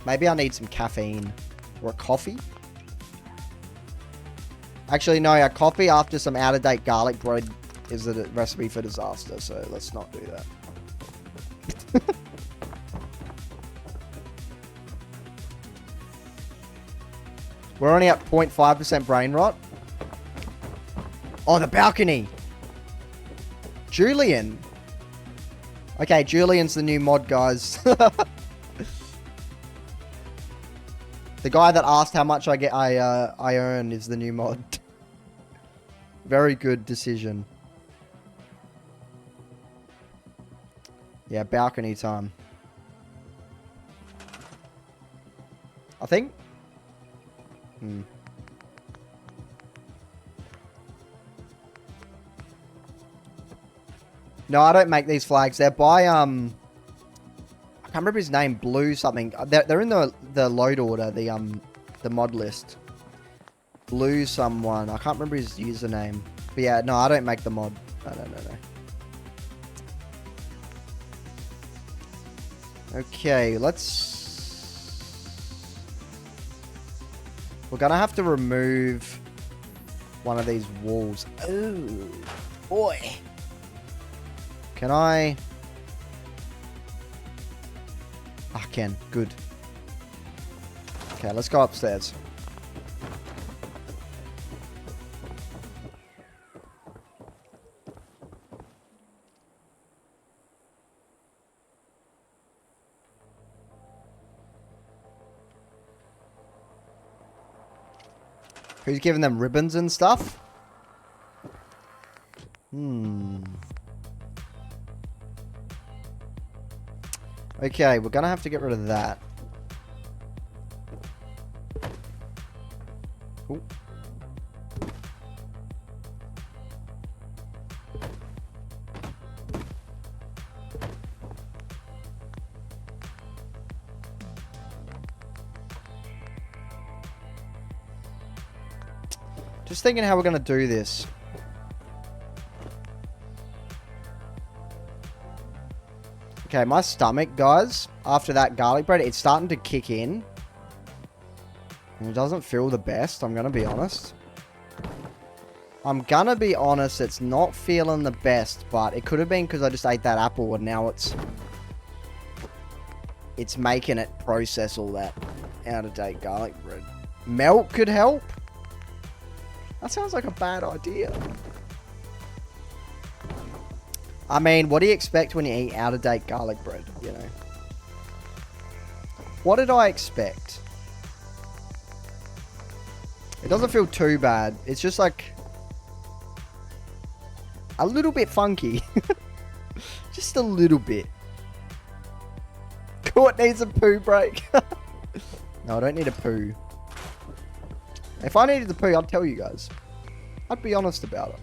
Maybe I need some caffeine. Or a coffee? Actually, no, a coffee after some out-of-date garlic bread is a recipe for disaster. So let's not do that. We're only at 0.5% brain rot. Oh, the balcony. Julian. Okay, Julian's the new mod, guys. The guy that asked how much I earn is the new mod. Very good decision. Yeah, balcony time. I think. No, I don't make these flags. They're by I can't remember his name. Blue something. They're in the load order. The mod list. Blue someone. I can't remember his username. But yeah, no, I don't make the mod. No. Okay, we're gonna have to remove one of these walls. Oh, boy. Can I? I can. Good. Okay, let's go upstairs. Who's giving them ribbons and stuff? Okay, we're gonna have to get rid of that. Ooh. Just thinking how we're gonna do this. Okay, my stomach, guys, after that garlic bread, it's starting to kick in. And it doesn't feel the best, I'm gonna be honest. It's not feeling the best, but it could have been because I just ate that apple and now it's making it process all that out-of-date garlic bread. Milk could help? That sounds like a bad idea. I mean, what do you expect when you eat out-of-date garlic bread, you know? What did I expect? It doesn't feel too bad. It's just like a little bit funky. Just a little bit. Court needs a poo break. No, I don't need a poo. If I needed the poo, I'd tell you guys. I'd be honest about it.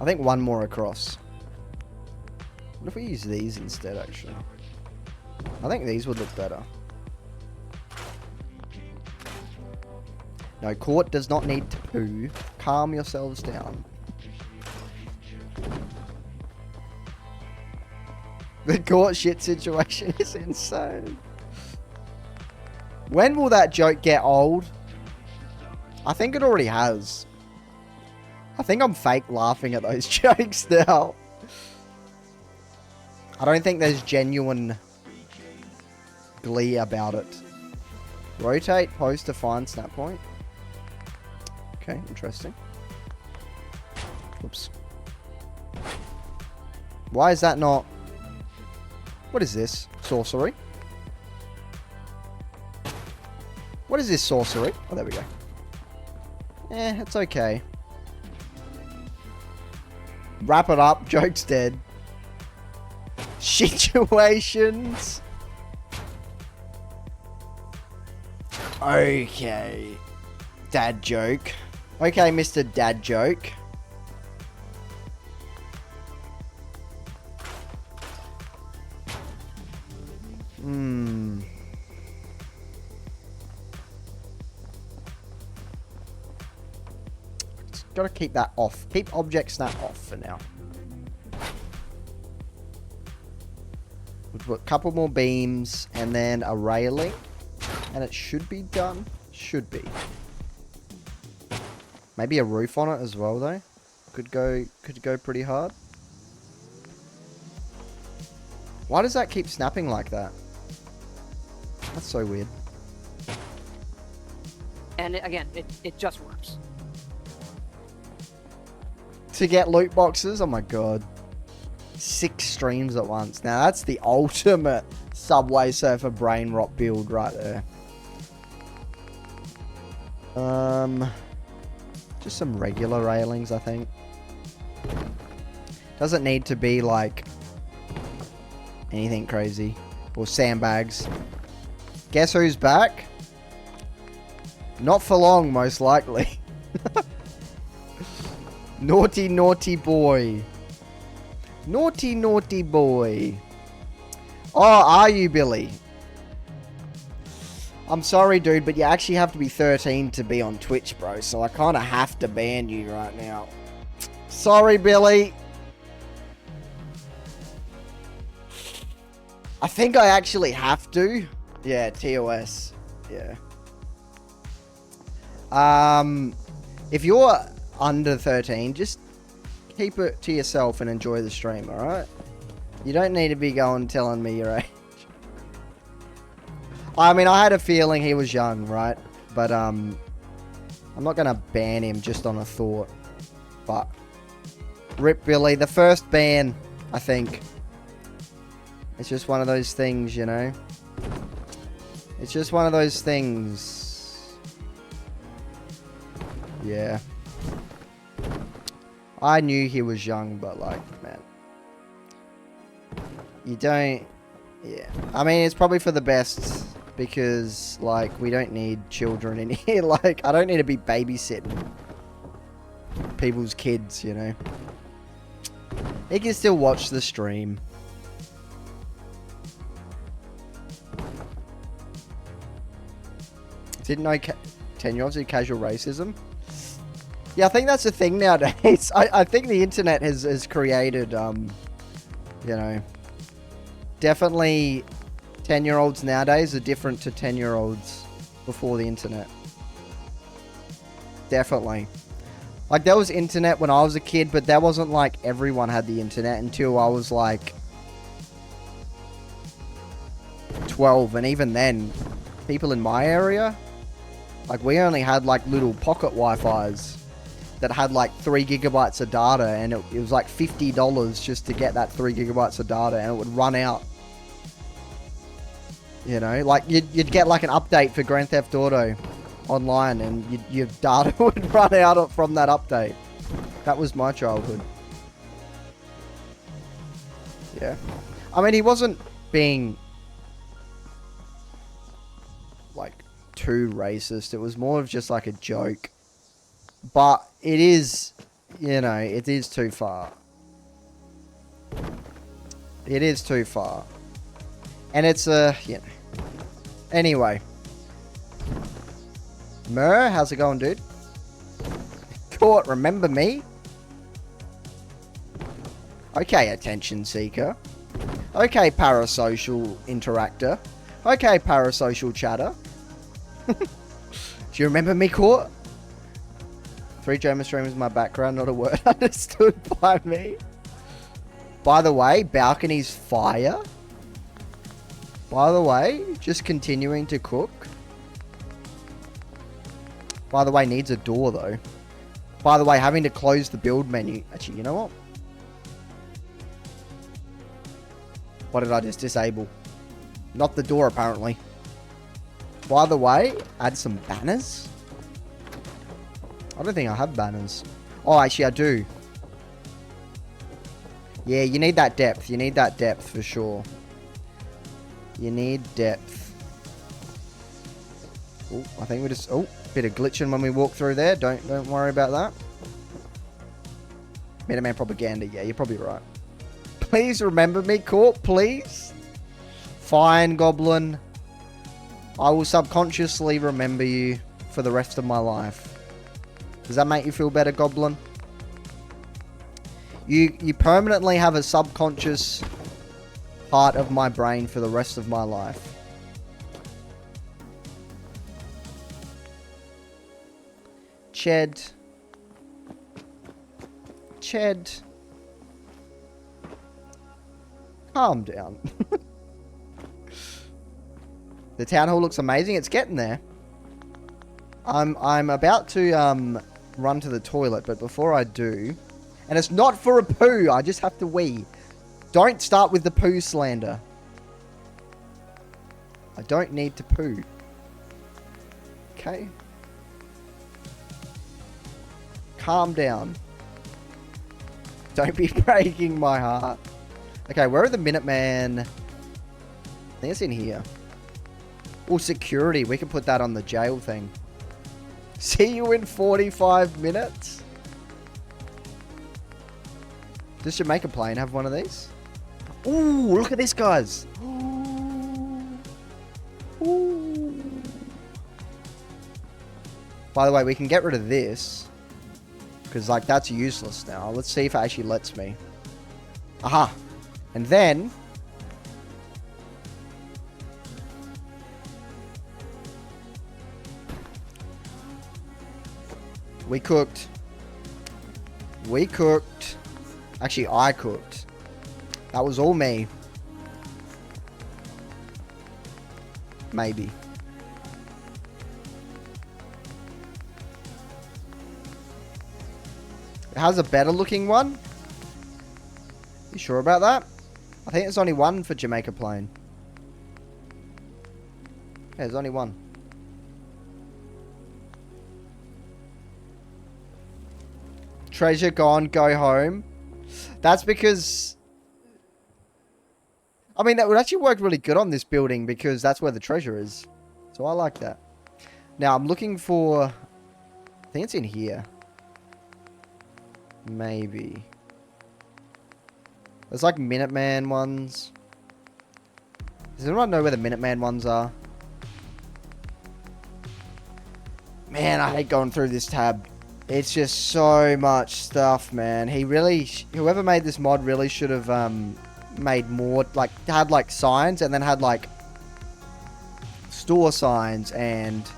I think one more across. What if we use these instead, actually? I think these would look better. No, court does not need to poo. Calm yourselves down. The court shit situation is insane. When will that joke get old? I think it already has. I think I'm fake laughing at those jokes now. I don't think there's genuine glee about it. Rotate post to find snap point. Okay, interesting. Whoops. Why is that not... What is this? Sorcery? What is this sorcery? Oh, there we go. It's okay. Wrap it up. Joke's dead. Situations. Okay. Dad joke. Okay, Mr. Dad joke. Just gotta keep that off. Keep object snap off for now. We'll put a couple more beams and then a railing. And it should be done. Should be. Maybe a roof on it as well, though. Could go pretty hard. Why does that keep snapping like that? That's so weird. And again, it just works. To get loot boxes? Oh my god. 6 streams at once. Now that's the ultimate Subway Surfer brain rot build right there. Just some regular railings, I think. Doesn't need to be like anything crazy. Or sandbags. Guess who's back? Not for long, most likely. Naughty, naughty boy. Naughty, naughty boy. Oh, are you, Billy? I'm sorry, dude, but you actually have to be 13 to be on Twitch, bro. So I kind of have to ban you right now. Sorry, Billy. I think I actually have to. Yeah, TOS. Yeah. If you're under 13, just keep it to yourself and enjoy the stream, alright? You don't need to be going telling me your age. I mean, I had a feeling he was young, right? But, I'm not gonna ban him just on a thought. But, rip Billy, the first ban, I think. It's just one of those things, you know? It's just one of those things. Yeah. I knew he was young, but like, man. You don't... Yeah. I mean, it's probably for the best. Because, like, we don't need children in here. Like, I don't need to be babysitting people's kids, you know? He can still watch the stream. Didn't know 10-year-olds do casual racism. Yeah, I think that's the thing nowadays. I think the internet has created, you know, definitely 10-year-olds nowadays are different to 10-year-olds before the internet. Definitely. Like, there was internet when I was a kid, but that wasn't like everyone had the internet until I was like 12. And even then, people in my area, like, we only had like little pocket Wi-Fis that had like 3 gigabytes of data, and it was like $50 just to get that 3 gigabytes of data, and it would run out. You know, like you'd get like an update for Grand Theft Auto online, and your data would run out from that update. That was my childhood. Yeah. I mean, he wasn't being like too racist. It was more of just like a joke. But it is, you know, it is too far. It is too far. And it's you know. Anyway. Mur, how's it going, dude? Court, remember me? Okay, attention seeker. Okay, parasocial interactor. Okay, parasocial chatter. Do you remember me, Court? 3 German streamers in my background, not a word understood by me. By the way, balcony's fire. By the way, just continuing to cook. By the way, needs a door though. By the way, having to close the build menu. Actually, you know what? What did I just disable? Not the door, apparently. By the way, add some banners. I don't think I have banners. Oh, actually, I do. Yeah, you need that depth. You need that depth for sure. You need depth. Oh, I think we just... Oh, bit of glitching when we walk through there. Don't worry about that. Meta Man propaganda. Yeah, you're probably right. Please remember me, Corp. Please. Fine, Goblin. I will subconsciously remember you for the rest of my life. Does that make you feel better, Goblin? You permanently have a subconscious part of my brain for the rest of my life. Ched. Calm down. The town hall looks amazing. It's getting there. I'm about to run to the toilet, but before I do, and it's not for a poo, I just have to wee. Don't start with the poo slander. I don't need to poo. Okay. Calm down. Don't be breaking my heart. Okay, where are the Minuteman? I think it's in here. Oh, security. We can put that on the jail thing. See you in 45 minutes. Does Jamaica Plains have one of these? Ooh, look at this, guys. Ooh. By the way, we can get rid of this. Because, like, that's useless now. Let's see if it actually lets me. Aha. And then... we cooked. We cooked. Actually, I cooked. That was all me. Maybe. It has a better looking one. You sure about that? I think there's only one for Jamaica Plains. Yeah, there's only one. Treasure gone, go home. That's because... I mean, that would actually work really good on this building because that's where the treasure is. So I like that. Now, I'm looking for... I think it's in here. Maybe. There's like Minuteman ones. Does anyone know where the Minuteman ones are? Man, I hate going through this tab. It's just so much stuff, man. He really... whoever made this mod really should have made more... like, had like signs and then had like store signs and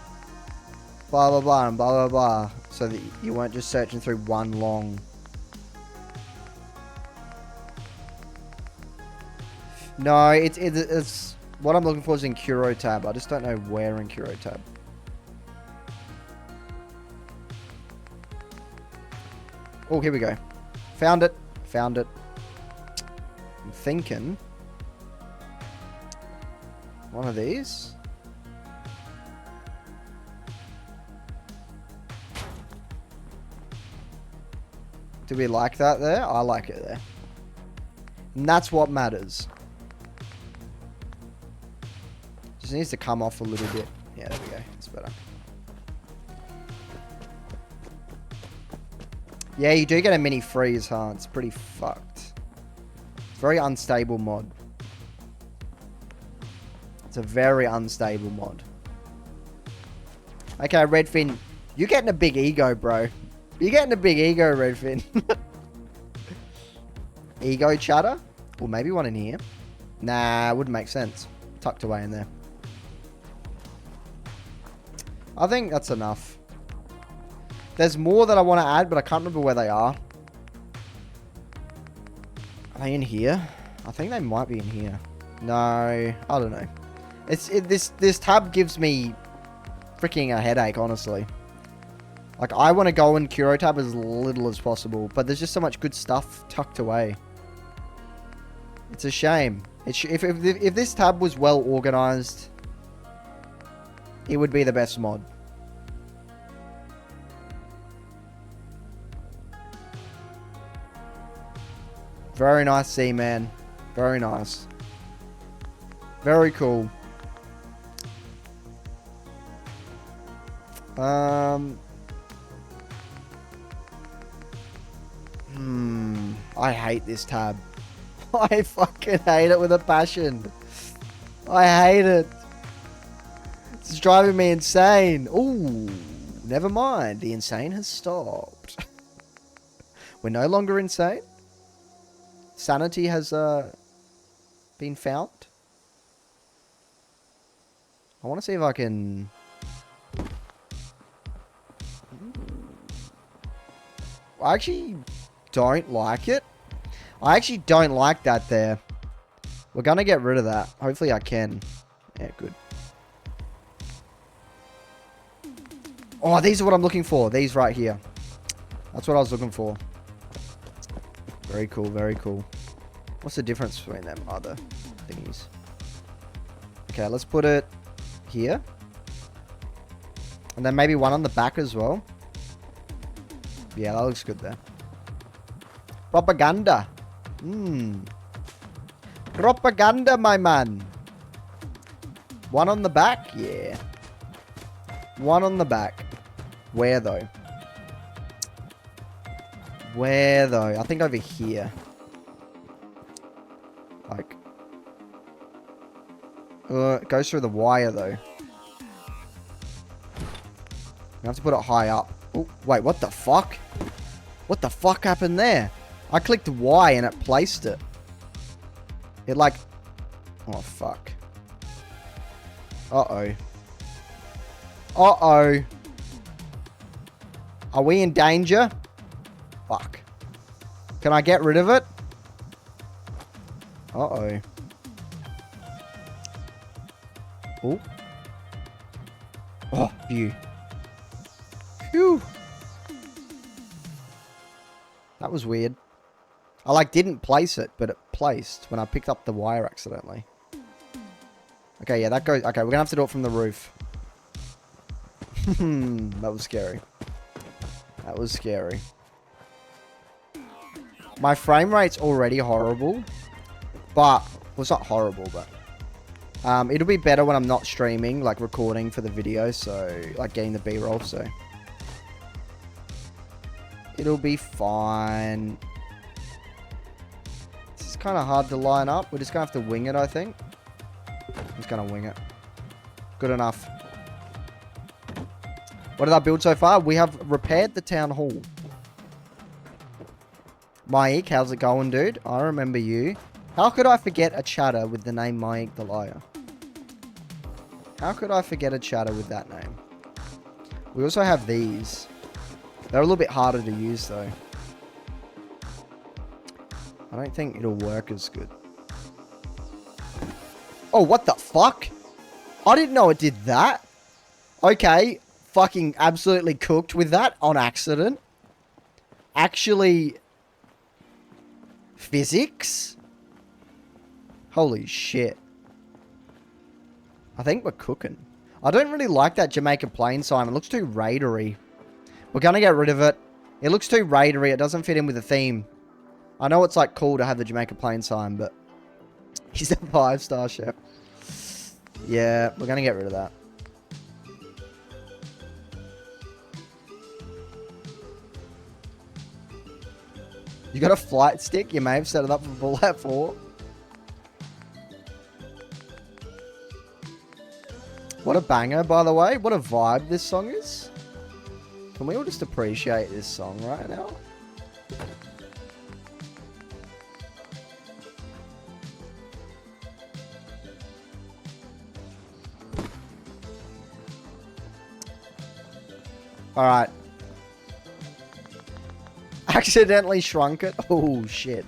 blah blah blah and blah blah blah. So that you weren't just searching through one long... No, it's what I'm looking for is in Curo tab. I just don't know where in Curo tab. Oh, here we go. Found it. Found it. I'm thinking one of these. Do we like that there? I like it there. And that's what matters. Just needs to come off a little bit. Yeah, there we go. It's better. Yeah, you do get a mini freeze, huh? It's pretty fucked. It's a very unstable mod. It's a very unstable mod. Okay, Redfin. You're getting a big ego, bro. You're getting a big ego, Redfin. Ego chatter? Or maybe one in here. Nah, wouldn't make sense. Tucked away in there. I think that's enough. There's more that I want to add, but I can't remember where they are. Are they in here? I think they might be in here. No, I don't know. This tab gives me freaking a headache, honestly. Like, I want to go in Curo tab as little as possible, but there's just so much good stuff tucked away. It's a shame. If this tab was well organized, it would be the best mod. Very nice C-Man. Very nice. Very cool. I hate this tab. I fucking hate it with a passion. I hate it. It's driving me insane. Ooh, never mind. The insane has stopped. We're no longer insane. Sanity has been found. I want to see if I can... I actually don't like it. I actually don't like that there. We're going to get rid of that. Hopefully I can. Yeah, good. Oh, these are what I'm looking for. These right here. That's what I was looking for. Very cool, very cool. What's the difference between them other thingies? Okay, let's put it here. And then maybe one on the back as well. Yeah, that looks good there. Propaganda. Propaganda, my man. One on the back? Yeah. One on the back. Where, though? Where, though? I think over here. Like. It goes through the wire, though. You have to put it high up. Oh, wait, what the fuck? What the fuck happened there? I clicked Y and it placed it. It like... Oh, fuck. Uh-oh. Uh-oh. Are we in danger? Fuck. Can I get rid of it? Uh-oh. Oh. Oh, view. Phew. That was weird. I like didn't place it, but it placed when I picked up the wire accidentally. Okay, yeah, that goes... Okay, we're gonna have to do it from the roof. That was scary. That was scary. My frame rate's already horrible. But... Well, it's not horrible, but... it'll be better when I'm not streaming, like recording for the video, so... Like getting the B-roll, so... It'll be fine. This is kind of hard to line up. We're just going to have to wing it, I think. I'm just going to wing it. Good enough. What did I build so far? We have repaired the town hall. Mike, how's it going, dude? I remember you. How could I forget a chatter with the name Mike the Liar? How could I forget a chatter with that name? We also have these. They're a little bit harder to use, though. I don't think it'll work as good. Oh, what the fuck? I didn't know it did that. Okay. Fucking absolutely cooked with that on accident. Actually... Physics? Holy shit. I think we're cooking. I don't really like that Jamaica Plains sign. It looks too raidery. We're going to get rid of it. It looks too raidery. It doesn't fit in with the theme. I know it's like cool to have the Jamaica Plains sign, but... He's a 5-star chef. Yeah, we're going to get rid of that. You got a flight stick? You may have set it up for Fallout 4. What a banger, by the way. What a vibe this song is. Can we all just appreciate this song right now? Alright. Accidentally shrunk it. Oh, shit.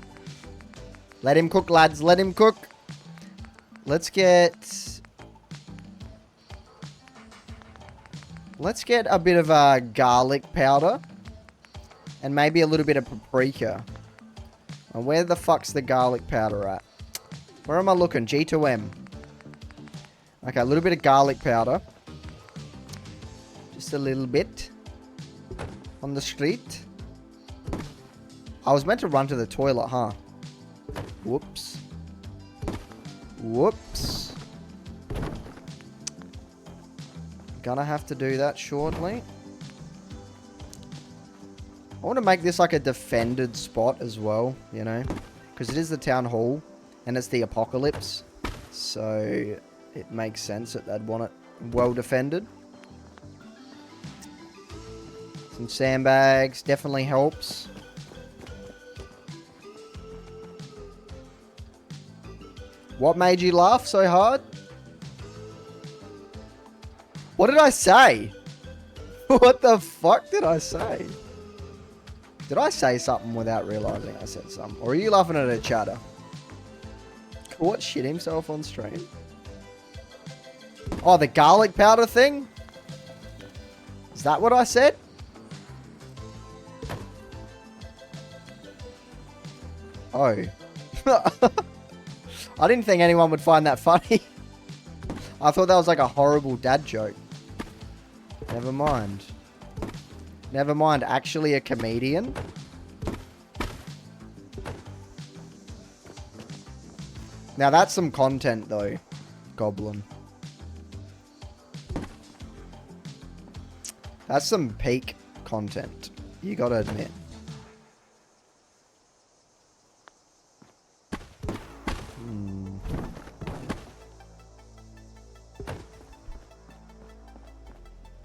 Let him cook, lads. Let him cook. Let's get a bit of garlic powder. And maybe a little bit of paprika. And where the fuck's the garlic powder at? Where am I looking? G2M. Okay, a little bit of garlic powder. Just a little bit. On the street. I was meant to run to the toilet, huh? Whoops. Whoops. Gonna have to do that shortly. I want to make this like a defended spot as well, you know? Because it is the town hall, and it's the apocalypse. So, it makes sense that they'd want it well defended. Some sandbags definitely helps. What made you laugh so hard? What did I say? What the fuck did I say? Did I say something without realizing I said something? Or are you laughing at a chatter? What, shit himself on stream? Oh, the garlic powder thing? Is that what I said? Oh. I didn't think anyone would find that funny. I thought that was like a horrible dad joke. Never mind. Never mind. Actually a comedian? Now that's some content though, Goblin. That's some peak content. You gotta admit.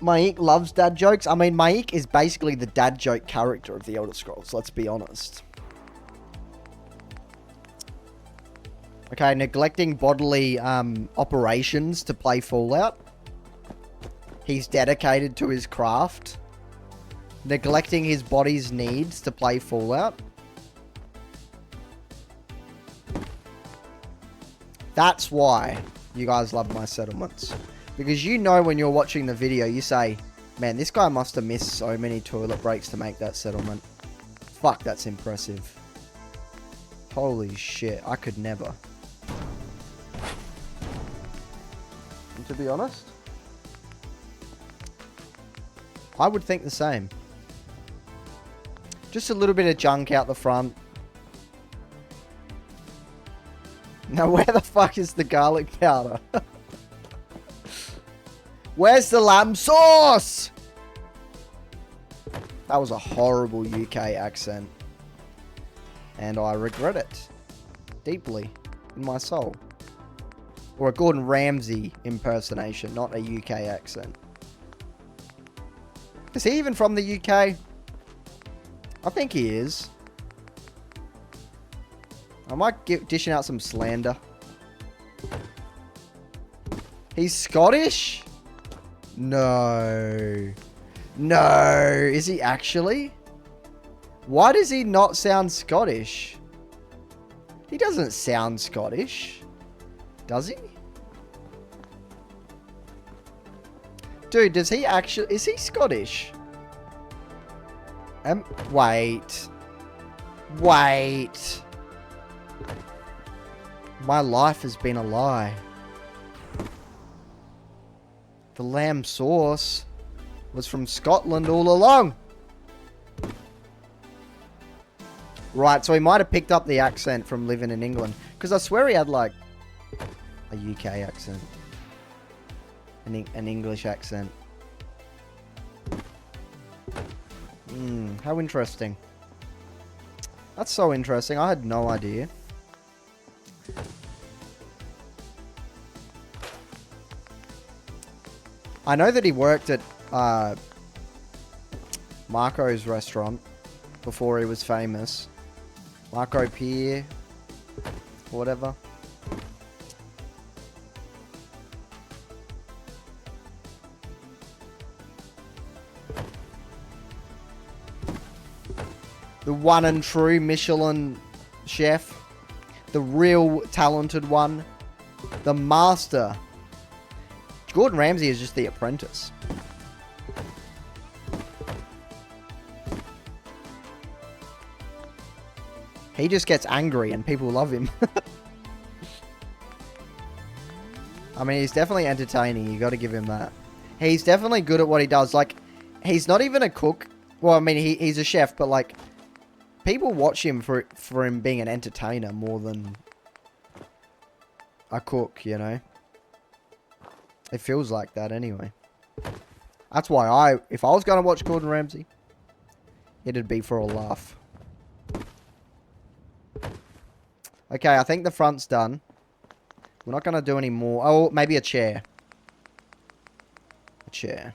Maik loves dad jokes. I mean, Maik is basically the dad joke character of the Elder Scrolls, let's be honest. Okay, neglecting bodily operations to play Fallout. He's dedicated to his craft. Neglecting his body's needs to play Fallout. That's why you guys love my settlements. Because you know when you're watching the video, you say, man, this guy must have missed so many toilet breaks to make that settlement. Fuck, that's impressive. Holy shit, I could never. And to be honest, I would think the same. Just a little bit of junk out the front. Now, where the fuck is the garlic powder? Where's the lamb sauce? That was a horrible UK accent. And I regret it. Deeply. In my soul. Or a Gordon Ramsay impersonation, not a UK accent. Is he even from the UK? I think he is. I might get dishing out some slander. He's Scottish? No. No. Is he actually? Why does he not sound Scottish? He doesn't sound Scottish. Does he? Dude, does he actually... Is he Scottish? Wait. Wait. My life has been a lie. The lamb sauce was from Scotland all along. Right, so he might have picked up the accent from living in England. Because I swear he had, like, a UK accent. An English accent. How interesting. That's so interesting. I had no idea. I know that he worked at Marco's restaurant before he was famous. Marco Pier, or whatever. The one and true Michelin chef. The real talented one. The master. Gordon Ramsay is just the apprentice. He just gets angry and people love him. I mean, he's definitely entertaining. You got to give him that. He's definitely good at what he does. Like, he's not even a cook. Well, I mean, he's a chef, but like, people watch him for him being an entertainer more than a cook, you know? It feels like that anyway. That's why if I was going to watch Gordon Ramsay, it'd be for a laugh. Okay, I think the front's done. We're not going to do any more. Oh, maybe a chair. A chair.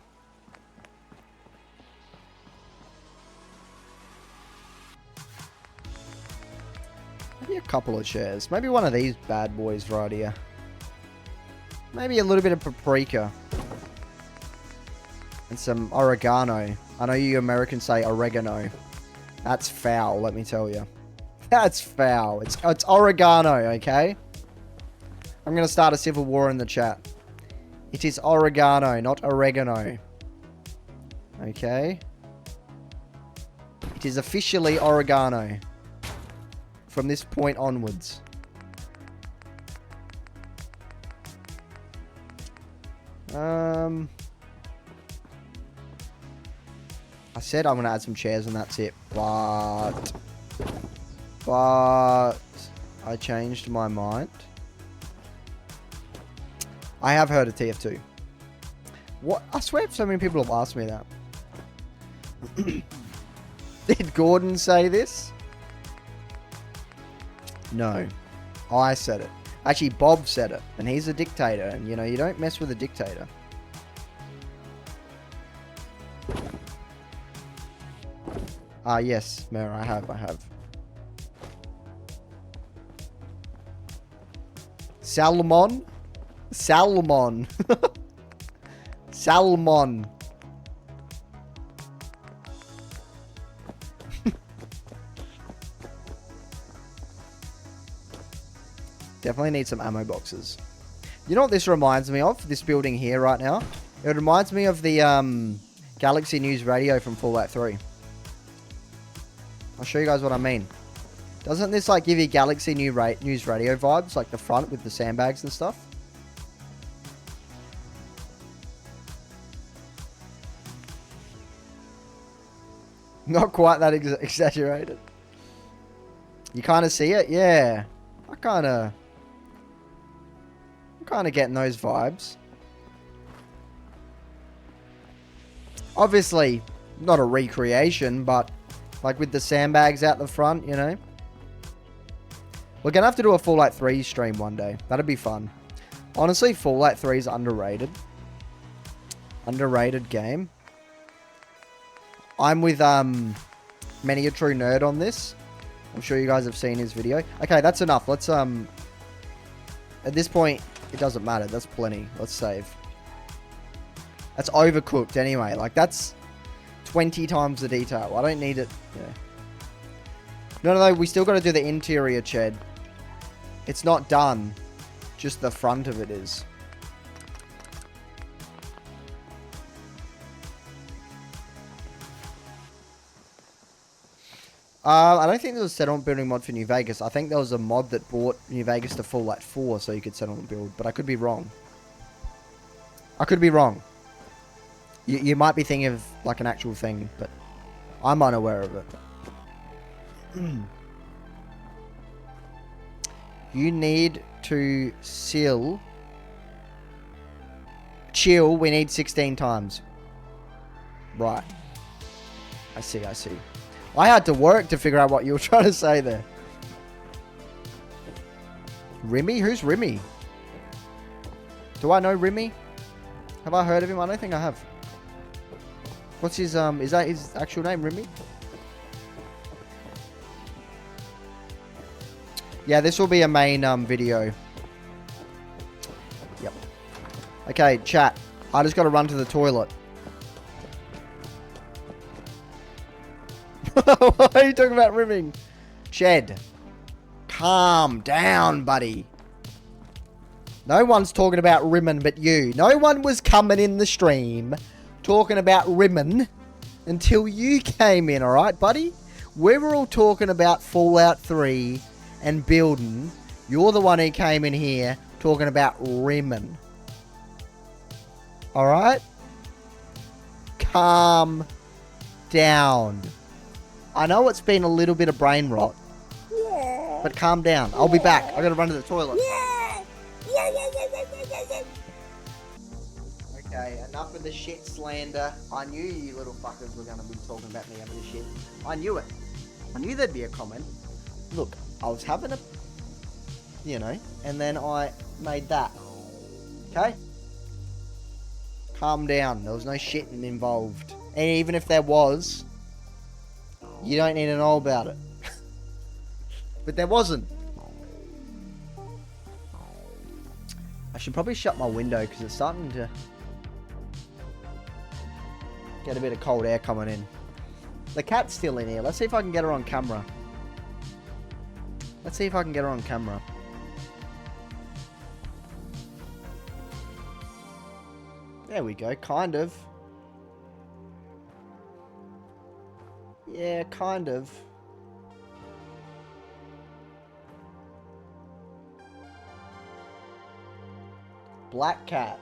Maybe a couple of chairs. Maybe one of these bad boys right here. Maybe a little bit of paprika. And some oregano. I know you Americans say oregano. That's foul, let me tell you. That's foul. It's oregano, okay? I'm going to start a civil war in the chat. It is oregano, not oregano. Okay. It is officially oregano. From this point onwards. I said I'm going to add some chairs and that's it. But I changed my mind. I have heard of TF2. What? I swear so many people have asked me that. Did Gordon say this? No. I said it. Actually, Bob said it. And he's a dictator. And, you know, you don't mess with a dictator. Ah, yes, Mare, I have. Salmon? Salmon. Salmon. Definitely need some ammo boxes. You know what this reminds me of? This building here right now? It reminds me of the Galaxy News Radio from Fallout 3. I'll show you guys what I mean. Doesn't this like give you Galaxy News Radio vibes? Like the front with the sandbags and stuff? Not quite that exaggerated. You kind of see it? Yeah. I'm kind of getting those vibes. Obviously, not a recreation, but like with the sandbags out the front, you know. We're going to have to do a Fallout 3 stream one day. That'd be fun. Honestly, Fallout 3 is underrated. Underrated game. I'm with Many a True Nerd on this. I'm sure you guys have seen his video. Okay, that's enough. Let's at this point, it doesn't matter. That's plenty. Let's save. That's overcooked anyway. Like, that's 20 times the detail. I don't need it. Yeah. No, we still got to do the interior shed. It's not done. Just the front of it is. I don't think there was a settlement building mod for New Vegas. I think there was a mod that brought New Vegas to Fallout 4 so you could settlement build. But I could be wrong. I could be wrong. You might be thinking of like an actual thing, but I'm unaware of it. You need to chill, we need 16 times. Right. I see. I had to work to figure out what you were trying to say there. Rimmy? Who's Rimmy? Do I know Rimmy? Have I heard of him? I don't think I have. What's his, is that his actual name, Rimmy? Yeah, this will be a main, video. Yep. Okay, chat. I just gotta run to the toilet. Why are you talking about rimming? Shed. Calm down, buddy. No one's talking about rimming but you. No one was coming in the stream talking about rimming until you came in, alright, buddy? We were all talking about Fallout 3 and building. You're the one who came in here talking about rimming. Alright? Calm down. I know it's been a little bit of brain rot. But calm down. I'll be back. I gotta run to the toilet. Okay, enough of the shit slander. I knew you little fuckers were gonna be talking about me having the shit. I knew it. I knew there'd be a comment. Look, I was having a... You know, and then I made that. Okay? Calm down. There was no shitting involved. And even if there was... You don't need to know about it. But there wasn't. I should probably shut my window because it's starting to get a bit of cold air coming in. The cat's still in here. Let's see if I can get her on camera. Let's see if I can get her on camera. There we go. Kind of. Yeah, kind of. Black cat.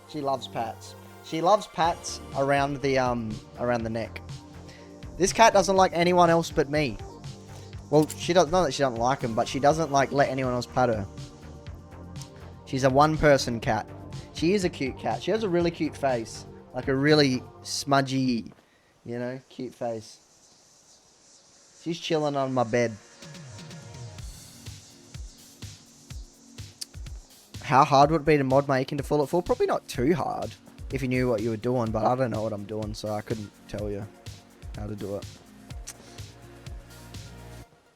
She loves pats. She loves pats around the neck. This cat doesn't like anyone else but me. Well, she does not that she doesn't like him, but she doesn't like let anyone else pat her. She's a one-person cat. She is a cute cat. She has a really cute face, like a really smudgy, you know, cute face. She's chilling on my bed. How hard would it be to mod my Aiken to full at full? Probably not too hard if you knew what you were doing, but I don't know what I'm doing, so I couldn't tell you how to do it.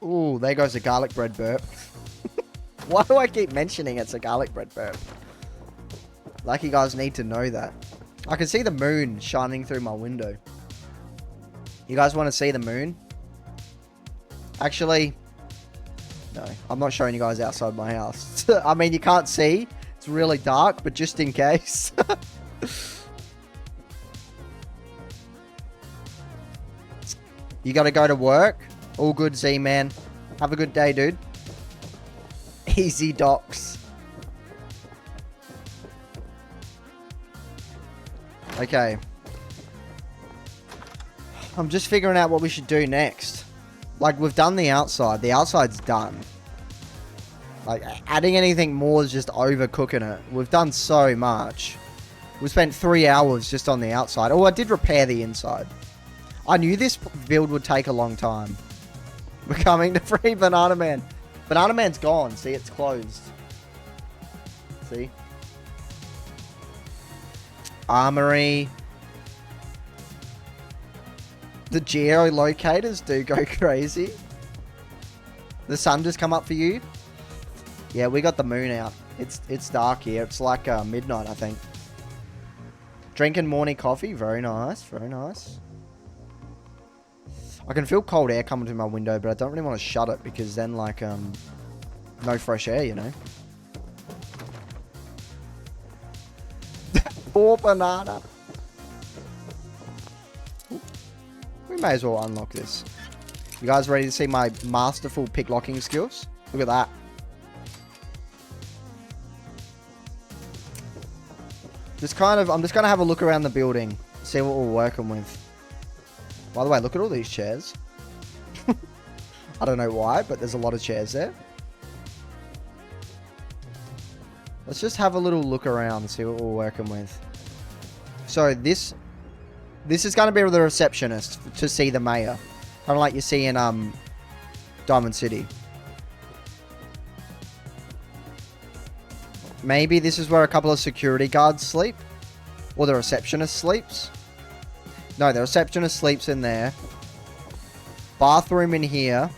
Ooh, there goes a garlic bread burp. Why do I keep mentioning it's a garlic bread burp? Like you guys need to know that. I can see the moon shining through my window. You guys want to see the moon? Actually, no. I'm not showing you guys outside my house. I mean, you can't see. It's really dark, but just in case. You gotta go to work? All good, Z-Man. Have a good day, dude. Easy docs. Okay. I'm just figuring out what we should do next. Like, we've done the outside. The outside's done. Like, adding anything more is just overcooking it. We've done so much. We spent 3 hours just on the outside. Oh, I did repair the inside. I knew this build would take a long time. We're coming to free Banana Man. Banana Man's gone. See, it's closed. See? Armory. The geolocators do go crazy. The sun just come up for you. Yeah, we got the moon out. It's dark here. It's like midnight, I think. Drinking morning coffee. Very nice. Very nice. I can feel cold air coming through my window, but I don't really want to shut it because then, like, no fresh air, you know? Poor banana. We may as well unlock this. You guys ready to see my masterful pick locking skills? Look at that. I'm just going to have a look around the building, see what we're working with. By the way, look at all these chairs. I don't know why, but there's a lot of chairs there. Let's just have a little look around and see what we're working with. So this is going to be the receptionist to see the mayor. Kind of like you see in Diamond City. Maybe this is where a couple of security guards sleep. Or the receptionist sleeps. No, the receptionist sleeps in there. Bathroom in here.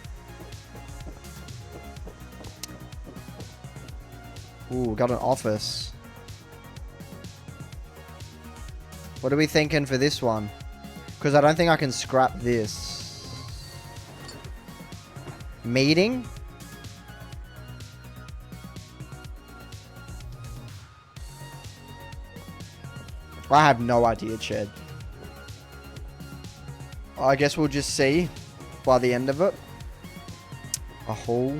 Ooh, got an office. What are we thinking for this one? Because I don't think I can scrap this. Meeting? I have no idea, Chad. I guess we'll just see by the end of it. A hall.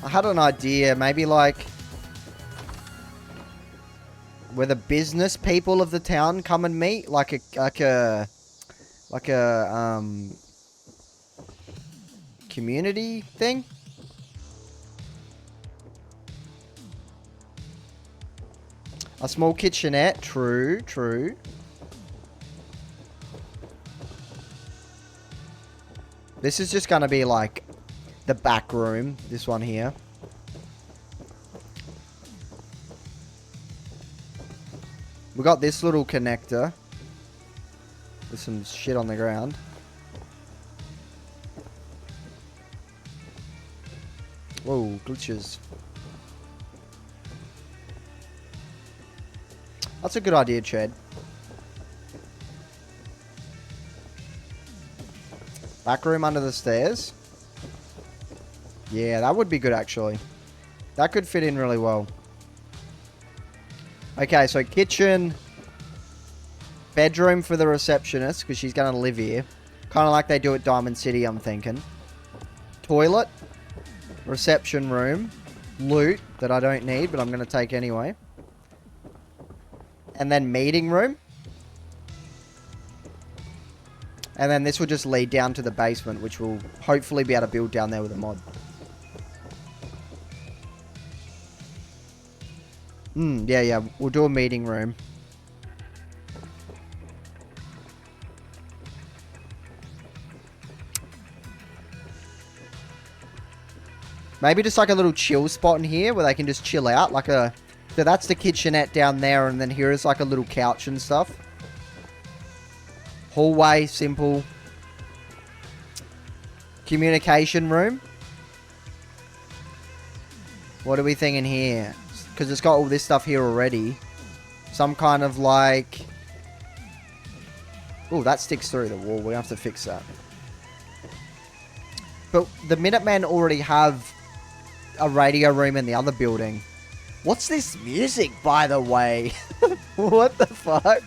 I had an idea. Maybe like where the business people of the town come and meet, like a community thing. A small kitchenette. True, true. This is just going to be like the back room. This one here. We got this little connector. With some shit on the ground. Whoa, glitches. That's a good idea, Chad. Back room under the stairs. Yeah, that would be good, actually. That could fit in really well. Okay, so kitchen. Bedroom for the receptionist, because she's going to live here. Kind of like they do at Diamond City, I'm thinking. Toilet. Reception room. Loot that I don't need, but I'm going to take anyway. And then meeting room. And then this will just lead down to the basement, which we'll hopefully be able to build down there with a mod. Yeah. We'll do a meeting room. Maybe just like a little chill spot in here where they can just chill out. Like a... So that's the kitchenette down there, and then here is like a little couch and stuff. Hallway, simple. Communication room. What are we thinking here? Because it's got all this stuff here already. Some kind of like... Oh, that sticks through the wall. We have to fix that. But the Minutemen already have a radio room in the other building. What's this music, by the way? What the fuck?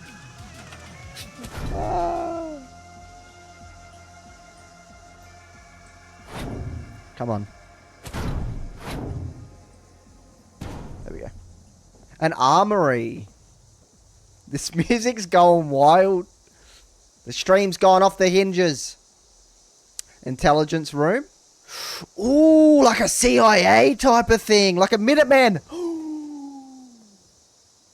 Come on. There we go. An armory. This music's going wild. The stream's gone off the hinges. Intelligence room. Ooh, like a CIA type of thing. Like a Minuteman.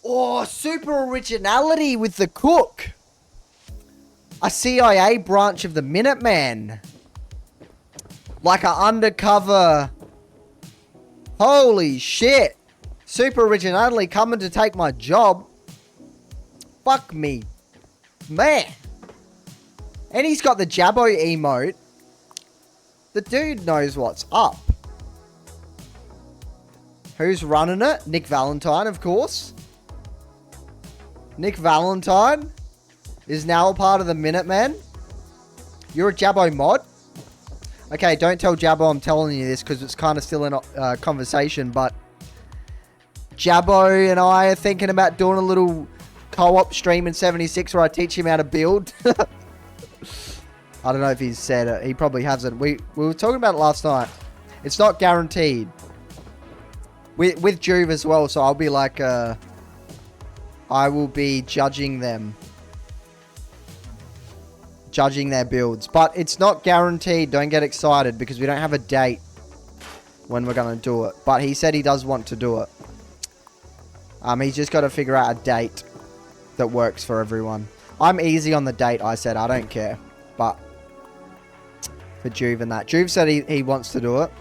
Oh, super originality with the cook. A CIA branch of the Minuteman. Like an undercover. Holy shit. Super originality coming to take my job. Fuck me. Man. And he's got the Jabbo emote. The dude knows what's up. Who's running it? Nick Valentine, of course. Nick Valentine is now a part of the Minutemen. You're a Jabbo mod? Okay, don't tell Jabbo I'm telling you this because it's kind of still in a conversation, but Jabbo and I are thinking about doing a little co-op stream in 76 where I teach him how to build. I don't know if he's said it. He probably hasn't. We were talking about it last night. It's not guaranteed. With Juve as well, so I'll be like, I will be judging them. Judging their builds. But it's not guaranteed. Don't get excited because we don't have a date when we're going to do it. But he said he does want to do it. He's just got to figure out a date that works for everyone. I'm easy on the date, I said. I don't care. But for Juve and that. Juve said he wants to do it.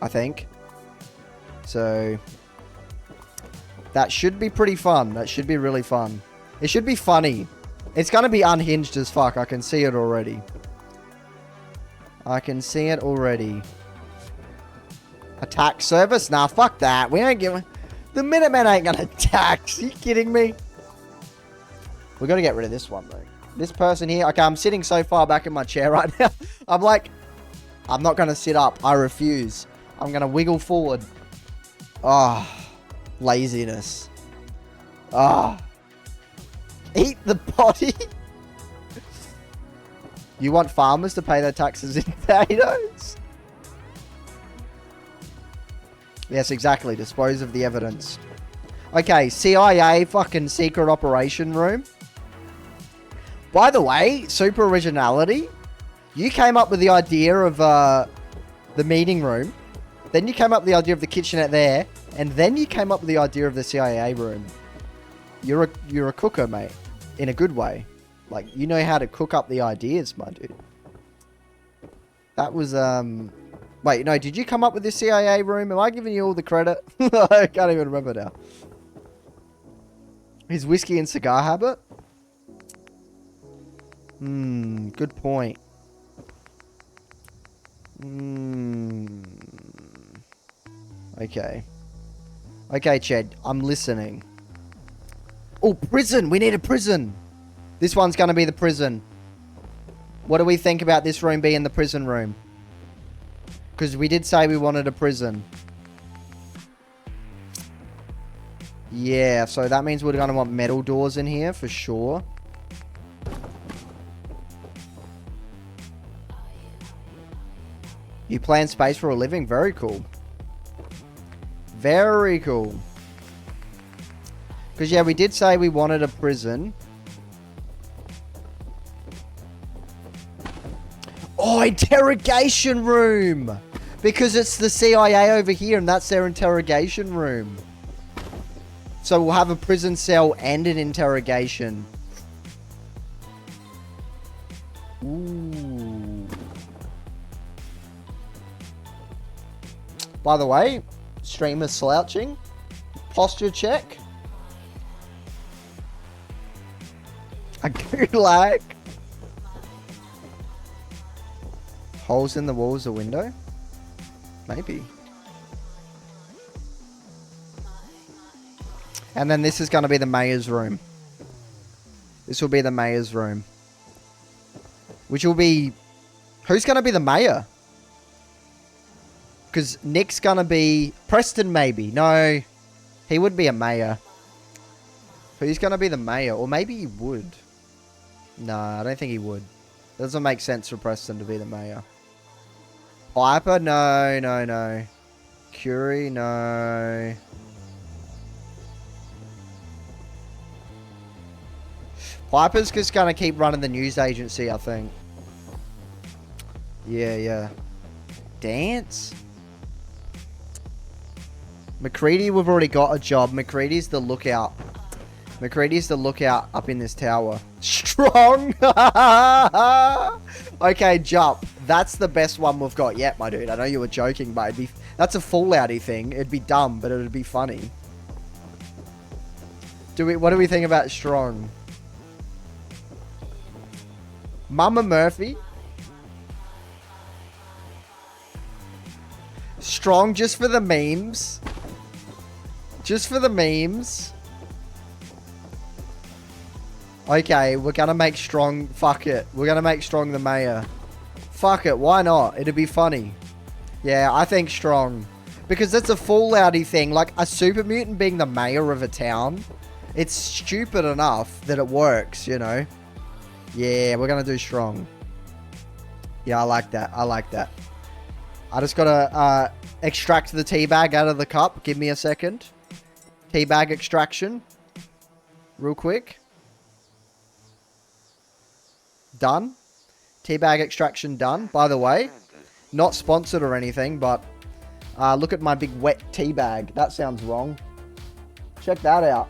I think. So that should be pretty fun. That should be really fun. It should be funny. It's going to be unhinged as fuck. I can see it already. I can see it already. Attack service? Nah, fuck that. We ain't giving... The Minutemen ain't going to attack. Are you kidding me? We've got to get rid of this one, though. This person here... Okay, I'm sitting so far back in my chair right now. I'm like... I'm not going to sit up. I refuse. I'm going to wiggle forward. Ah. Oh, laziness. Ah. Oh. Eat the body. You want farmers to pay their taxes in potatoes? Yes, exactly. Dispose of the evidence. Okay, CIA fucking secret operation room. By the way, super originality. You came up with the idea of the meeting room. Then you came up with the idea of the kitchenette there. And then you came up with the idea of the CIA room. You're a cooker, mate. In a good way. Like, you know how to cook up the ideas, my dude. That was, Wait, no, did you come up with this CIA room? Am I giving you all the credit? I can't even remember now. His whiskey and cigar habit? Good point. Okay. Okay, Ched, I'm listening. Oh, prison! We need a prison! This one's gonna be the prison. What do we think about this room being the prison room? Because we did say we wanted a prison. Yeah, so that means we're going to want metal doors in here for sure. You plan space for a living? Very cool. Very cool. Because, yeah, we did say we wanted a prison. Oh, interrogation room! Because it's the CIA over here, and that's their interrogation room. So we'll have a prison cell and an interrogation. Ooh. By the way, streamer slouching. Posture check. A gulag. Holes in the walls, a window? Maybe. And then this is going to be the mayor's room. This will be the mayor's room. Which will be... Who's going to be the mayor? Because Nick's going to be... Preston, maybe. No. He would be a mayor. Who's going to be the mayor? Or maybe he would. Nah, I don't think he would. Doesn't make sense for Preston to be the mayor. Piper? No, no, no. Curie? No. Piper's just going to keep running the news agency, I think. Yeah, yeah. Dance? McCready, we've already got a job. McCready's the lookout. McCready's the lookout up in this tower. Strong! Okay, jump. That's the best one we've got yet, my dude. I know you were joking, but that's a Fallouty thing. It'd be dumb, but it'd be funny. What do we think about Strong? Mama Murphy? Strong just for the memes. Just for the memes. Okay, we're gonna make Strong... Fuck it. We're gonna make Strong the mayor. Fuck it, why not? It'd be funny. Yeah, I think Strong. Because it's a Fallouty thing. Like, a super mutant being the mayor of a town. It's stupid enough that it works, you know? Yeah, we're gonna do Strong. Yeah, I like that. I like that. I just gotta extract the tea bag out of the cup. Give me a second. Tea bag extraction. Real quick. Done. Teabag extraction done. By the way, not sponsored or anything, but look at my big wet teabag. That sounds wrong. Check that out.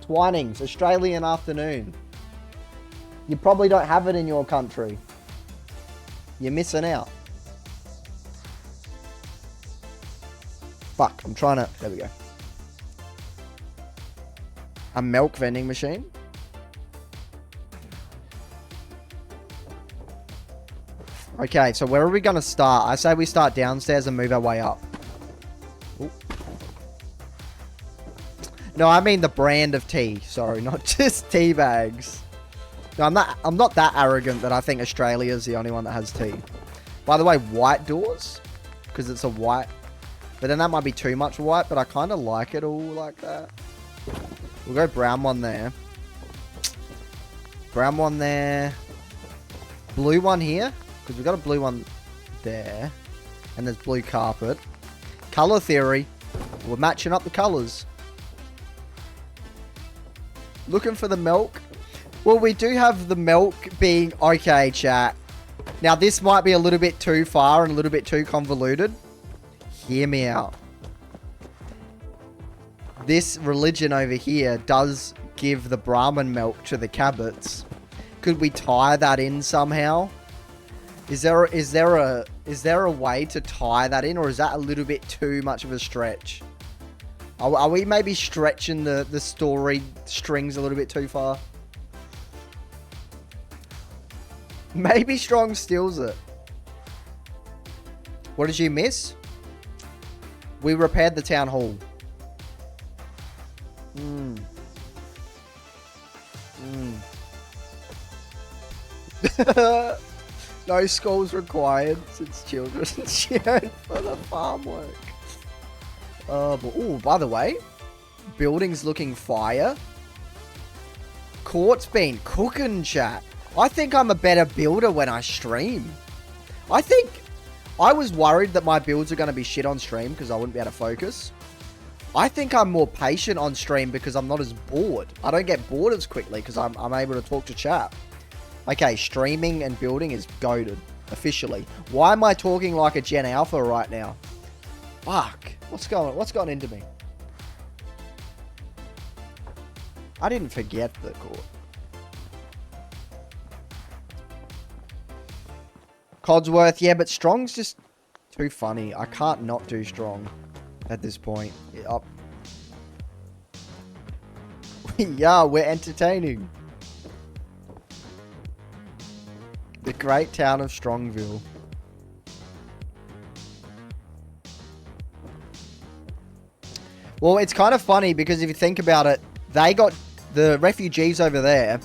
Twinings, Australian afternoon. You probably don't have it in your country. You're missing out. Fuck, I'm trying to... There we go. A milk vending machine. Okay, so where are we going to start? I say we start downstairs and move our way up. Ooh. No, I mean the brand of tea. Sorry, not just tea bags. No, I'm not that arrogant that I think Australia's the only one that has tea. By the way, white doors. Because it's a white. But then that might be too much white, but I kind of like it all like that. We'll go brown one there. Brown one there. Blue one here. Because we've got a blue one there. And there's blue carpet. Color theory. We're matching up the colors. Looking for the milk. Well, we do have the milk being... Okay, chat. Now, this might be a little bit too far and a little bit too convoluted. Hear me out. This religion over here does give the Brahmin milk to the Cabots. Could we tie that in somehow? Is there a way to tie that in, or is that a little bit too much of a stretch? Are we maybe stretching the story strings a little bit too far? Maybe Strong steals it. What did you miss? We repaired the town hall. No schools required since children's shared for the farm work. Oh, by the way, building's looking fire. Court's been cooking, chat. I think I'm a better builder when I stream. I was worried that my builds are going to be shit on stream because I wouldn't be able to focus. I think I'm more patient on stream because I'm not as bored. I don't get bored as quickly because I'm able to talk to chat. Okay, streaming and building is goated. Officially. Why am I talking like a Gen Alpha right now? Fuck. What's gone into me? I didn't forget the court. Codsworth, yeah, but Strong's just too funny. I can't not do Strong at this point. Yep. Yeah, we're entertaining. The great town of Strongville. Well, it's kind of funny because if you think about it, the refugees over there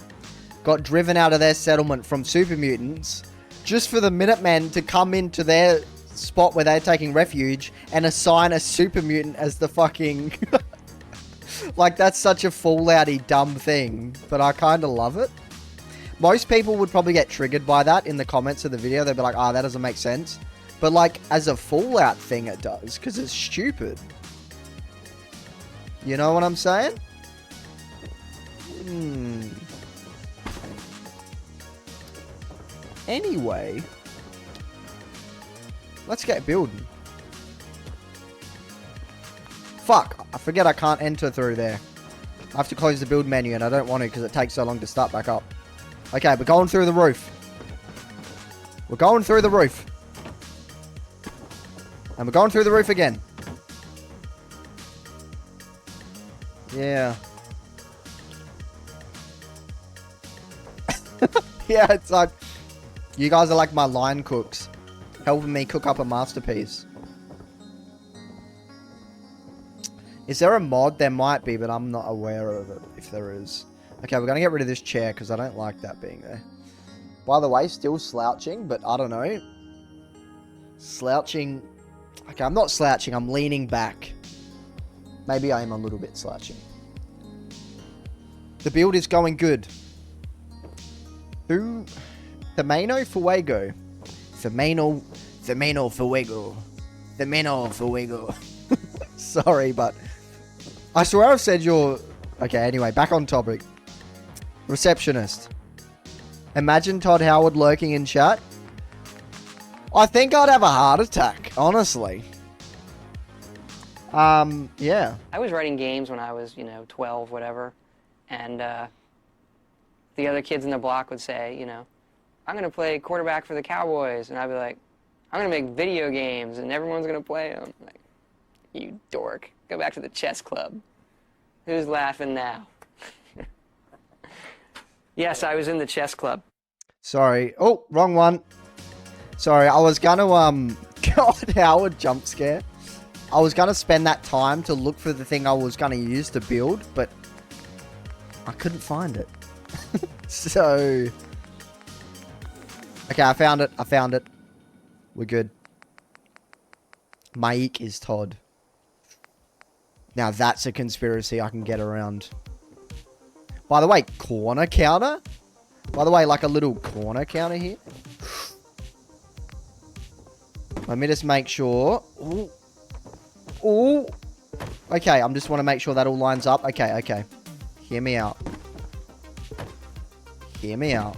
got driven out of their settlement from super mutants just for the Minutemen to come into their spot where they're taking refuge and assign a super mutant as the fucking... Like, that's such a fallouty dumb thing, but I kind of love it. Most people would probably get triggered by that in the comments of the video. They'd be like, that doesn't make sense. But, like, as a Fallout thing, it does, because it's stupid. You know what I'm saying? Anyway, let's get building. Fuck, I forget I can't enter through there. I have to close the build menu and I don't want to because it takes so long to start back up. Okay, we're going through the roof. We're going through the roof. And we're going through the roof again. Yeah. Yeah, it's like... You guys are like my line cooks. Helping me cook up a masterpiece. Is there a mod? There might be, but I'm not aware of it, if there is. Okay, we're going to get rid of this chair, because I don't like that being there. By the way, still slouching, but I don't know. Slouching... Okay, I'm not slouching, I'm leaning back. Maybe I am a little bit slouching. The build is going good. Who... Thermano Fuego. Thermano Fuego. Thermano Fuego. Sorry, but... I swear I've said you're... Okay, anyway, back on topic. Receptionist. Imagine Todd Howard lurking in chat. I think I'd have a heart attack, honestly. Yeah. I was writing games when I was, 12, whatever. And the other kids in the block would say, I'm going to play quarterback for the Cowboys. And I'd be like, I'm going to make video games and everyone's going to play them. Like, you dork. Go back to the chess club. Who's laughing now? Yes, I was in the chess club. Sorry. Oh, wrong one. Sorry, I was going to, God, Howard jump scare. I was going to spend that time to look for the thing I was going to use to build, but I couldn't find it. So... Okay, I found it. We're good. Maik is Todd. Now that's a conspiracy I can get around. By the way, corner counter? By the way, like a little corner counter here. Let me just make sure. Ooh. Ooh. Okay, I just want to make sure that all lines up. Okay. Hear me out. Hear me out.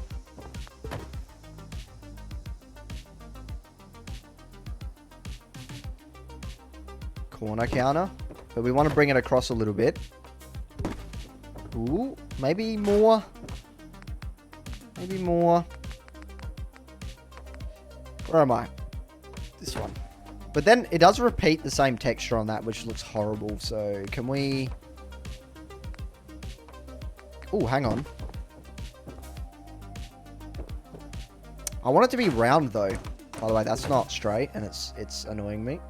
Corner counter. But we want to bring it across a little bit. Ooh, maybe more. Maybe more. Where am I? This one. But then it does repeat the same texture on that, which looks horrible. So can we... Oh, hang on. I want it to be round though. By the way, that's not straight and it's annoying me.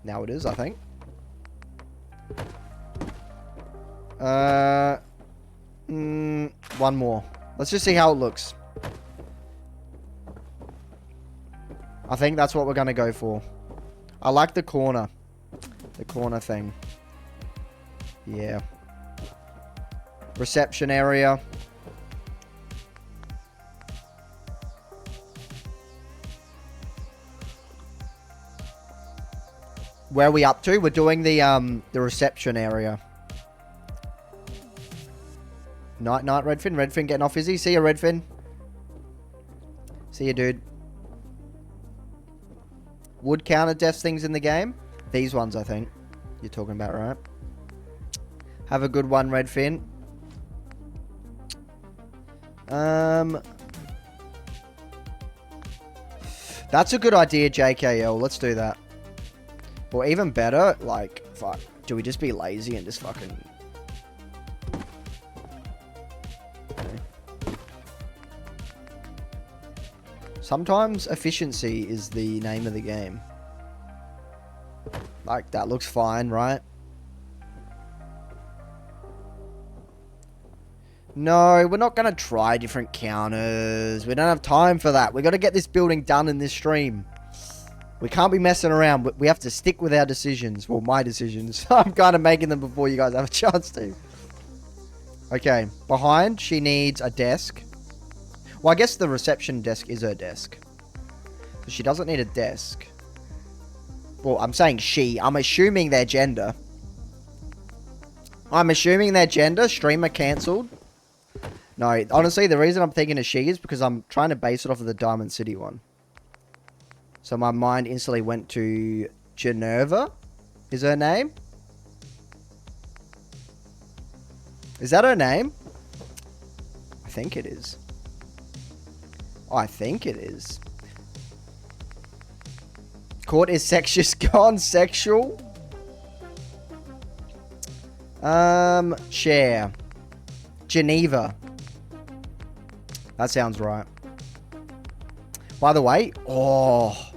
Now it is, I think. One more. Let's just see how it looks. I think that's what we're going to go for. I like the corner. The corner thing. Yeah. Reception area. Where are we up to? We're doing the reception area. Night, Redfin. Redfin getting off Izzy. See you, Redfin. See you, dude. Would counter death things in the game? These ones, I think. You're talking about, right? Have a good one, Redfin. That's a good idea, JKL. Let's do that. Or even better, like, fuck. Do we just be lazy and just fucking... Okay. Sometimes efficiency is the name of the game. Like, that looks fine, right? No, we're not going to try different counters. We don't have time for that. We got to get this building done in this stream. We can't be messing around. We have to stick with our decisions. Well, my decisions. I'm kind of making them before you guys have a chance to. Okay. Behind, she needs a desk. Well, I guess the reception desk is her desk. So she doesn't need a desk. Well, I'm saying she. I'm assuming their gender. Streamer cancelled. No, honestly, the reason I'm thinking of she is because I'm trying to base it off of the Diamond City one. So my mind instantly went to Geneva. Is her name? Is that her name? I think it is. Oh, I think it is. Court is sexuous. Gone sexual. Chair. Geneva. That sounds right. By the way, oh.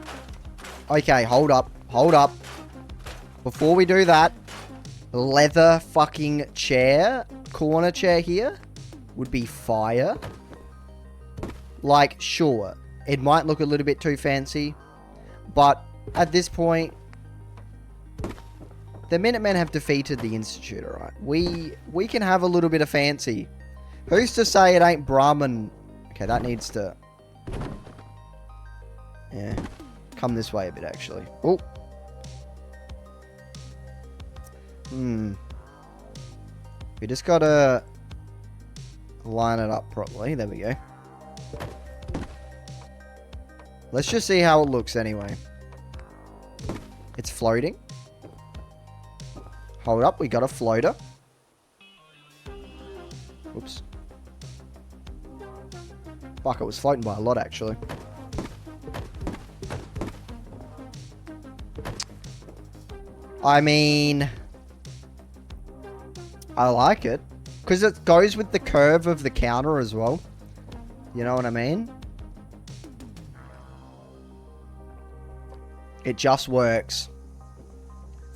Okay, hold up. Hold up. Before we do that, leather fucking chair, corner chair here, would be fire. Like, sure, it might look a little bit too fancy, but at this point, the Minutemen have defeated the Institute, alright? We can have a little bit of fancy. Who's to say it ain't Brahmin? Okay, that needs to... Yeah. Come this way a bit, actually. Oh. We just gotta line it up properly. There we go. Let's just see how it looks anyway. It's floating. Hold up, we got a floater. Oops. Fuck, it was floating by a lot, actually. I mean... I like it. Because it goes with the curve of the counter as well. You know what I mean? It just works.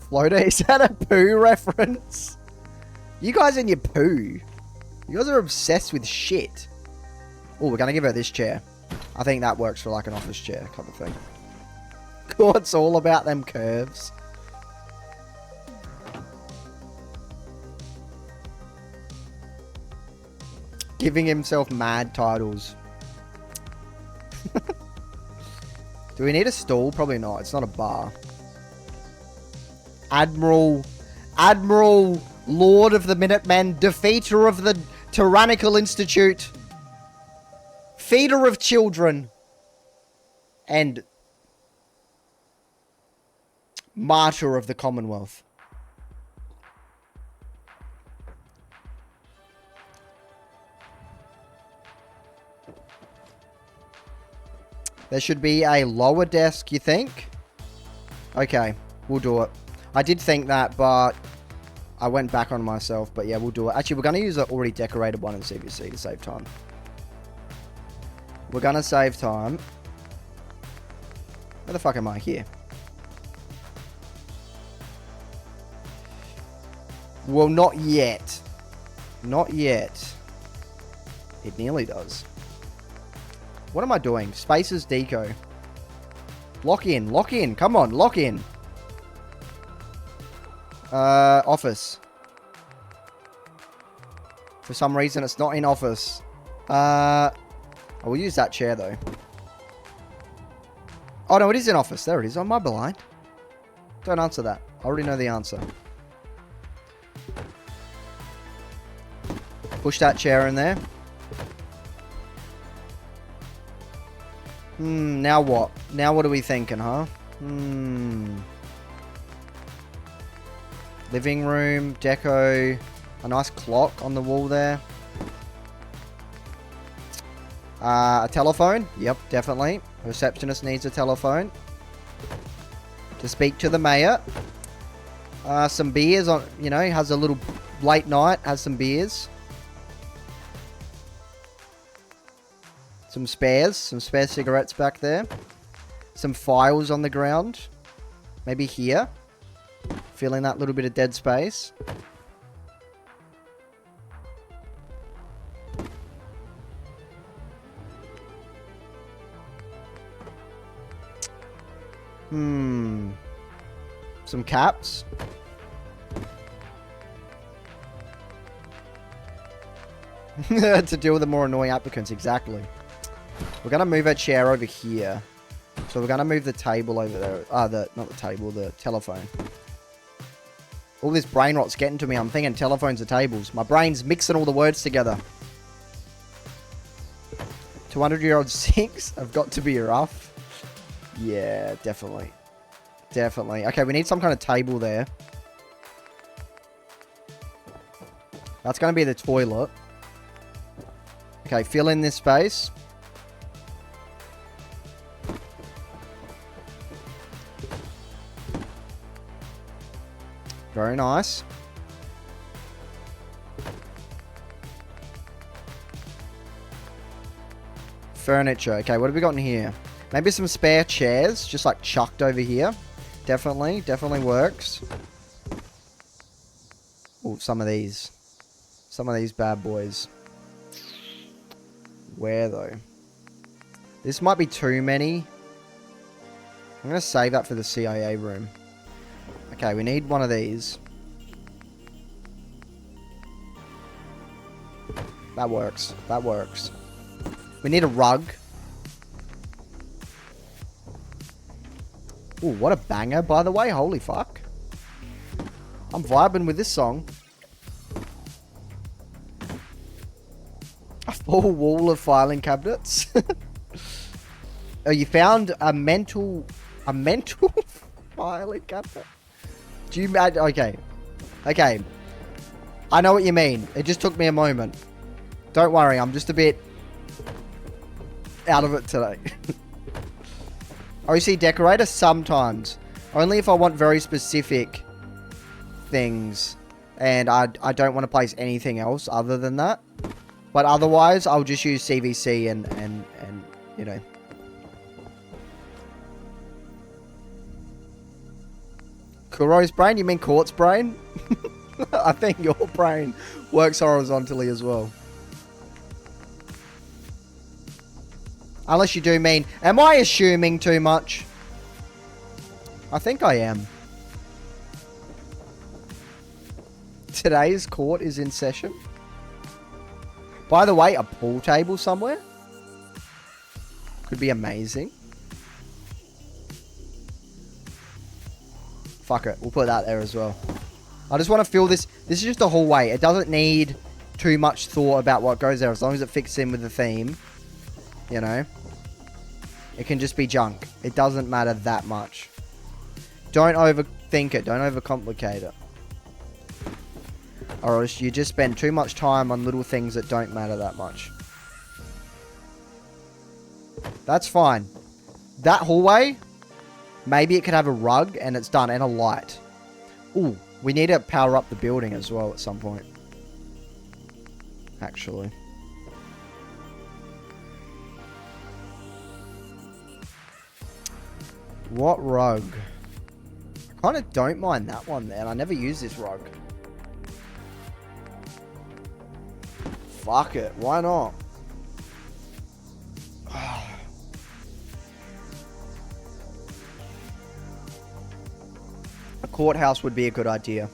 Floater, is that a poo reference? You guys and your poo. You guys are obsessed with shit. Oh, we're going to give her this chair. I think that works for like an office chair kind of thing. It's all about them curves. Giving himself mad titles. Do we need a stool? Probably not. It's not a bar. Admiral, Lord of the Minutemen, defeater of the tyrannical institute, feeder of children, and martyr of the Commonwealth. There should be a lower desk, you think? Okay, we'll do it. I did think that, but I went back on myself. But yeah, we'll do it. Actually, we're going to use an already decorated one in CBC to save time. We're going to save time. Where the fuck am I? Here. Well, not yet. Not yet. It nearly does. What am I doing? Spaces deco. Lock in. Lock in. Come on. Lock in. Office. For some reason, it's not in office. I will use that chair, though. Oh, no, it is in office. There it is. Am I blind? Don't answer that. I already know the answer. Push that chair in there. Now what? Now what are we thinking, huh? Living room, deco, a nice clock on the wall there. A telephone. Yep, definitely. Receptionist needs a telephone. To speak to the mayor. Some beers on, you know, has a little late night, has some beers. Some spare cigarettes back there. Some files on the ground. Maybe here. Feeling that little bit of dead space. Some caps. To deal with the more annoying applicants, exactly. We're going to move a chair over here. So we're going to move the table over there. Not the table, the telephone. All this brain rot's getting to me. I'm thinking telephones are tables. My brain's mixing all the words together. 200-year-old sinks have got to be rough. Yeah, definitely. Definitely. Okay, we need some kind of table there. That's going to be the toilet. Okay, fill in this space. Very nice. Furniture. Okay, what have we got in here? Maybe some spare chairs, just like chucked over here. Definitely, definitely works. Oh, some of these. Some of these bad boys. Where, though? This might be too many. I'm going to save that for the CIA room. Okay, we need one of these. That works. That works. We need a rug. Ooh, what a banger, by the way. Holy fuck. I'm vibing with this song. A full wall of filing cabinets. Oh, you found a mental filing cabinet? Do you... Okay. Okay. I know what you mean. It just took me a moment. Don't worry, I'm just a bit out of it today. OC decorator? Sometimes. Only if I want very specific things. And I don't want to place anything else other than that. But otherwise, I'll just use CVC and you know. Kuro's brain? You mean Court's brain? I think your brain works horizontally as well. Unless you do mean... Am I assuming too much? I think I am. Today's court is in session. By the way, a pool table somewhere? Could be amazing. Fuck it. We'll put that there as well. I just want to fill this. This is just a hallway. It doesn't need too much thought about what goes there. As long as it fits in with the theme. You know. It can just be junk. It doesn't matter that much. Don't overthink it. Don't overcomplicate it. Or else you just spend too much time on little things that don't matter that much. That's fine. That hallway, maybe it could have a rug and it's done, and a light. Ooh, we need to power up the building as well at some point. Actually. What rug? I kind of don't mind that one then. I never use this rug. Fuck it. Why not? A courthouse would be a good idea.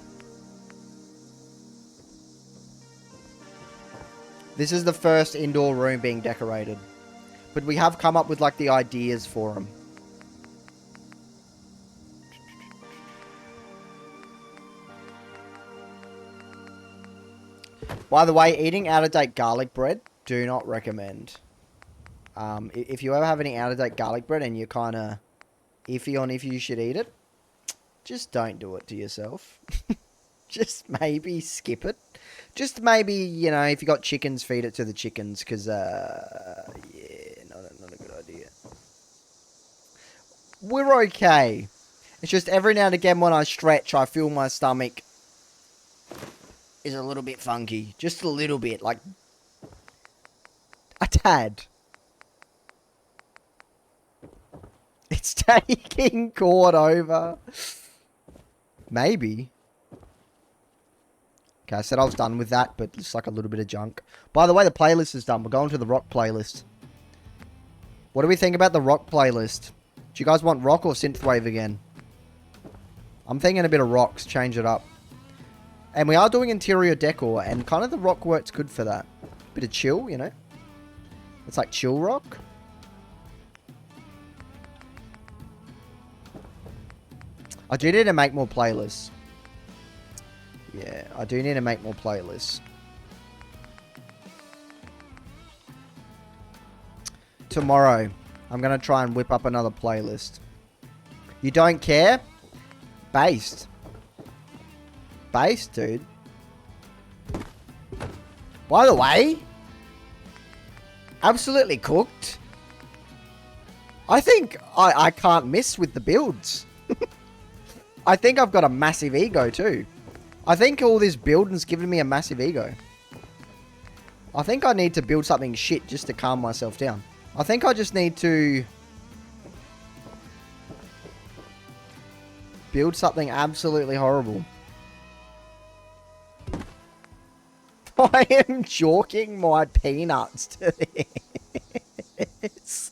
This is the first indoor room being decorated. But we have come up with, like, the ideas for them. By the way, eating out-of-date garlic bread, do not recommend. If you ever have any out-of-date garlic bread and you're kind of iffy on if you should eat it, just don't do it to yourself. Just maybe skip it. Just maybe, you know, if you got chickens, feed it to the chickens, because, yeah, not a good idea. We're okay. It's just every now and again when I stretch, I feel my stomach is a little bit funky. Just a little bit, like a tad. It's taking court over. Maybe. Okay, I said I was done with that, but it's like a little bit of junk. By the way, the playlist is done. We're going to the rock playlist. What do we think about the rock playlist? Do you guys want rock or synthwave again? I'm thinking a bit of rocks. Change it up. And we are doing interior decor, and kind of the rock works good for that. Bit of chill, you know? It's like chill rock. I do need to make more playlists. Yeah, I do need to make more playlists. Tomorrow, I'm going to try and whip up another playlist. You don't care? Based. Based, dude. By the way, absolutely cooked. I think I can't miss with the builds. I think I've got a massive ego too. I think all this building's giving me a massive ego. I think I need to build something shit just to calm myself down. I think I just need to build something absolutely horrible. I am chalking my peanuts to this.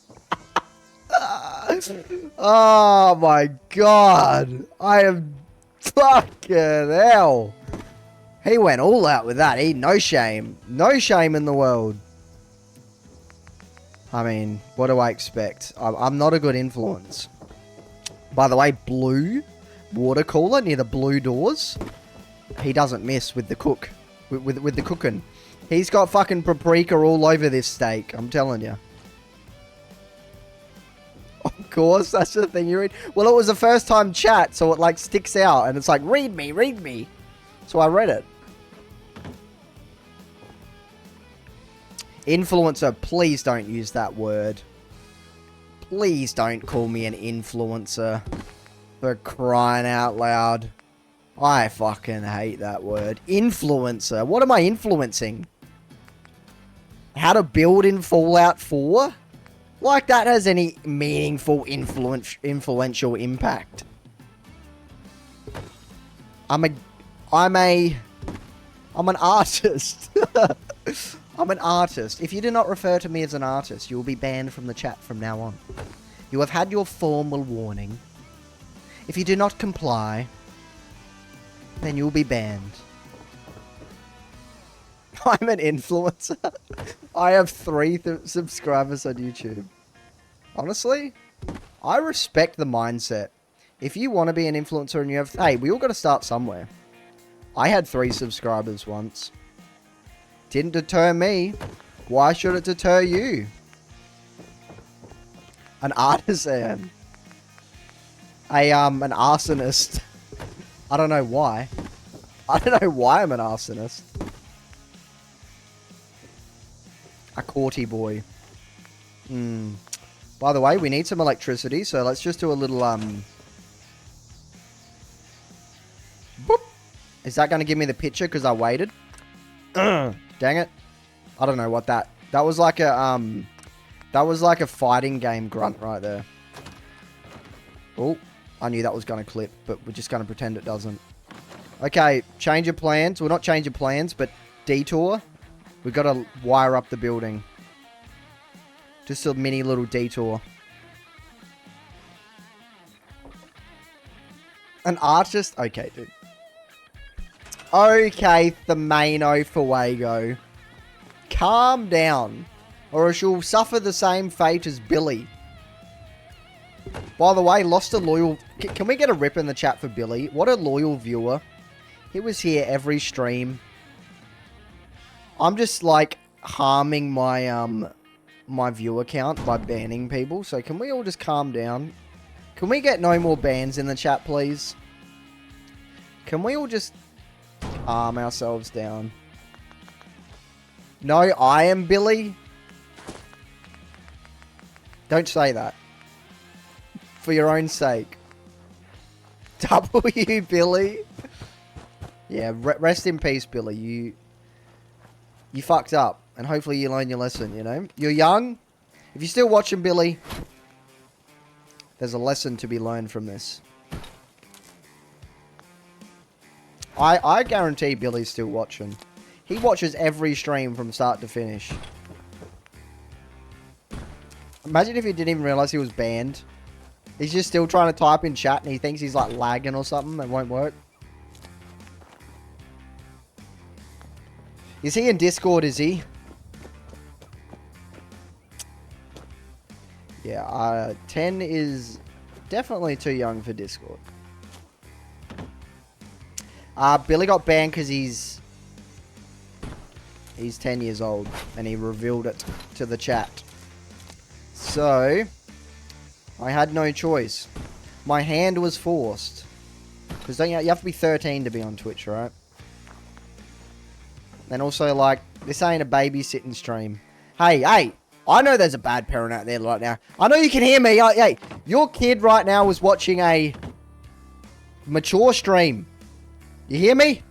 Oh my god. I am fucking hell. He went all out with that. No shame. No shame in the world. I mean, what do I expect? I'm not a good influence. By the way, blue water cooler near the blue doors. He doesn't miss with the cook. With the cooking. He's got fucking paprika all over this steak. I'm telling you. Of course, that's the thing you read. Well, it was a first time chat, so it like sticks out. And it's like, read me, read me. So I read it. Influencer, please don't use that word. Please don't call me an influencer. For crying out loud. I fucking hate that word. Influencer. What am I influencing? How to build in Fallout 4? Like that has any meaningful influential impact. I'm an artist. I'm an artist. If you do not refer to me as an artist, you will be banned from the chat from now on. You have had your formal warning. If you do not comply, then you will be banned. I'm an influencer. I have 3 subscribers on YouTube. Honestly, I respect the mindset. If you want to be an influencer and you have... Hey, we all got to start somewhere. I had 3 subscribers once. Didn't deter me. Why should it deter you? An artisan. An arsonist. I don't know why. I don't know why I'm an arsonist. A courty boy. By the way, we need some electricity, so let's just do a little, boop. Is that going to give me the picture because I waited? Dang it. I don't know what that was like a, that was like a fighting game grunt right there. Oh, I knew that was going to clip, but we're just going to pretend it doesn't. Okay, change of plans. Well, not change of plans, but detour. We've got to wire up the building. Just a mini little detour. An artist? Okay, dude. Okay, Themano Fuego. Calm down. Or else you'll suffer the same fate as Billy. By the way, lost a loyal... Can we get a rip in the chat for Billy? What a loyal viewer. He was here every stream. I'm just, like, harming my, my viewer count by banning people. So can we all just calm down? Can we get no more bans in the chat, please? Can we all just calm ourselves down? No, I am Billy. Don't say that. For your own sake. W, Billy. Yeah, rest in peace, Billy. You fucked up. And hopefully you learn your lesson, you know? You're young. If you're still watching, Billy, there's a lesson to be learned from this. I guarantee Billy's still watching. He watches every stream from start to finish. Imagine if he didn't even realize he was banned. He's just still trying to type in chat and he thinks he's like lagging or something. It won't work. Is he in Discord, is he? Yeah, 10 is definitely too young for Discord. Billy got banned because he's 10 years old and he revealed it to the chat. So, I had no choice. My hand was forced. Because you have to be 13 to be on Twitch, right? And also, like, this ain't a babysitting stream. Hey, I know there's a bad parent out there right now. I know you can hear me. Hey, your kid right now was watching a mature stream. You hear me?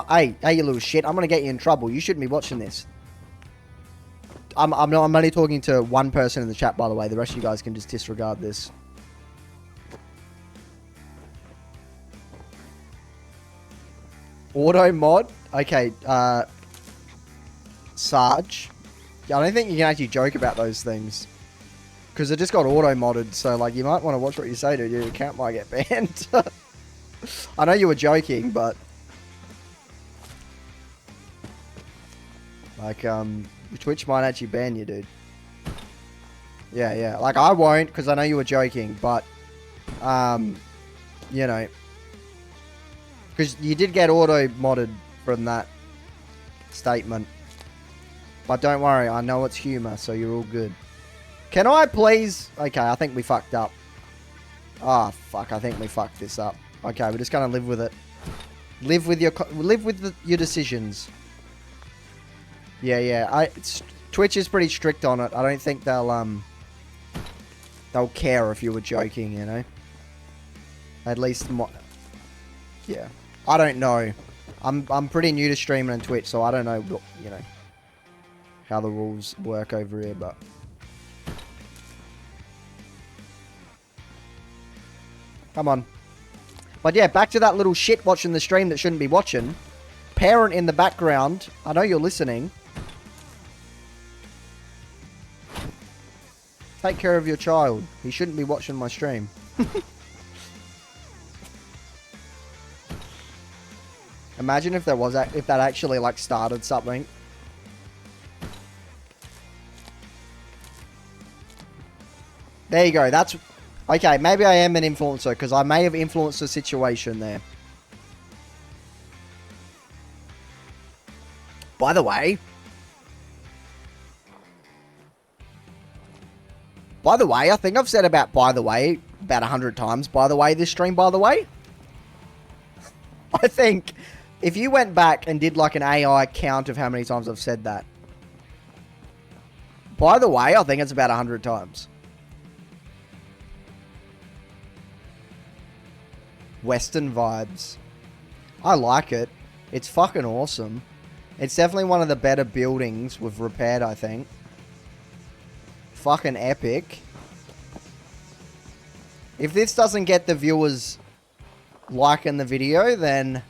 Hey, you little shit. I'm going to get you in trouble. You shouldn't be watching this. I'm only talking to one person in the chat, by the way. The rest of you guys can just disregard this. Auto mod? Okay, Sarge. I don't think you can actually joke about those things. Because it just got auto modded, so like you might want to watch what you say, dude. Your account might get banned. I know you were joking, but like Twitch might actually ban you, dude. Yeah. Like I won't, because I know you were joking, but you know, because you did get auto modded from that statement. But don't worry, I know it's humor, so you're all good. Can I please... Okay, I think we fucked up. Ah, fuck, I think we fucked this up. Okay, we're just gonna live with it. Live with your decisions. Yeah. Twitch is pretty strict on it. I don't think they'll care if you were joking, you know? At least... Yeah. I don't know. I'm pretty new to streaming on Twitch, so I don't know, you know, how the rules work over here, but... Come on. But yeah, back to that little shit watching the stream that shouldn't be watching. Parent in the background. I know you're listening. Take care of your child. He shouldn't be watching my stream. Imagine if if that actually like started something. There you go. That's okay. Maybe I am an influencer because I may have influenced the situation there. By the way, I think I've said about by the way about 100 times. By the way, this stream. By the way, I think if you went back and did like an AI count of how many times I've said that. By the way, I think it's about 100 times. Western vibes. I like it. It's fucking awesome. It's definitely one of the better buildings we've repaired, I think. Fucking epic. If this doesn't get the viewers liking the video, then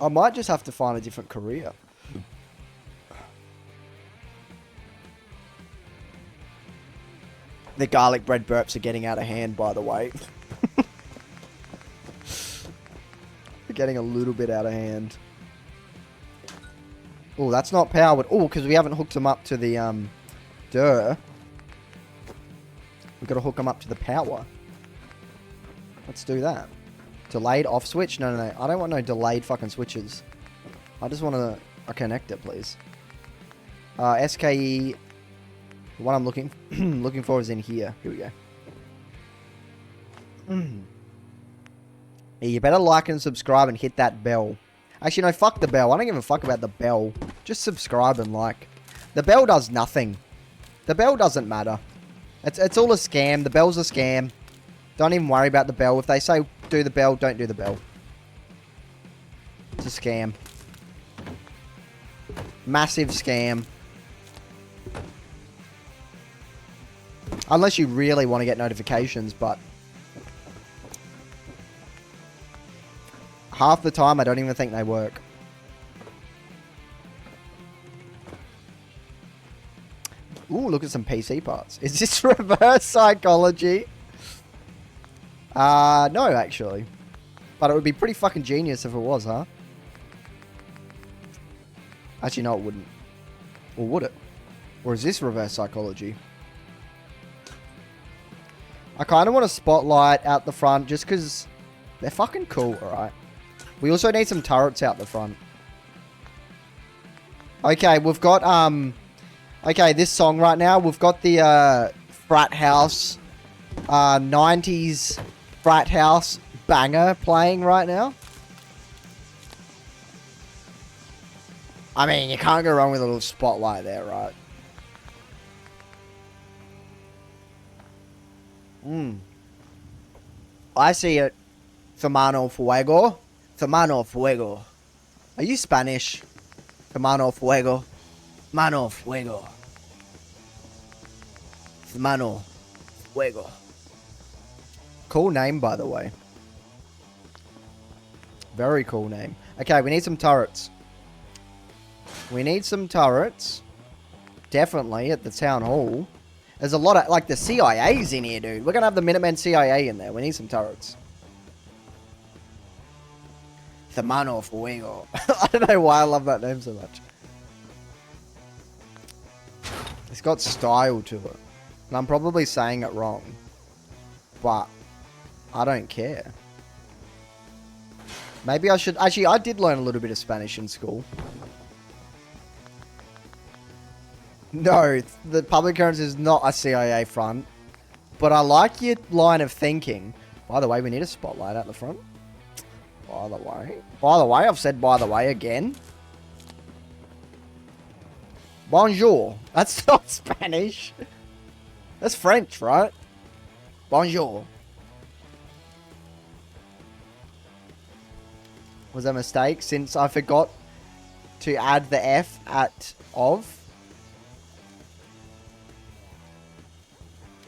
I might just have to find a different career. The garlic bread burps are getting out of hand, by the way. getting a little bit out of hand. Oh, that's not powered. Oh, because we haven't hooked them up to the, We've got to hook them up to the power. Let's do that. Delayed off switch? No, no, no. I don't want no delayed fucking switches. I just want a connector, please. SKE. What I'm looking looking for is in here. Here we go. Yeah, you better like and subscribe and hit that bell. Actually, no, fuck the bell. I don't give a fuck about the bell. Just subscribe and like. The bell does nothing. The bell doesn't matter. It's all a scam. The bell's a scam. Don't even worry about the bell. If they say do the bell, don't do the bell. It's a scam. Massive scam. Unless you really want to get notifications, but half the time I don't even think they work. Ooh, look at some PC parts. Is this reverse psychology? No, actually. But it would be pretty fucking genius if it was, huh? Actually, no, it wouldn't. Or would it? Or is this reverse psychology? I kind of want a spotlight out the front just because they're fucking cool, alright? We also need some turrets out the front. Okay, we've got, okay, this song right now, we've got the, frat house, 90s frat house banger playing right now. I mean, you can't go wrong with a little spotlight there, right? I see it. Hermano Fuego. Hermano Fuego. Are you Spanish? Hermano Fuego. Mano Fuego. Hermano Fuego. Cool name, by the way. Very cool name. Okay, we need some turrets. We need some turrets. Definitely at the town hall. There's a lot of, like, the CIA's in here, dude. We're going to have the Minutemen CIA in there. We need some turrets. The Mano Fuego. I don't know why I love that name so much. It's got style to it. And I'm probably saying it wrong. But I don't care. Maybe I should... Actually, I did learn a little bit of Spanish in school. No, the public currency is not a CIA front. But I like your line of thinking. By the way, we need a spotlight at the front. By the way. By the way, I've said by the way again. Bonjour. That's not Spanish. That's French, right? Bonjour. Was that a mistake since I forgot to add the F at of?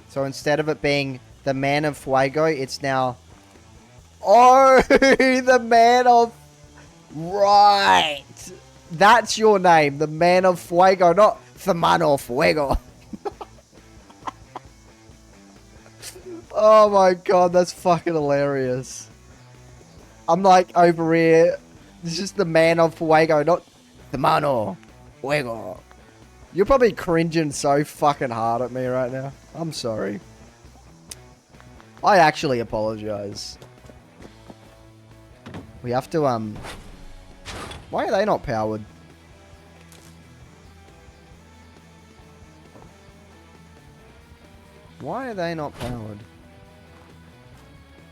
So instead of it being the Man of Fuego, it's now... Oh, the Man of... Right. That's your name, the Man of Fuego, not the Man of Fuego. Oh my god, that's fucking hilarious. I'm like over here. This is the Man of Fuego, not the Man of Fuego. You're probably cringing so fucking hard at me right now. I'm sorry. I actually apologize. We have to, why are they not powered? Why are they not powered?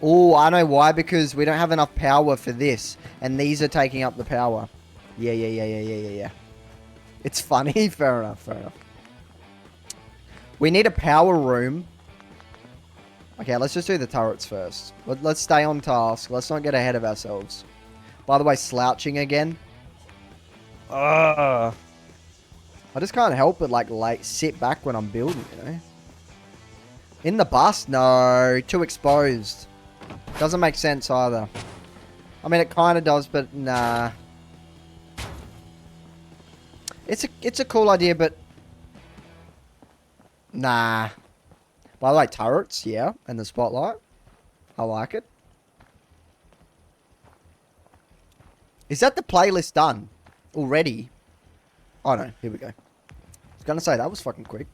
Oh, I know why. Because we don't have enough power for this. And these are taking up the power. Yeah. It's funny. Fair enough. We need a power room. Okay, let's just do the turrets first. Let's stay on task. Let's not get ahead of ourselves. By the way, slouching again. I just can't help but like sit back when I'm building, you know? In the bus? No. Too exposed. Doesn't make sense either. I mean, it kind of does, but nah. It's a cool idea, but... Nah. By the way, turrets, yeah. And the spotlight. I like it. Is that the playlist done? Already? Oh no, here we go. I was gonna say, that was fucking quick.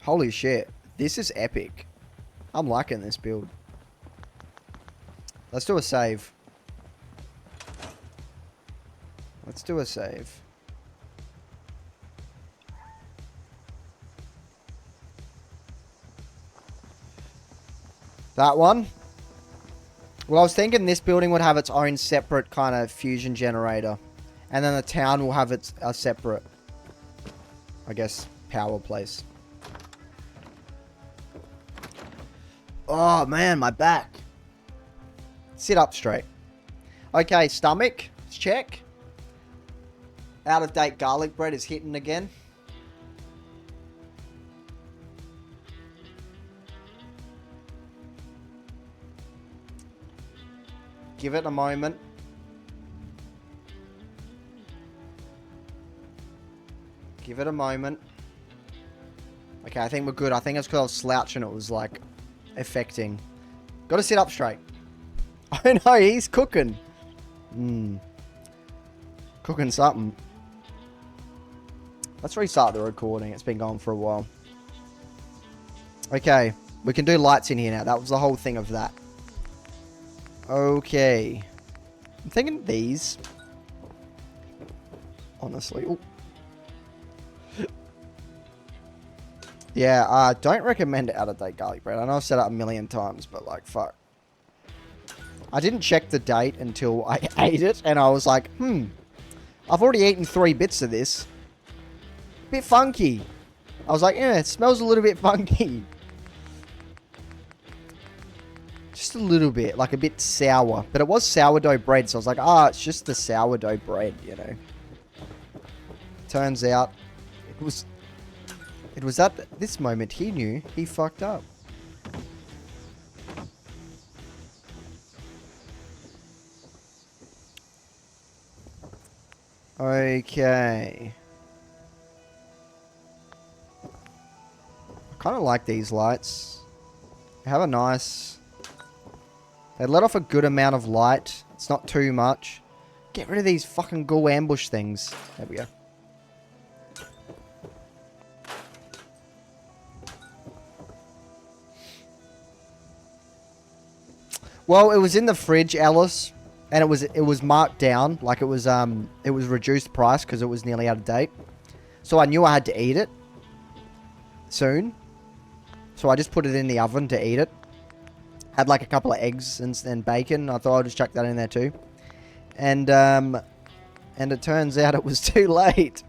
Holy shit. This is epic. I'm liking this build. Let's do a save. Let's do a save. That one. Well, I was thinking this building would have its own separate kind of fusion generator. And then the town will have its a separate, I guess, power place. Oh, man, my back. Sit up straight. Okay, stomach. Let's check. Out of date garlic bread is hitting again. Give it a moment. Give it a moment. Okay, I think we're good. I think it's because I was slouching. It was like affecting. Got to sit up straight. Oh no, he's cooking. Cooking something. Let's restart the recording. It's been going for a while. Okay, we can do lights in here now. That was the whole thing of that. Okay. I'm thinking these. Honestly. Ooh. Yeah, don't recommend out-of-date garlic bread. I know I've said it a million times, but like, fuck. I didn't check the date until I ate it, and I was like, I've already eaten 3 bits of this. Bit funky. I was like, yeah, it smells a little bit funky. Just a little bit, like a bit sour. But it was sourdough bread, so I was like, it's just the sourdough bread, you know. Turns out, it was at this moment he knew he fucked up. Okay. I kind of like these lights. They have a nice... They let off a good amount of light. It's not too much. Get rid of these fucking ghoul ambush things. There we go. Well, it was in the fridge, Alice, and it was marked down, like it was reduced price because it was nearly out of date. So I knew I had to eat it soon. So I just put it in the oven to eat it. Had like a couple of eggs and bacon. I thought I'd just chuck that in there too. And it turns out it was too late.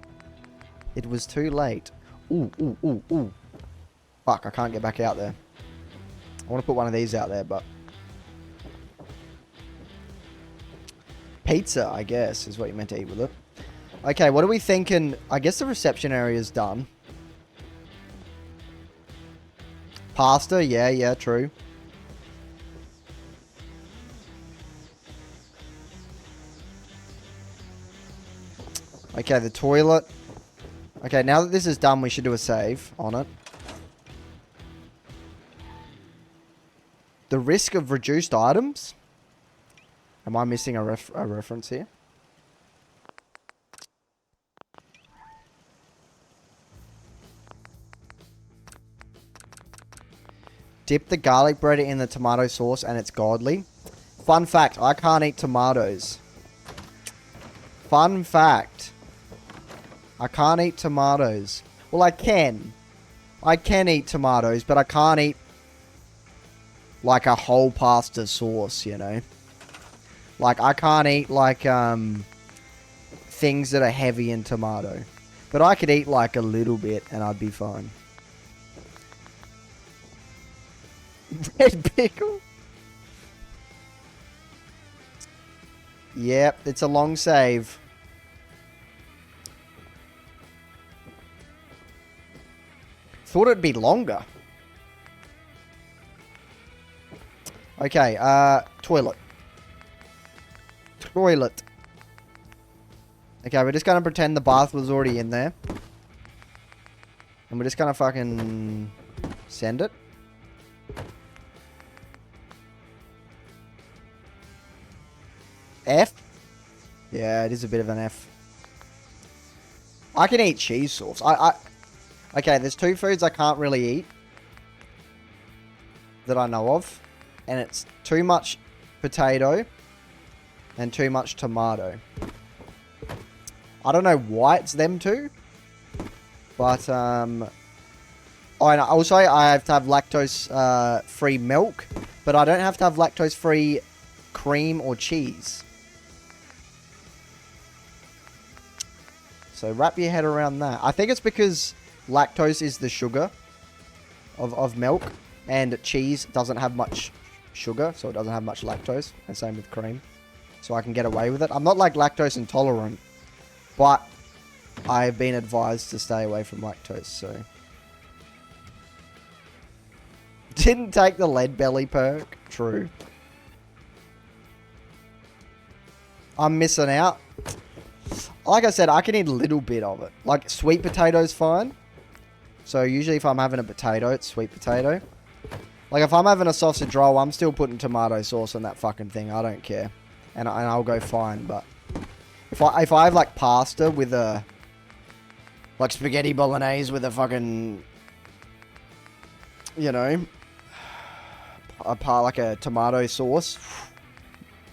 It was too late. Ooh, ooh, ooh, ooh. Fuck, I can't get back out there. I want to put one of these out there, but... Pizza, I guess, is what you meant to eat with it. Okay, what are we thinking? I guess the reception area is done. Pasta, yeah, true. Okay, the toilet. Okay, now that this is done, we should do a save on it. The risk of reduced items? Am I missing a reference here? Dip the garlic bread in the tomato sauce and it's godly. Fun fact, I can't eat tomatoes. Fun fact. I can't eat tomatoes. Well, I can. I can eat tomatoes, but I can't eat like a whole pasta sauce, you know? Like, I can't eat like, things that are heavy in tomato. But I could eat like a little bit and I'd be fine. Red pickle? Yep, it's a long save. Thought it'd be longer. Okay, toilet. Toilet. Okay, we're just gonna pretend the bath was already in there. And we're just gonna fucking send it. F? Yeah, it is a bit of an F. I can eat cheese sauce. Okay, there's two foods I can't really eat that I know of. And it's too much potato and too much tomato. I don't know why it's them two. But, oh, and also I have to have lactose free milk. But I don't have to have lactose free cream or cheese. So wrap your head around that. I think it's because lactose is the sugar of milk. And cheese doesn't have much sugar, so it doesn't have much lactose. And same with cream. So I can get away with it. I'm not like lactose intolerant. But I've been advised to stay away from lactose, so... Didn't take the lead belly perk. True. I'm missing out. Like I said, I can eat a little bit of it. Like, sweet potato's fine. So, usually if I'm having a potato, it's sweet potato. Like, if I'm having a sausage roll, I'm still putting tomato sauce on that fucking thing. I don't care. And I'll go fine, but... If I have, like, pasta with a... Like, spaghetti bolognese with a fucking... You know... like a tomato sauce...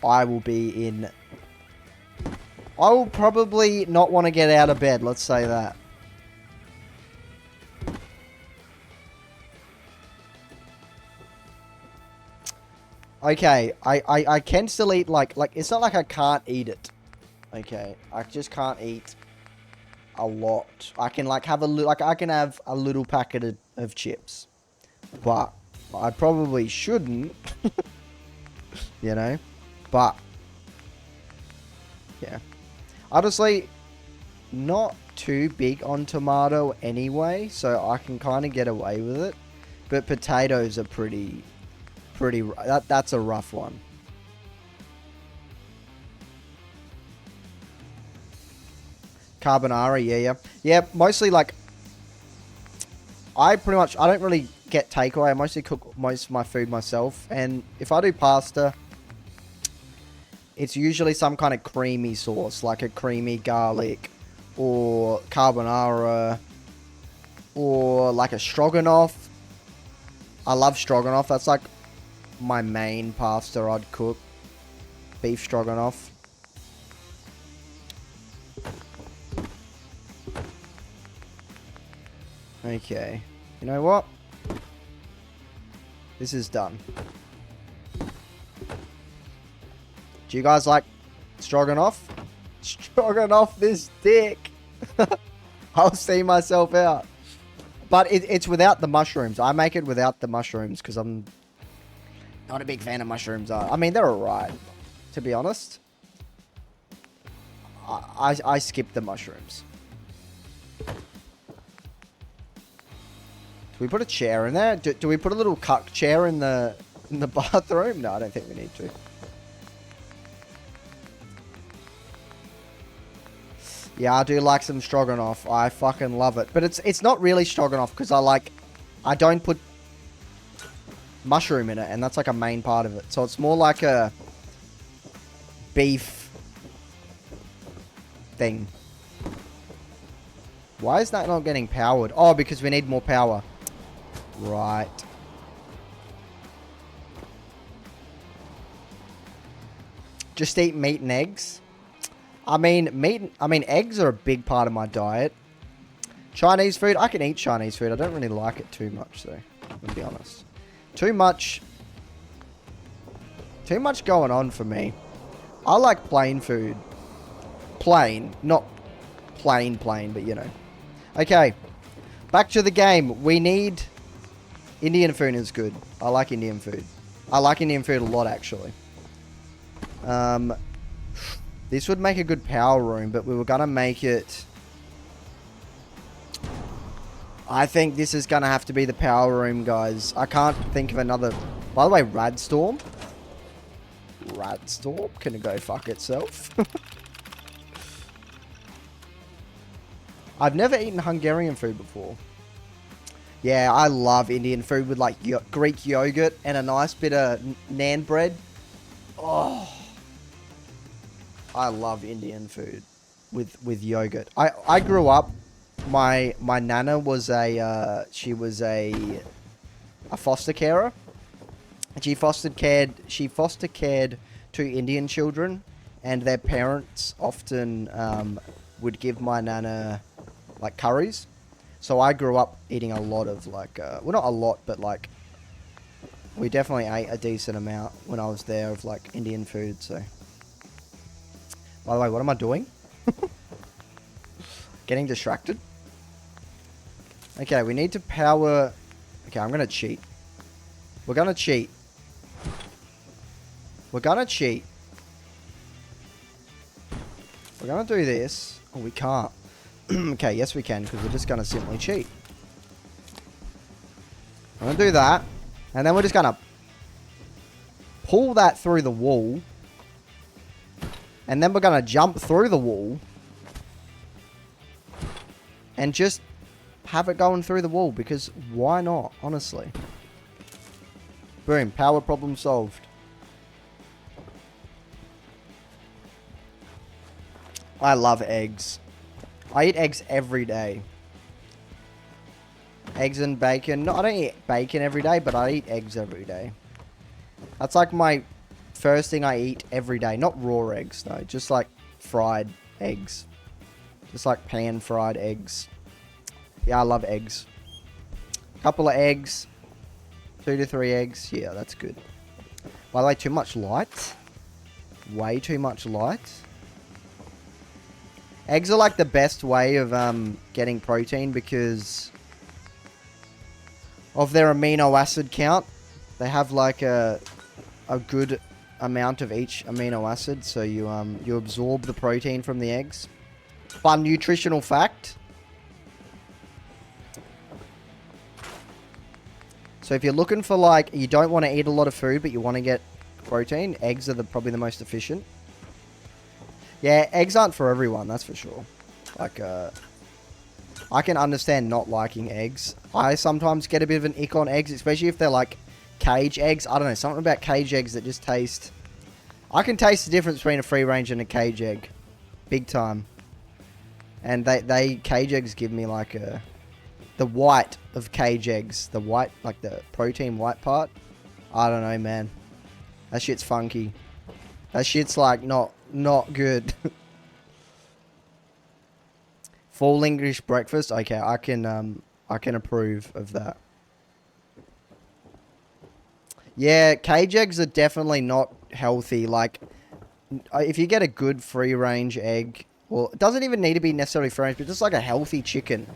I will be in... I will probably not want to get out of bed, let's say that. Okay, I can still eat, like, it's not like I can't eat it. Okay, I just can't eat a lot. I can, like, have I can have a little packet of chips. But I probably shouldn't. You know? But, yeah. Honestly, not too big on tomato anyway, so I can kind of get away with it. But potatoes are pretty, that's a rough one. Carbonara, yeah. Yeah, mostly like, I don't really get takeaway. I mostly cook most of my food myself. And if I do pasta, it's usually some kind of creamy sauce, like a creamy garlic, or carbonara, or like a stroganoff. I love stroganoff. That's like my main pasta I'd cook. Beef stroganoff. Okay. You know what? This is done. Do you guys like stroganoff? Stroganoff this dick. I'll see myself out. But it's without the mushrooms. I make it without the mushrooms because I'm not a big fan of mushrooms. I mean, they're alright, to be honest. I skip the mushrooms. Do we put a chair in there? Do we put a little cuck chair in the bathroom? No, I don't think we need to. Yeah, I do like some stroganoff. I fucking love it. But it's not really stroganoff because I don't put mushroom in it, and that's like a main part of it. So it's more like a beef thing. Why is that not getting powered? Oh, because we need more power. Right. Just eat meat and eggs. I mean, eggs are a big part of my diet. Chinese food, I can eat Chinese food. I don't really like it too much, though. To be honest. Too much going on for me. I like plain food. Plain. Not plain, but you know. Okay. Back to the game. We need... Indian food is good. I like Indian food. I like Indian food a lot, actually. This would make a good power room, but we were going to make it... I think this is going to have to be the power room, guys. I can't think of another... By the way, Radstorm? Radstorm? Can it go fuck itself? I've never eaten Hungarian food before. Yeah, I love Indian food with like Greek yogurt and a nice bit of naan bread. Oh. I love Indian food with yogurt. I grew up. My nana was she was a foster carer. She foster cared 2 Indian children, and their parents often would give my nana like curries. So I grew up eating a lot of like well, not a lot, but like we definitely ate a decent amount when I was there of like Indian food. So by the way, what am I doing? Getting distracted. Okay, we need to power. Okay, I'm gonna cheat. We're gonna cheat. We're gonna cheat. We're gonna do this. Oh, we can't. Okay, yes we can, because we're just gonna simply cheat. I'm gonna do that. And then we're just gonna pull that through the wall. And then we're gonna jump through the wall. And just have it going through the wall, because why not, honestly? Boom, power problem solved. I love eggs. I eat eggs every day. Eggs and bacon. No, I don't eat bacon every day, but I eat eggs every day. That's like my first thing I eat every day. Not raw eggs, though. Just like fried eggs. Just like pan-fried eggs. Yeah, I love eggs. Couple of eggs. 2 to 3 eggs. Yeah, that's good. By the way, too much light. Way too much light. Eggs are like the best way of getting protein because of their amino acid count. They have like a good amount of each amino acid, so you absorb the protein from the eggs. Fun nutritional fact. So if you're looking for like, you don't want to eat a lot of food, but you want to get protein, eggs are probably the most efficient. Yeah, eggs aren't for everyone, that's for sure. Like, I can understand not liking eggs. I sometimes get a bit of an ick on eggs, especially if they're like cage eggs. I don't know, something about cage eggs that just taste... I can taste the difference between a free range and a cage egg. Big time. And they cage eggs give me like the white of cage eggs. The white, like the protein white part. I don't know, man. That shit's funky. That shit's like not good. Full English breakfast. Okay, I can approve of that. Yeah, cage eggs are definitely not healthy. Like, if you get a good free range egg, well, it doesn't even need to be necessarily free range, but just like a healthy chicken.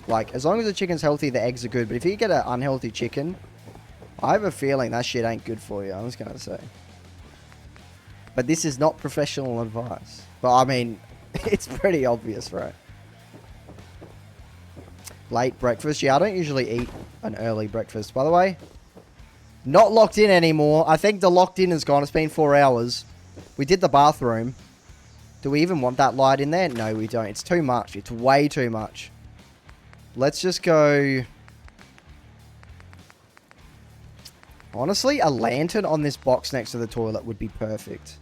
Like, as long as the chicken's healthy, the eggs are good. But if you get an unhealthy chicken, I have a feeling that shit ain't good for you, I was gonna say. But this is not professional advice. But I mean, it's pretty obvious, right? Late breakfast. Yeah, I don't usually eat an early breakfast. By the way, not locked in anymore. I think the locked in is gone. It's been 4 hours. We did the bathroom. Do we even want that light in there? No, we don't. It's too much. It's way too much. Let's just go... Honestly, a lantern on this box next to the toilet would be perfect.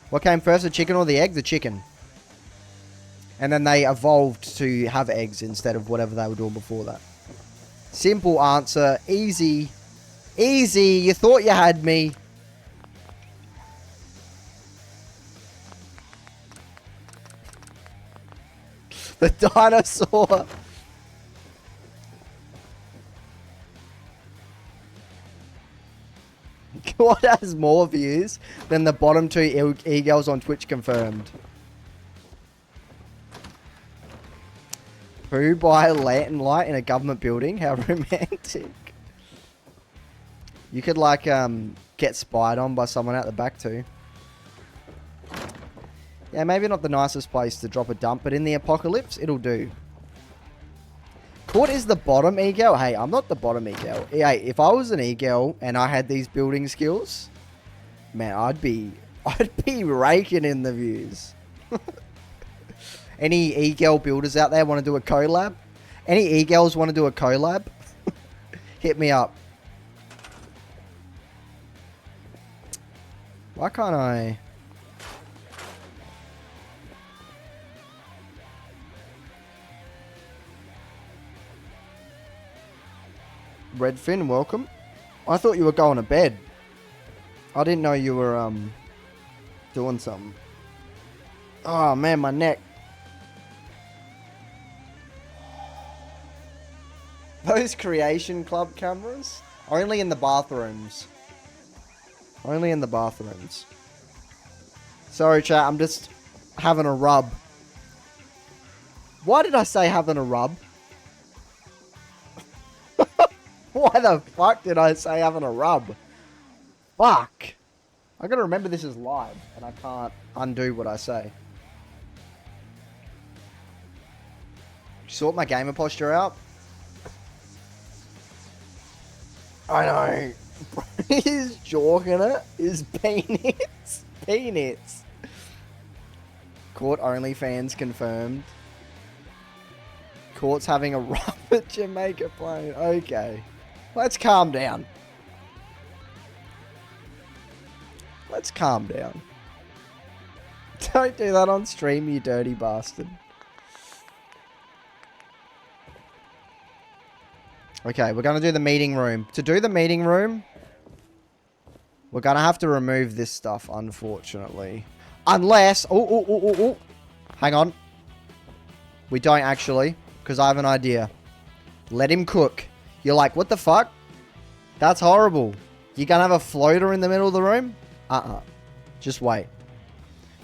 What came first, the chicken or the egg? The chicken. And then they evolved to have eggs instead of whatever they were doing before that. Simple answer. Easy. Easy. You thought you had me. The dinosaur. What has more views than the bottom 2 e-girls on Twitch confirmed? Who buy a lantern light in a government building? How romantic. You could like get spied on by someone out the back too. Yeah, maybe not the nicest place to drop a dump, but in the apocalypse, it'll do. What is the bottom e-girl? Hey, I'm not the bottom e-girl. Hey, if I was an e-girl and I had these building skills, man, I'd be raking in the views. Any e-girl builders out there want to do a collab? Any e-girls want to do a collab? Hit me up. Why can't I... Redfin, welcome. I thought you were going to bed. I didn't know you were, doing something. Oh, man, my neck. Those Creation Club cameras? Only in the bathrooms. Only in the bathrooms. Sorry, chat, I'm just having a rub. Why did I say having a rub? Why the fuck did I say having a rub? Fuck. I gotta remember this is live, and I can't undo what I say. Sort my gamer posture out? I know. He's joking it. His peanuts. Peanuts. Court OnlyFans confirmed. Court's having a rub at Jamaica Plains. Okay. Let's calm down. Let's calm down. Don't do that on stream, you dirty bastard. Okay, we're going to do the meeting room. To do the meeting room, we're going to have to remove this stuff, unfortunately. Unless... Oh. Hang on. We don't actually, because I have an idea. Let him cook. You're like, what the fuck? That's horrible. You're going to have a floater in the middle of the room? Just wait.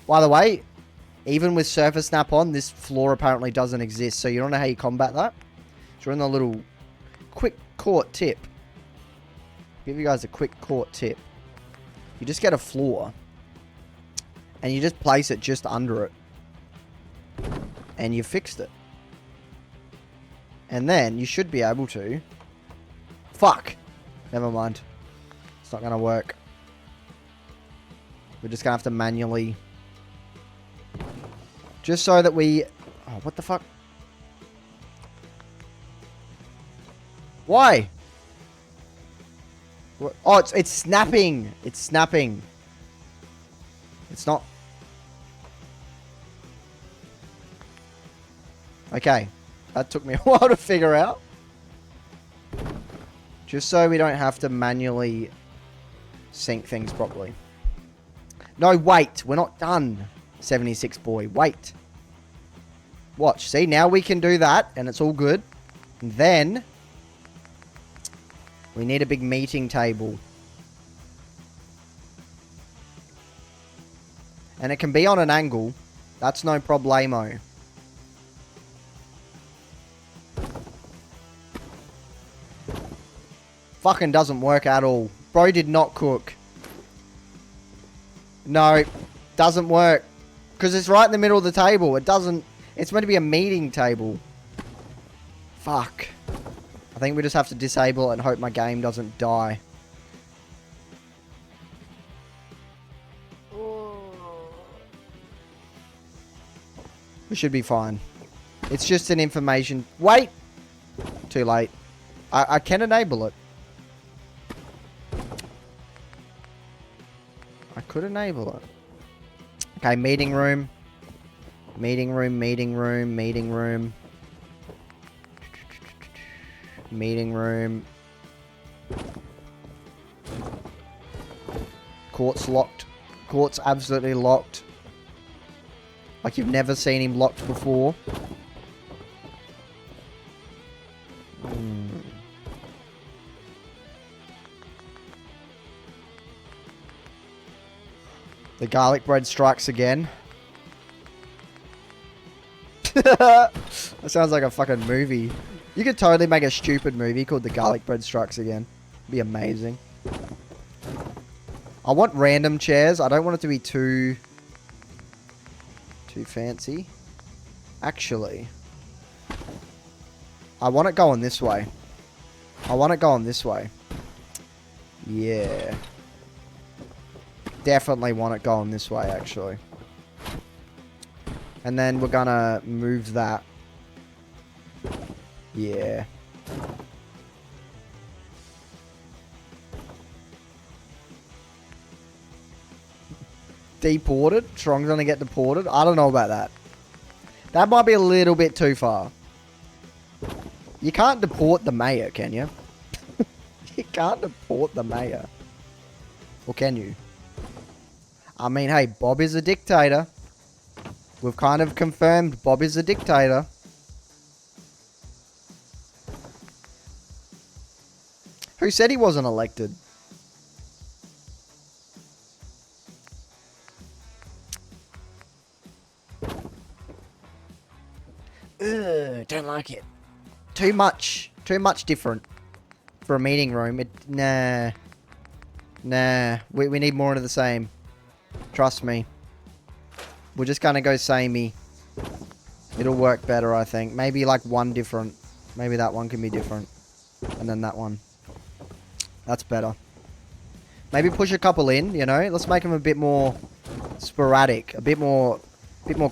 By the way, even with Surface Snap on, this floor apparently doesn't exist. So you don't know how you combat that? So we're in the little quick court tip. Give you guys a quick court tip. You just get a floor. And you just place it just under it. And you fixed it. And then you should be able to... Fuck! Never mind. It's not going to work. We're just going to have to manually... Just so that we... Oh, what the fuck? Why? What? Oh, it's snapping! It's snapping. It's not... Okay. That took me a while to figure out. Just so we don't have to manually sync things properly. No, wait. We're not done, 76 boy. Wait. Watch. See, now we can do that, and it's all good. And then, we need a big meeting table. And it can be on an angle. That's no problemo. Fucking doesn't work at all. Bro did not cook. No, doesn't work. Because it's right in the middle of the table. It doesn't... It's meant to be a meeting table. Fuck. I think we just have to disable it and hope my game doesn't die. We should be fine. It's just an information... Wait! Too late. I can enable it. I could enable it. Okay, meeting room. Meeting room, meeting room, meeting room. Meeting room. Court's locked. Court's absolutely locked. Like you've never seen him locked before. The garlic bread strikes again. That sounds like a fucking movie. You could totally make a stupid movie called The Garlic Bread Strikes Again. It'd be amazing. I want random chairs. I don't want it to be too fancy. Actually, I want it going this way. I want it going this way. Yeah. Definitely want it going this way, actually. And then we're gonna move that. Yeah. Deported? Strong's gonna get deported? I don't know about that. That might be a little bit too far. You can't deport the mayor, can you? You can't deport the mayor. Or can you? I mean, hey, Bob is a dictator. We've kind of confirmed Bob is a dictator. Who said he wasn't elected? Ugh, don't like it. Too much different for a meeting room. Nah. We need more of the same. Trust me. We're just gonna go samey. It'll work better, I think. Maybe like one different. Maybe that one can be different. And then that one. That's better. Maybe push a couple in, you know? Let's make them a bit more sporadic. A bit more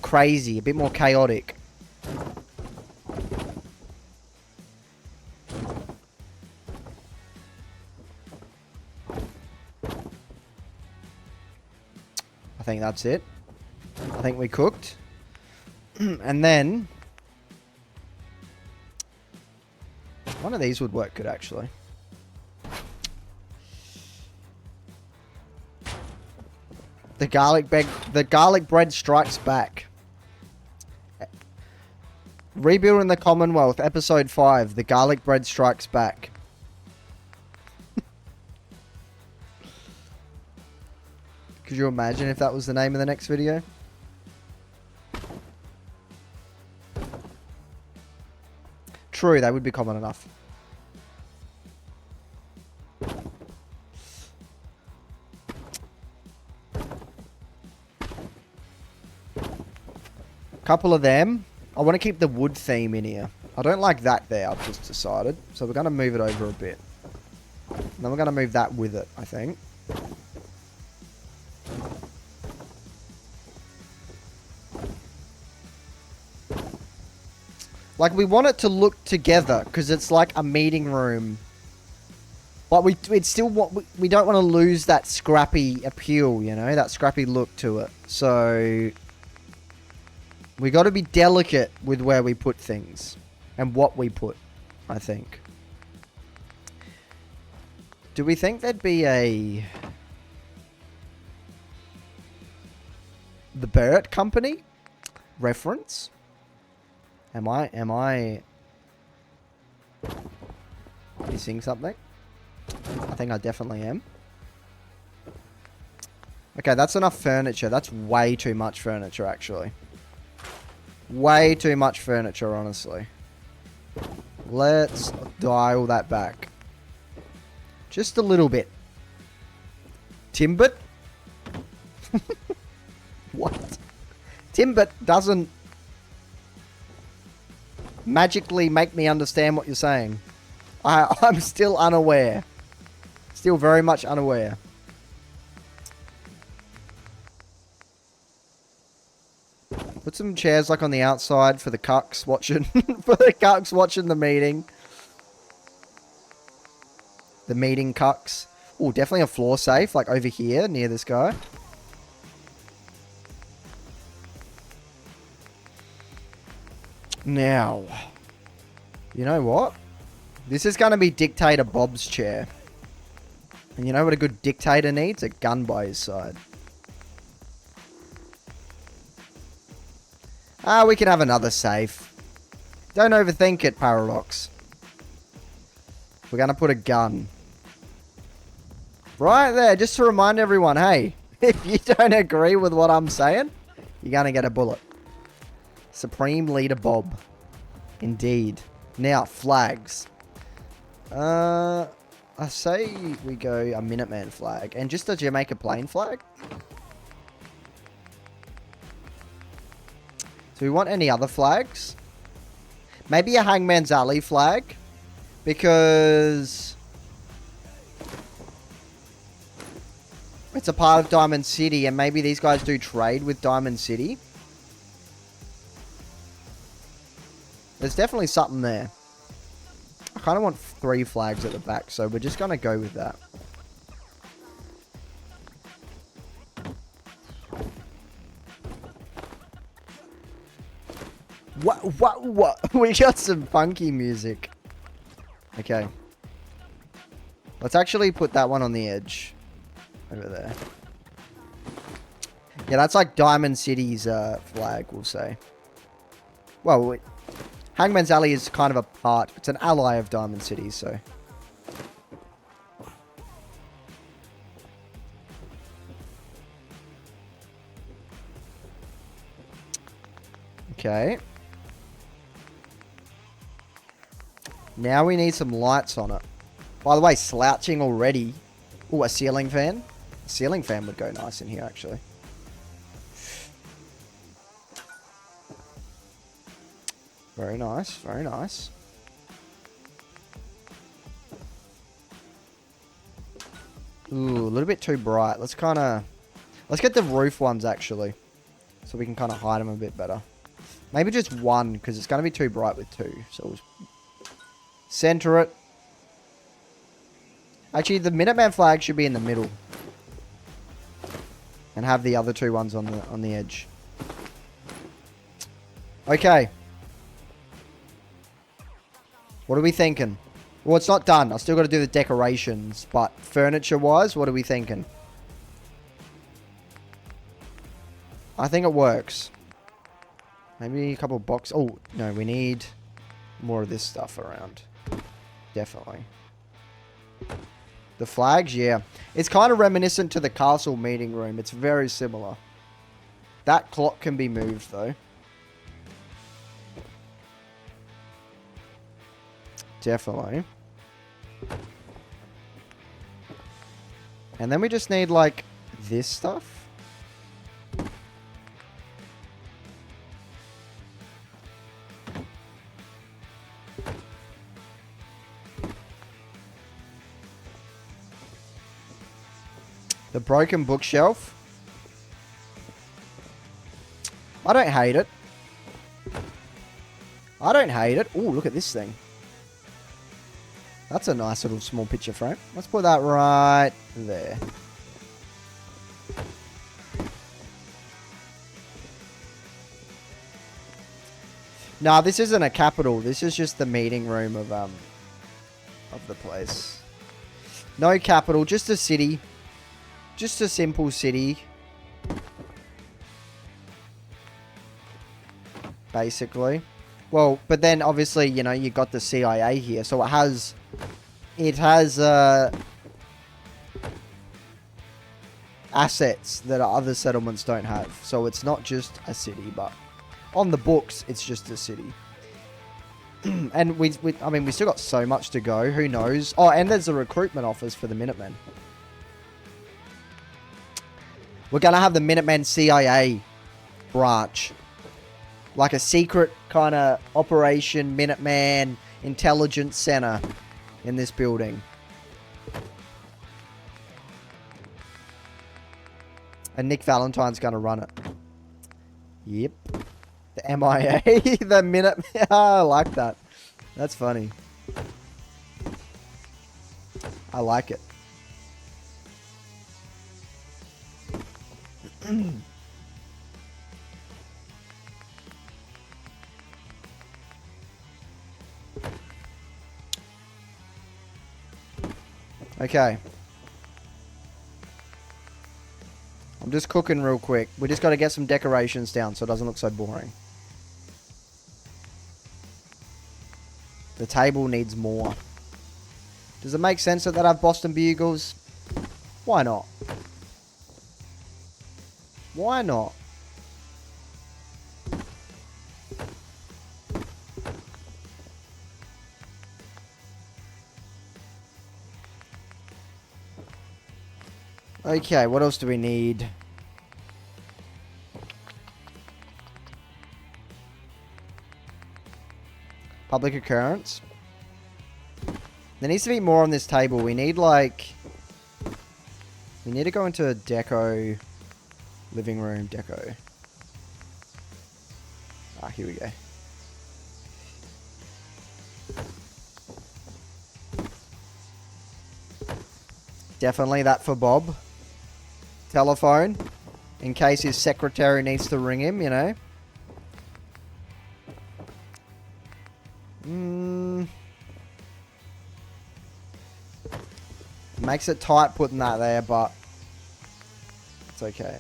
crazy. A bit more chaotic. I think that's it. I think we cooked. And then one of these would work good, actually. The garlic bread strikes back. Rebuilding the Commonwealth, episode 5. The garlic bread strikes back. Could you imagine if that was the name of the next video? True, that would be common enough. Couple of them. I want to keep the wood theme in here. I don't like that there, I've just decided. So we're going to move it over a bit. And then we're going to move that with it, I think. Like, we want it to look together, because it's like a meeting room. But we don't want to lose that scrappy appeal, you know? That scrappy look to it. So we got to be delicate with where we put things. And what we put, I think. Do we think there'd be a... The Barrett Company reference? Am I missing something? I think I definitely am. Okay, that's enough furniture. That's way too much furniture, actually. Way too much furniture, honestly. Let's dial that back. Just a little bit. Timbit? What? Timbit doesn't magically make me understand what you're saying. I'm still unaware. Still very much unaware. Put some chairs like on the outside for the cucks watching. For the cucks watching the meeting. The meeting cucks. Oh, definitely a floor safe like over here near this guy. Now, you know what? This is going to be Dictator Bob's chair. And you know what a good dictator needs? A gun by his side. Ah, we can have another safe. Don't overthink it, Paradox. We're going to put a gun. Right there, just to remind everyone, hey, if you don't agree with what I'm saying, you're going to get a bullet. Supreme Leader Bob. Indeed. Now, flags. I say we go a Minuteman flag. And just a Jamaica Plains flag. Do we want any other flags? Maybe a Hangman's Alley flag. Because it's a part of Diamond City. And maybe these guys do trade with Diamond City. There's definitely something there. I kind of want 3 flags at the back, so we're just going to go with that. What? We got some funky music. Okay. Let's actually put that one on the edge. Over there. Yeah, that's like Diamond City's flag, we'll say. Well, Hangman's Alley is kind of a part. It's an ally of Diamond City, so. Okay. Now we need some lights on it. By the way, slouching already. Oh, a ceiling fan. A ceiling fan would go nice in here, actually. Very nice, very nice. Ooh, a little bit too bright. Let's get the roof ones, actually. So we can kind of hide them a bit better. Maybe just one, because it's going to be too bright with two. So we'll center it. Actually, the Minuteman flag should be in the middle. And have the other two ones on the edge. Okay. What are we thinking? Well, it's not done. I still got to do the decorations. But furniture-wise, what are we thinking? I think it works. Maybe a couple of boxes. Oh, no, we need more of this stuff around. Definitely. The flags, yeah. It's kind of reminiscent to the castle meeting room. It's very similar. That clock can be moved, though. Definitely. And then we just need, like, this stuff. The broken bookshelf. I don't hate it. I don't hate it. Ooh, look at this thing. That's a nice little small picture frame. Let's put that right there. Nah, this isn't a capital. This is just the meeting room of the place. No capital, just a city. Just a simple city. Basically. Well, but then obviously, you know, you got the CIA here, so it has assets that other settlements don't have. So it's not just a city, but on the books, it's just a city. And I mean, we still got so much to go. Who knows? Oh, and there's a recruitment office for the Minutemen. We're going to have the Minutemen CIA branch. Like a secret kind of Operation Minuteman Intelligence Center in this building. And Nick Valentine's going to run it. Yep. The MIA. The Minuteman. I like that. That's funny. I like it. Okay. I'm just cooking real quick. We just got to get some decorations down so it doesn't look so boring. The table needs more. Does it make sense that they have Boston Bugles? Why not? Why not? Okay, what else do we need? Public occurrence. There needs to be more on this table. We need like... We need to go into deco... Living room deco. Ah, here we go. Definitely that for Bob. Telephone. In case his secretary needs to ring him, you know. Makes it tight putting that there, but it's okay.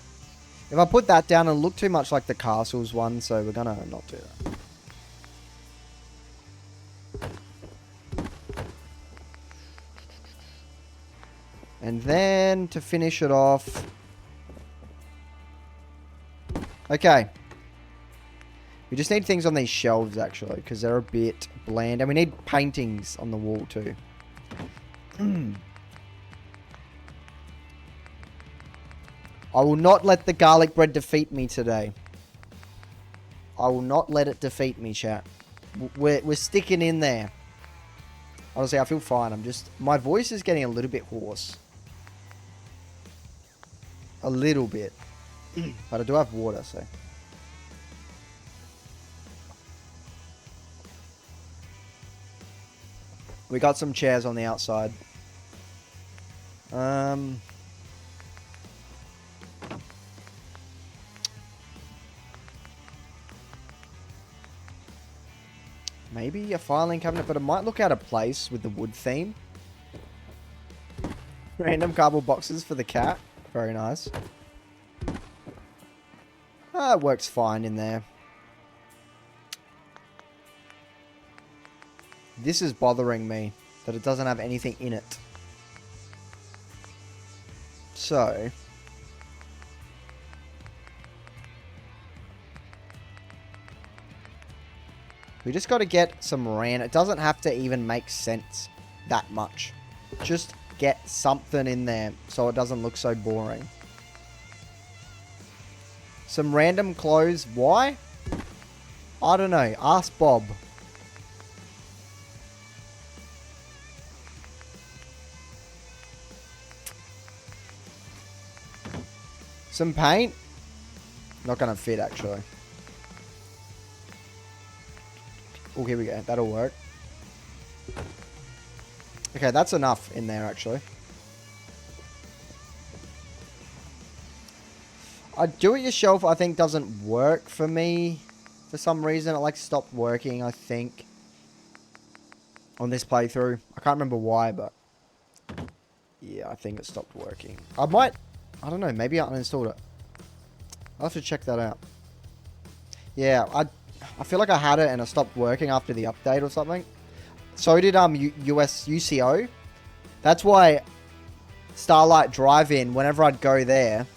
If I put that down, it'll look too much like the castles one, so we're gonna not do that. And then to finish it off. Okay. We just need things on these shelves, actually, because they're a bit bland. And we need paintings on the wall, too. I will not let the garlic bread defeat me today. I will not let it defeat me, chat. We're sticking in there. Honestly, I feel fine. My voice is getting a little bit hoarse. A little bit. But I do have water, so. We got some chairs on the outside. Maybe a filing cabinet, but it might look out of place with the wood theme. Random cardboard boxes for the cat. Very nice. It works fine in there. This is bothering me, that it doesn't have anything in it. So... we just got to get some it doesn't have to even make sense that much. Just get something in there so it doesn't look so boring. Some random clothes. Why? I don't know. Ask Bob. Some paint. Not going to fit, actually. Oh, here we go. That'll work. Okay, that's enough in there, actually. Do-it-yourself, I think, doesn't work for me. For some reason, it, like, stopped working, I think. On this playthrough. I can't remember why, but... yeah, I think it stopped working. I don't know, maybe I uninstalled it. I'll have to check that out. Yeah, I feel like I had it and it stopped working after the update or something. So did US UCO. That's why Starlight Drive-In, whenever I'd go there,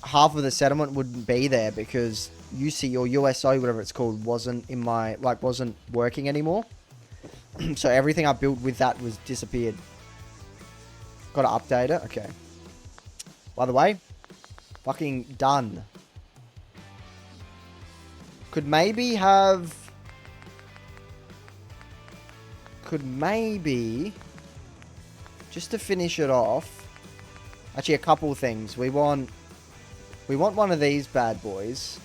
half of the settlement wouldn't be there because UC or USO, whatever it's called, wasn't in my wasn't working anymore. So everything I built with that was disappeared. Got to update it. Okay. By the way, fucking done. Could maybe, just to finish it off, actually a couple things. We want one of these bad boys.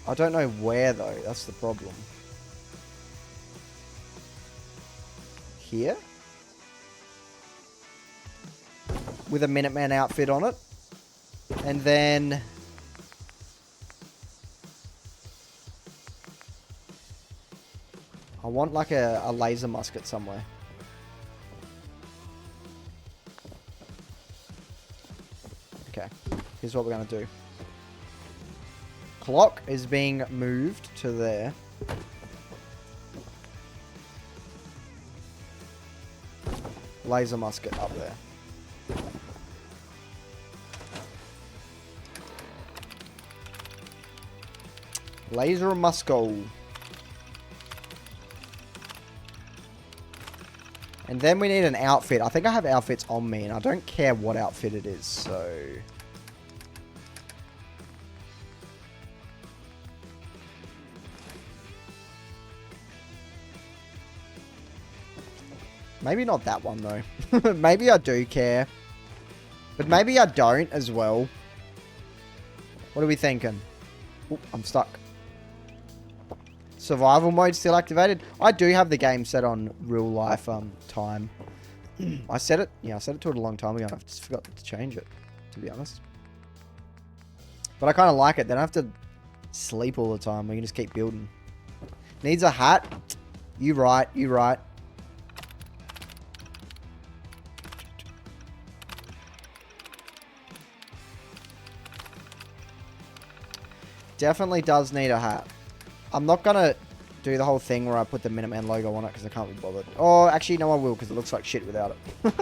I don't know where though, that's the problem. Here? With a Minuteman outfit on it. And then... I want like a laser musket somewhere. Okay, here's what we're going to do. Clock is being moved to there. Laser musket up there. Laser musco. And then we need an outfit. I think I have outfits on me, and I don't care what outfit it is, so... maybe not that one, though. Maybe I do care. But maybe I don't as well. What are we thinking? Oop, I'm stuck. Survival mode still activated. I do have the game set on real life time. I set it to it a long time ago. I just forgot to change it, to be honest. But I kind of like it. They don't have to sleep all the time. We can just keep building. Needs a hat. You right, you right. Definitely does need a hat. I'm not gonna do the whole thing where I put the Minuteman logo on it because I can't be bothered. Oh, actually, no, I will because it looks like shit without it.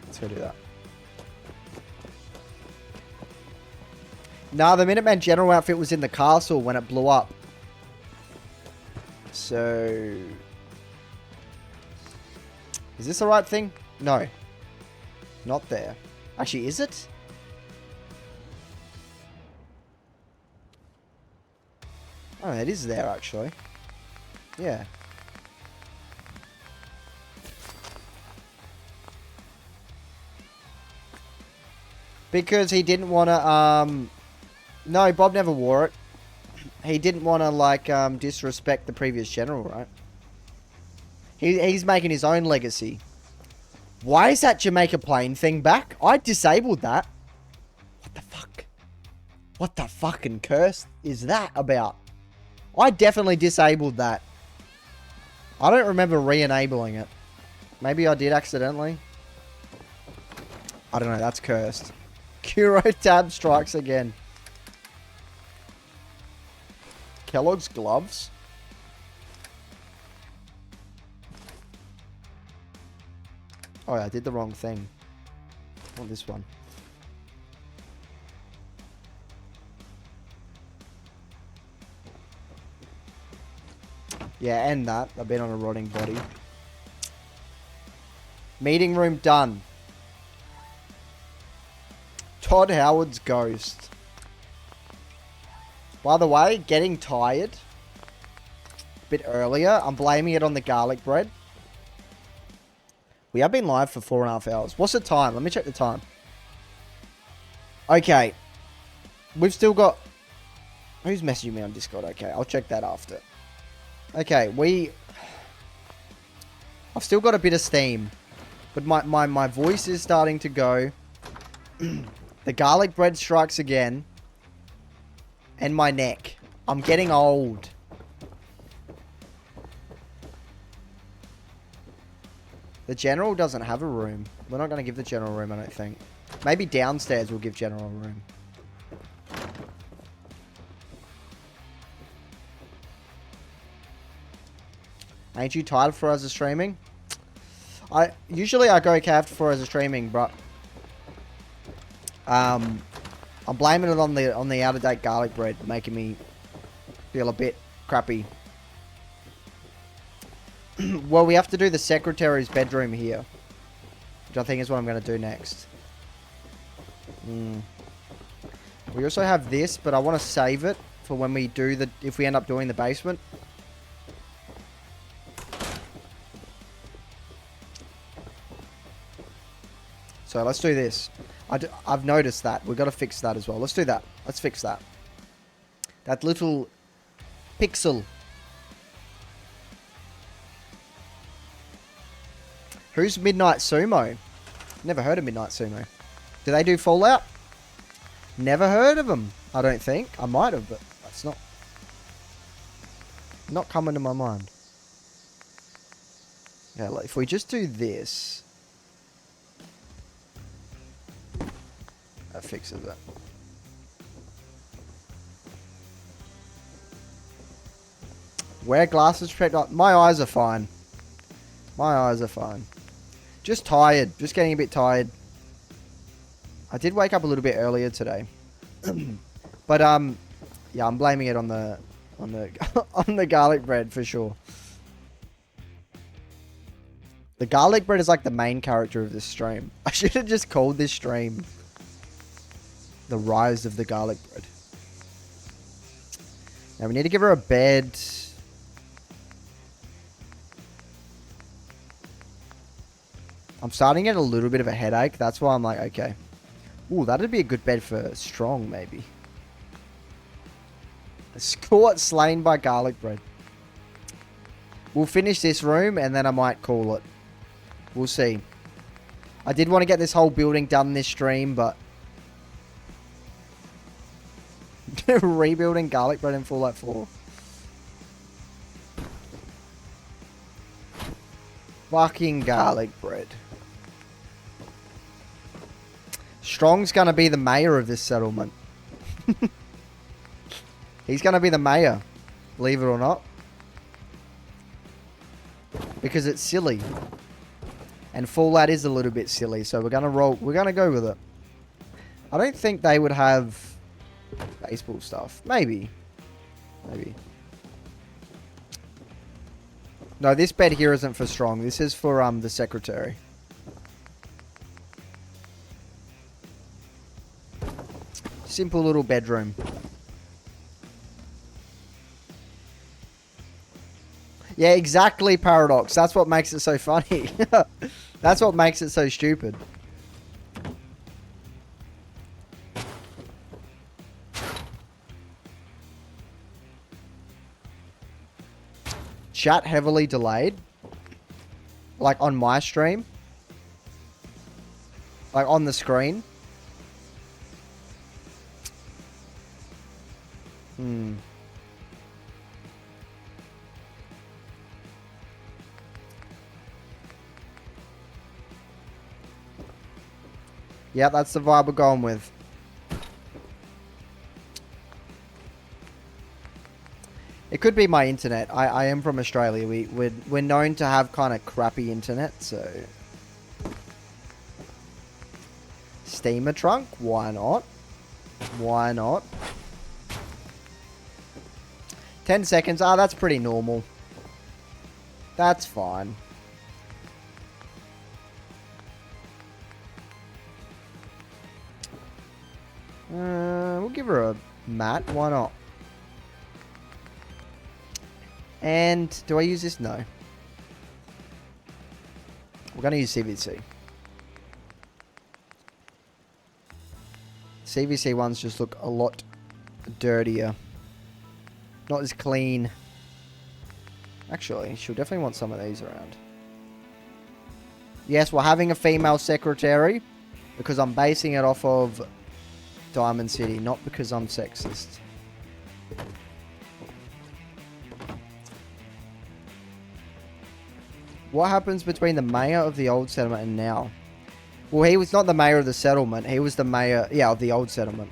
Let's go do that. Nah, the Minuteman general outfit was in the castle when it blew up. So... Is this the right thing? No. Not there. Actually, is it? Oh, it is there, actually. Yeah. Because he didn't want to, No, Bob never wore it. He didn't want to, like, disrespect the previous general, right? He's making his own legacy. Why is that Jamaica Plains thing back? I disabled that. What the fuck? What the fucking curse is that about? I definitely disabled that. I don't remember re-enabling it. Maybe I did accidentally. I don't know, that's cursed. Kuro tab strikes again. Kellogg's gloves? Oh, yeah, I did the wrong thing. I want this one. Yeah, and that. I've been on a rotting body. Meeting room done. Todd Howard's ghost. By the way, getting tired. A bit earlier. I'm blaming it on the garlic bread. We have been live for 4.5 hours. What's the time? Let me check the time. Okay. We've still got... Who's messaging me on Discord? Okay, I'll check that after. Okay, I've still got a bit of steam. But my voice is starting to go. The garlic bread strikes again. And my neck. I'm getting old. The general doesn't have a room. We're not going to give the general room, I don't think. Maybe downstairs we'll give general a room. Ain't you tired for us streaming? Usually I go okay after for us streaming, but I'm blaming it on the out of date garlic bread, making me feel a bit crappy. Well, we have to do the secretary's bedroom here, which I think is what I'm going to do next. We also have this, but I want to save it for when we do if we end up doing the basement. So let's do this. I've noticed that. We've got to fix that as well. Let's do that. Let's fix that. That little pixel. Who's Midnight Sumo? Never heard of Midnight Sumo. Do they do Fallout? Never heard of them. I don't think. I might have, but that's not coming to my mind. Yeah, if we just do this... That fixes it. Wear glasses, protect... My eyes are fine. My eyes are fine. Just tired. Just getting a bit tired. I did wake up a little bit earlier today. But, yeah, I'm blaming it on the on the garlic bread for sure. The garlic bread is like the main character of this stream. I should have just called this stream The Rise of the Garlic Bread. Now we need to give her a bed. I'm starting to get a little bit of a headache. That's why I'm like, okay. Ooh, that'd be a good bed for Strong, maybe. A Squat slain by garlic bread. We'll finish this room and then I might call it. We'll see. I did want to get this whole building done this stream, but... Rebuilding garlic bread in Fallout 4. Fucking garlic bread. Strong's gonna be the mayor of this settlement. He's gonna be the mayor. Believe it or not. Because it's silly. And Fallout is a little bit silly, so we're gonna go with it. I don't think they would have baseball stuff. Maybe. Maybe. No, this bed here isn't for Strong. This is for the secretary. Simple little bedroom. Yeah, exactly, Paradox. That's what makes it so funny. That's what makes it so stupid. Chat heavily delayed. Like on my stream. Like on the screen. Yeah, that's the vibe we're going with. It could be my internet. I am from Australia. We're known to have kind of crappy internet, so... Steamer trunk? Why not? Why not? 10 seconds. Ah, that's pretty normal. That's fine. We'll give her a mat. Why not? And do I use this? No. We're going to use CVC. CVC ones just look a lot dirtier. Not as clean. Actually, she'll definitely want some of these around. Yes, we're having a female secretary because I'm basing it off of Diamond City, not because I'm sexist. What happens between the mayor of the old settlement and now? Well, he was not the mayor of the settlement. He was the mayor, yeah, of the old settlement.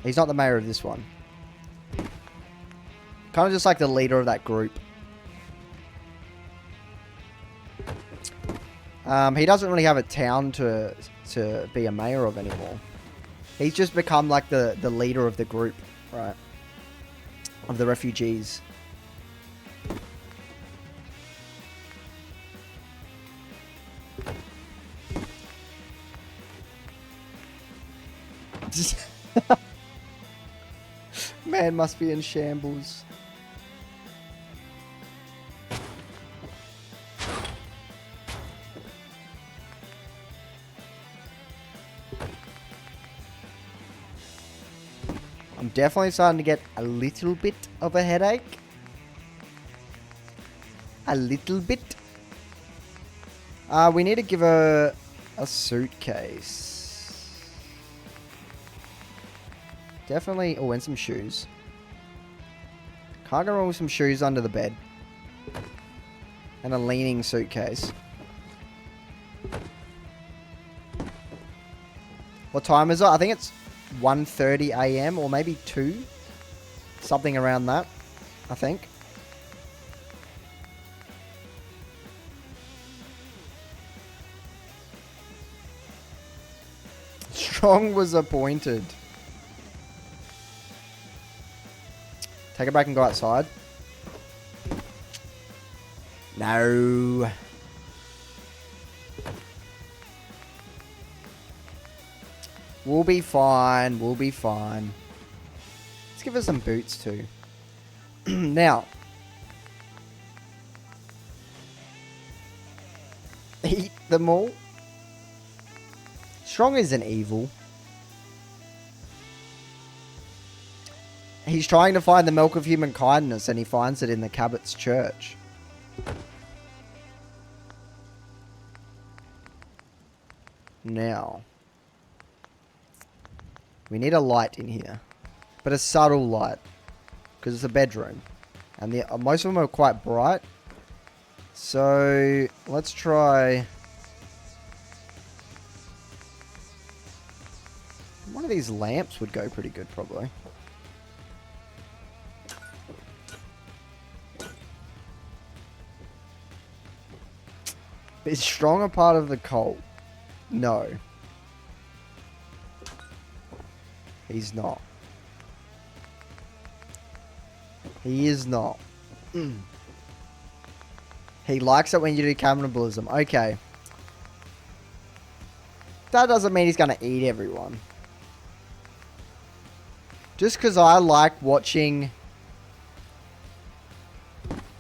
He's not the mayor of this one. Kind of just like the leader of that group. He doesn't really have a town to be a mayor of anymore. He's just become like the leader of the group, right? Of the refugees. Man must be in shambles. I'm definitely starting to get a little bit of a headache. A little bit. We need to give her a suitcase. Definitely. Oh, and some shoes. Can't go wrong with some shoes under the bed. And a leaning suitcase. What time is it? I think it's 1:30 a.m. or maybe 2. Something around that, I think. Strong was appointed. Take it back and go outside. No. We'll be fine. We'll be fine. Let's give her some boots too. Now. Eat them all. Strong isn't evil. He's trying to find the milk of human kindness and he finds it in the Cabot's church. Now. We need a light in here. But a subtle light. Because it's a bedroom. And most of them are quite bright. So, let's try... One of these lamps would go pretty good, probably. Is strong a part of the cult? No. He's not. He is not. He likes it when you do cannibalism. Okay. That doesn't mean he's going to eat everyone. Just because I like watching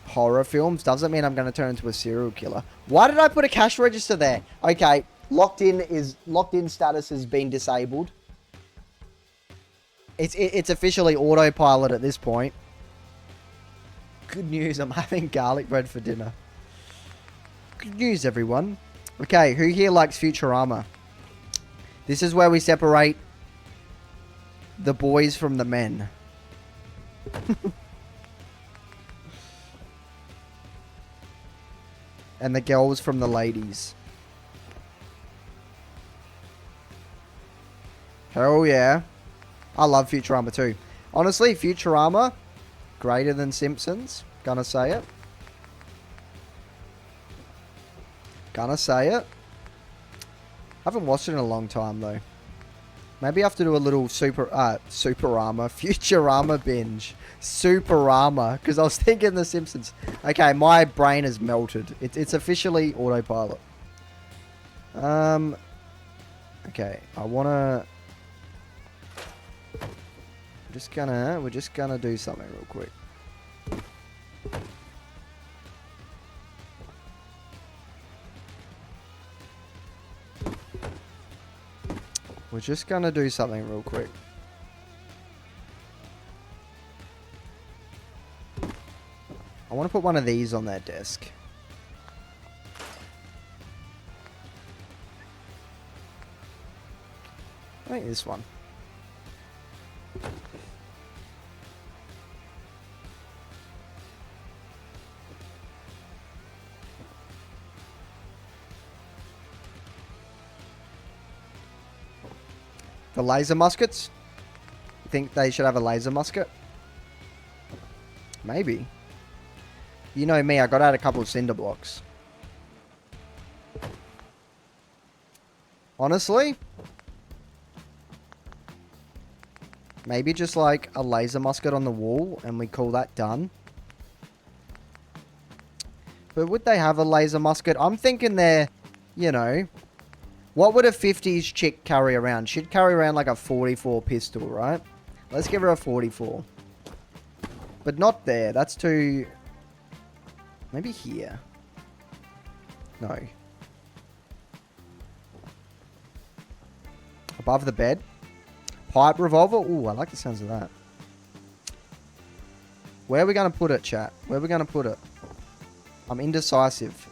horror films doesn't mean I'm going to turn into a serial killer. Why did I put a cash register there? Okay, locked in status has been disabled. It's officially autopilot at this point. Good news, I'm having garlic bread for dinner. Good news, everyone. Okay, who here likes Futurama? This is where we separate the boys from the men. And the girls from the ladies. Hell yeah. I love Futurama too. Honestly, Futurama, greater than Simpsons. Gonna say it. Gonna say it. Haven't watched it in a long time though. Maybe I have to do a little Futurama binge. Superama, because I was thinking The Simpsons. Okay, my brain has melted. It's officially autopilot. Okay, I wanna. We're just gonna do something real quick. We're just gonna do something real quick. I want to put one of these on their desk. I think this one. The laser muskets? You think they should have a laser musket? Maybe. You know me, I got out a couple of cinder blocks. Honestly? Maybe just like a laser musket on the wall and we call that done. But would they have a laser musket? I'm thinking they're, you know... What would a 50s chick carry around? She'd carry around like a 44 pistol, right? Let's give her a 44. But not there. That's too... Maybe here. No. Above the bed. Pipe revolver. Ooh, I like the sounds of that. Where are we going to put it, chat? Where are we going to put it? I'm indecisive.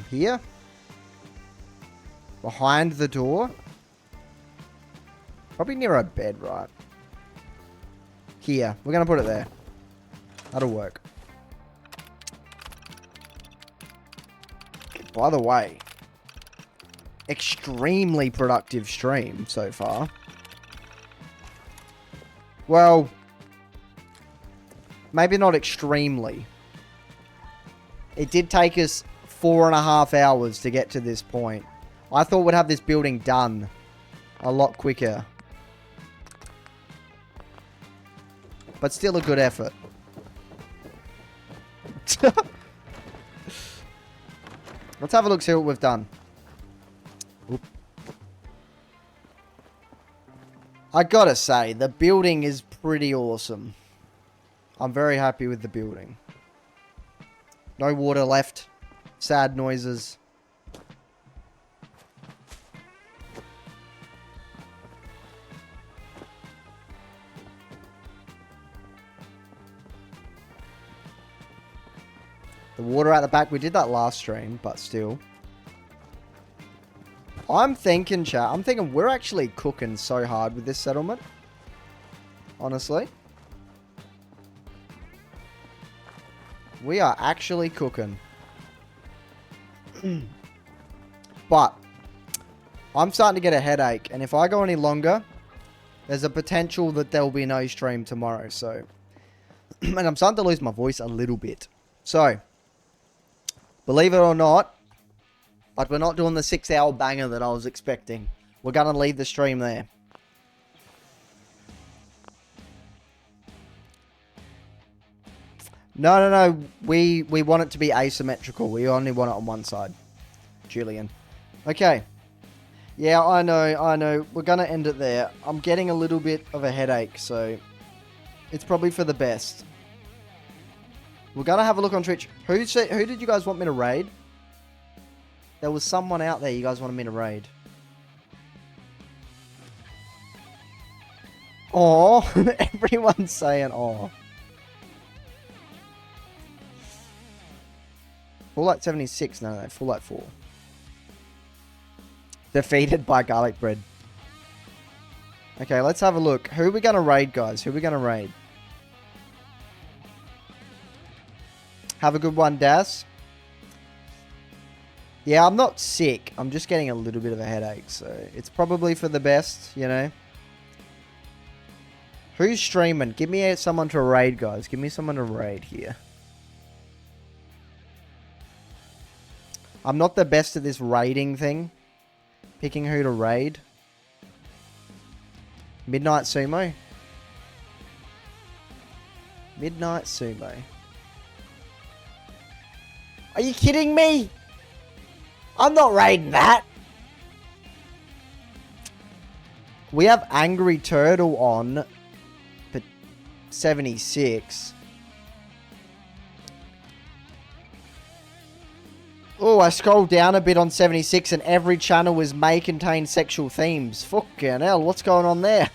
Here? Behind the door? Probably near a bed, right? Here. We're going to put it there. That'll work. By the way, extremely productive stream so far. Well, maybe not extremely. It did take us 4.5 hours to get to this point. I thought we'd have this building done a lot quicker. But still a good effort. Let's have a look, see what we've done. Oop. I gotta say, the building is pretty awesome. I'm very happy with the building. No water left. Sad noises. The water at the back, we did that last stream, but still. I'm thinking, chat, we're actually cooking so hard with this settlement. honestly. We are actually cooking. But I'm starting to get a headache, and if I go any longer, there's a potential that there will be no stream tomorrow, so... and I'm starting to lose my voice a little bit. So, believe it or not, but we're not doing the 6-hour banger that I was expecting. We're going to leave the stream there. No. We want it to be asymmetrical. We only want it on one side. Julian. Okay. Yeah, I know. We're going to end it there. I'm getting a little bit of a headache, so it's probably for the best. We're going to have a look on Twitch. Who did you guys want me to raid? There was someone out there you guys wanted me to raid. Aw, everyone's saying aw. Full Light 76, no, Full Light 4. Defeated by garlic bread. Okay, let's have a look. Who are we going to raid, guys? Who are we going to raid? Have a good one, Das. Yeah, I'm not sick. I'm just getting a little bit of a headache, so it's probably for the best, you know. Who's streaming? Give me someone to raid, guys. Give me someone to raid here. I'm not the best at this raiding thing. Picking who to raid. Midnight Sumo. Midnight Sumo. Are you kidding me? I'm not raiding that. We have Angry Turtle on. But 76. Oh, I scrolled down a bit on 76 and every channel may contain sexual themes. Fucking hell, what's going on there?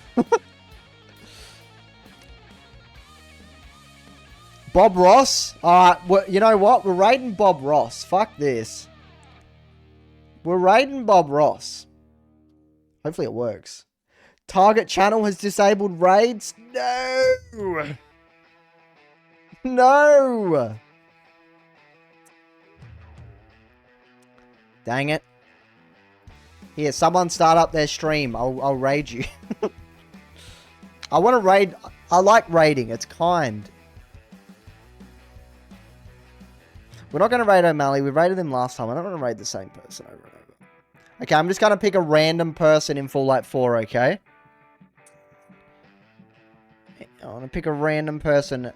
Bob Ross? Alright, well, you know what? We're raiding Bob Ross. Fuck this. We're raiding Bob Ross. Hopefully it works. Target channel has disabled raids? No! No! Dang it. Here, someone start up their stream. I'll raid you. I want to raid. I like raiding. It's kind. We're not going to raid O'Malley. We raided him last time. I'm not going to raid the same person over and over. Okay, I'm just going to pick a random person in Full Light 4, okay? I want to pick a random person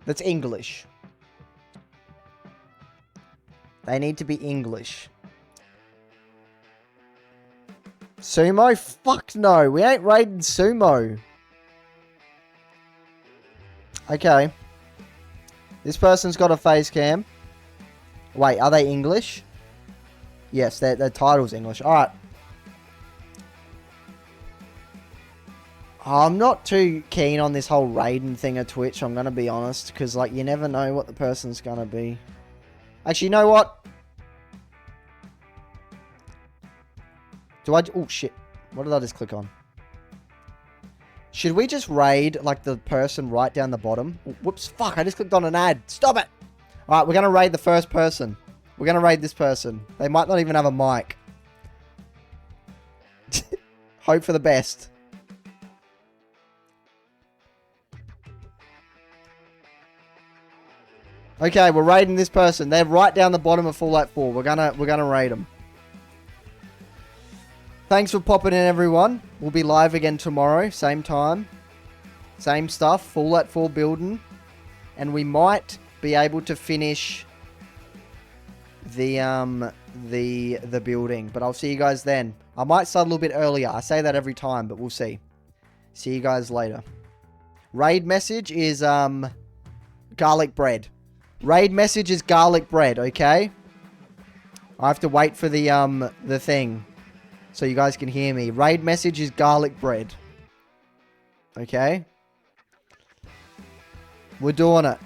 that's English. They need to be English. Sumo? Fuck no. We ain't raiding Sumo. Okay. This person's got a face cam. Wait, are they English? Yes, their title's English. Alright. I'm not too keen on this whole raiding thing of Twitch, I'm going to be honest. Because, like, you never know what the person's going to be. Actually, you know what? Oh, shit. What did I just click on? Should we just raid, like, the person right down the bottom? Whoops, fuck, I just clicked on an ad. Stop it! Alright, we're going to raid the first person. We're going to raid this person. They might not even have a mic. Hope for the best. Okay, we're raiding this person. They're right down the bottom of Full Light 4. We're gonna raid them. Thanks for popping in, everyone. We'll be live again tomorrow, same time, same stuff. Full Light 4 building, and we might be able to finish the building. But I'll see you guys then. I might start a little bit earlier. I say that every time, but we'll see. See you guys later. Raid message is garlic bread. Raid message is garlic bread, okay? I have to wait for the thing so you guys can hear me. Raid message is garlic bread. Okay? We're doing it.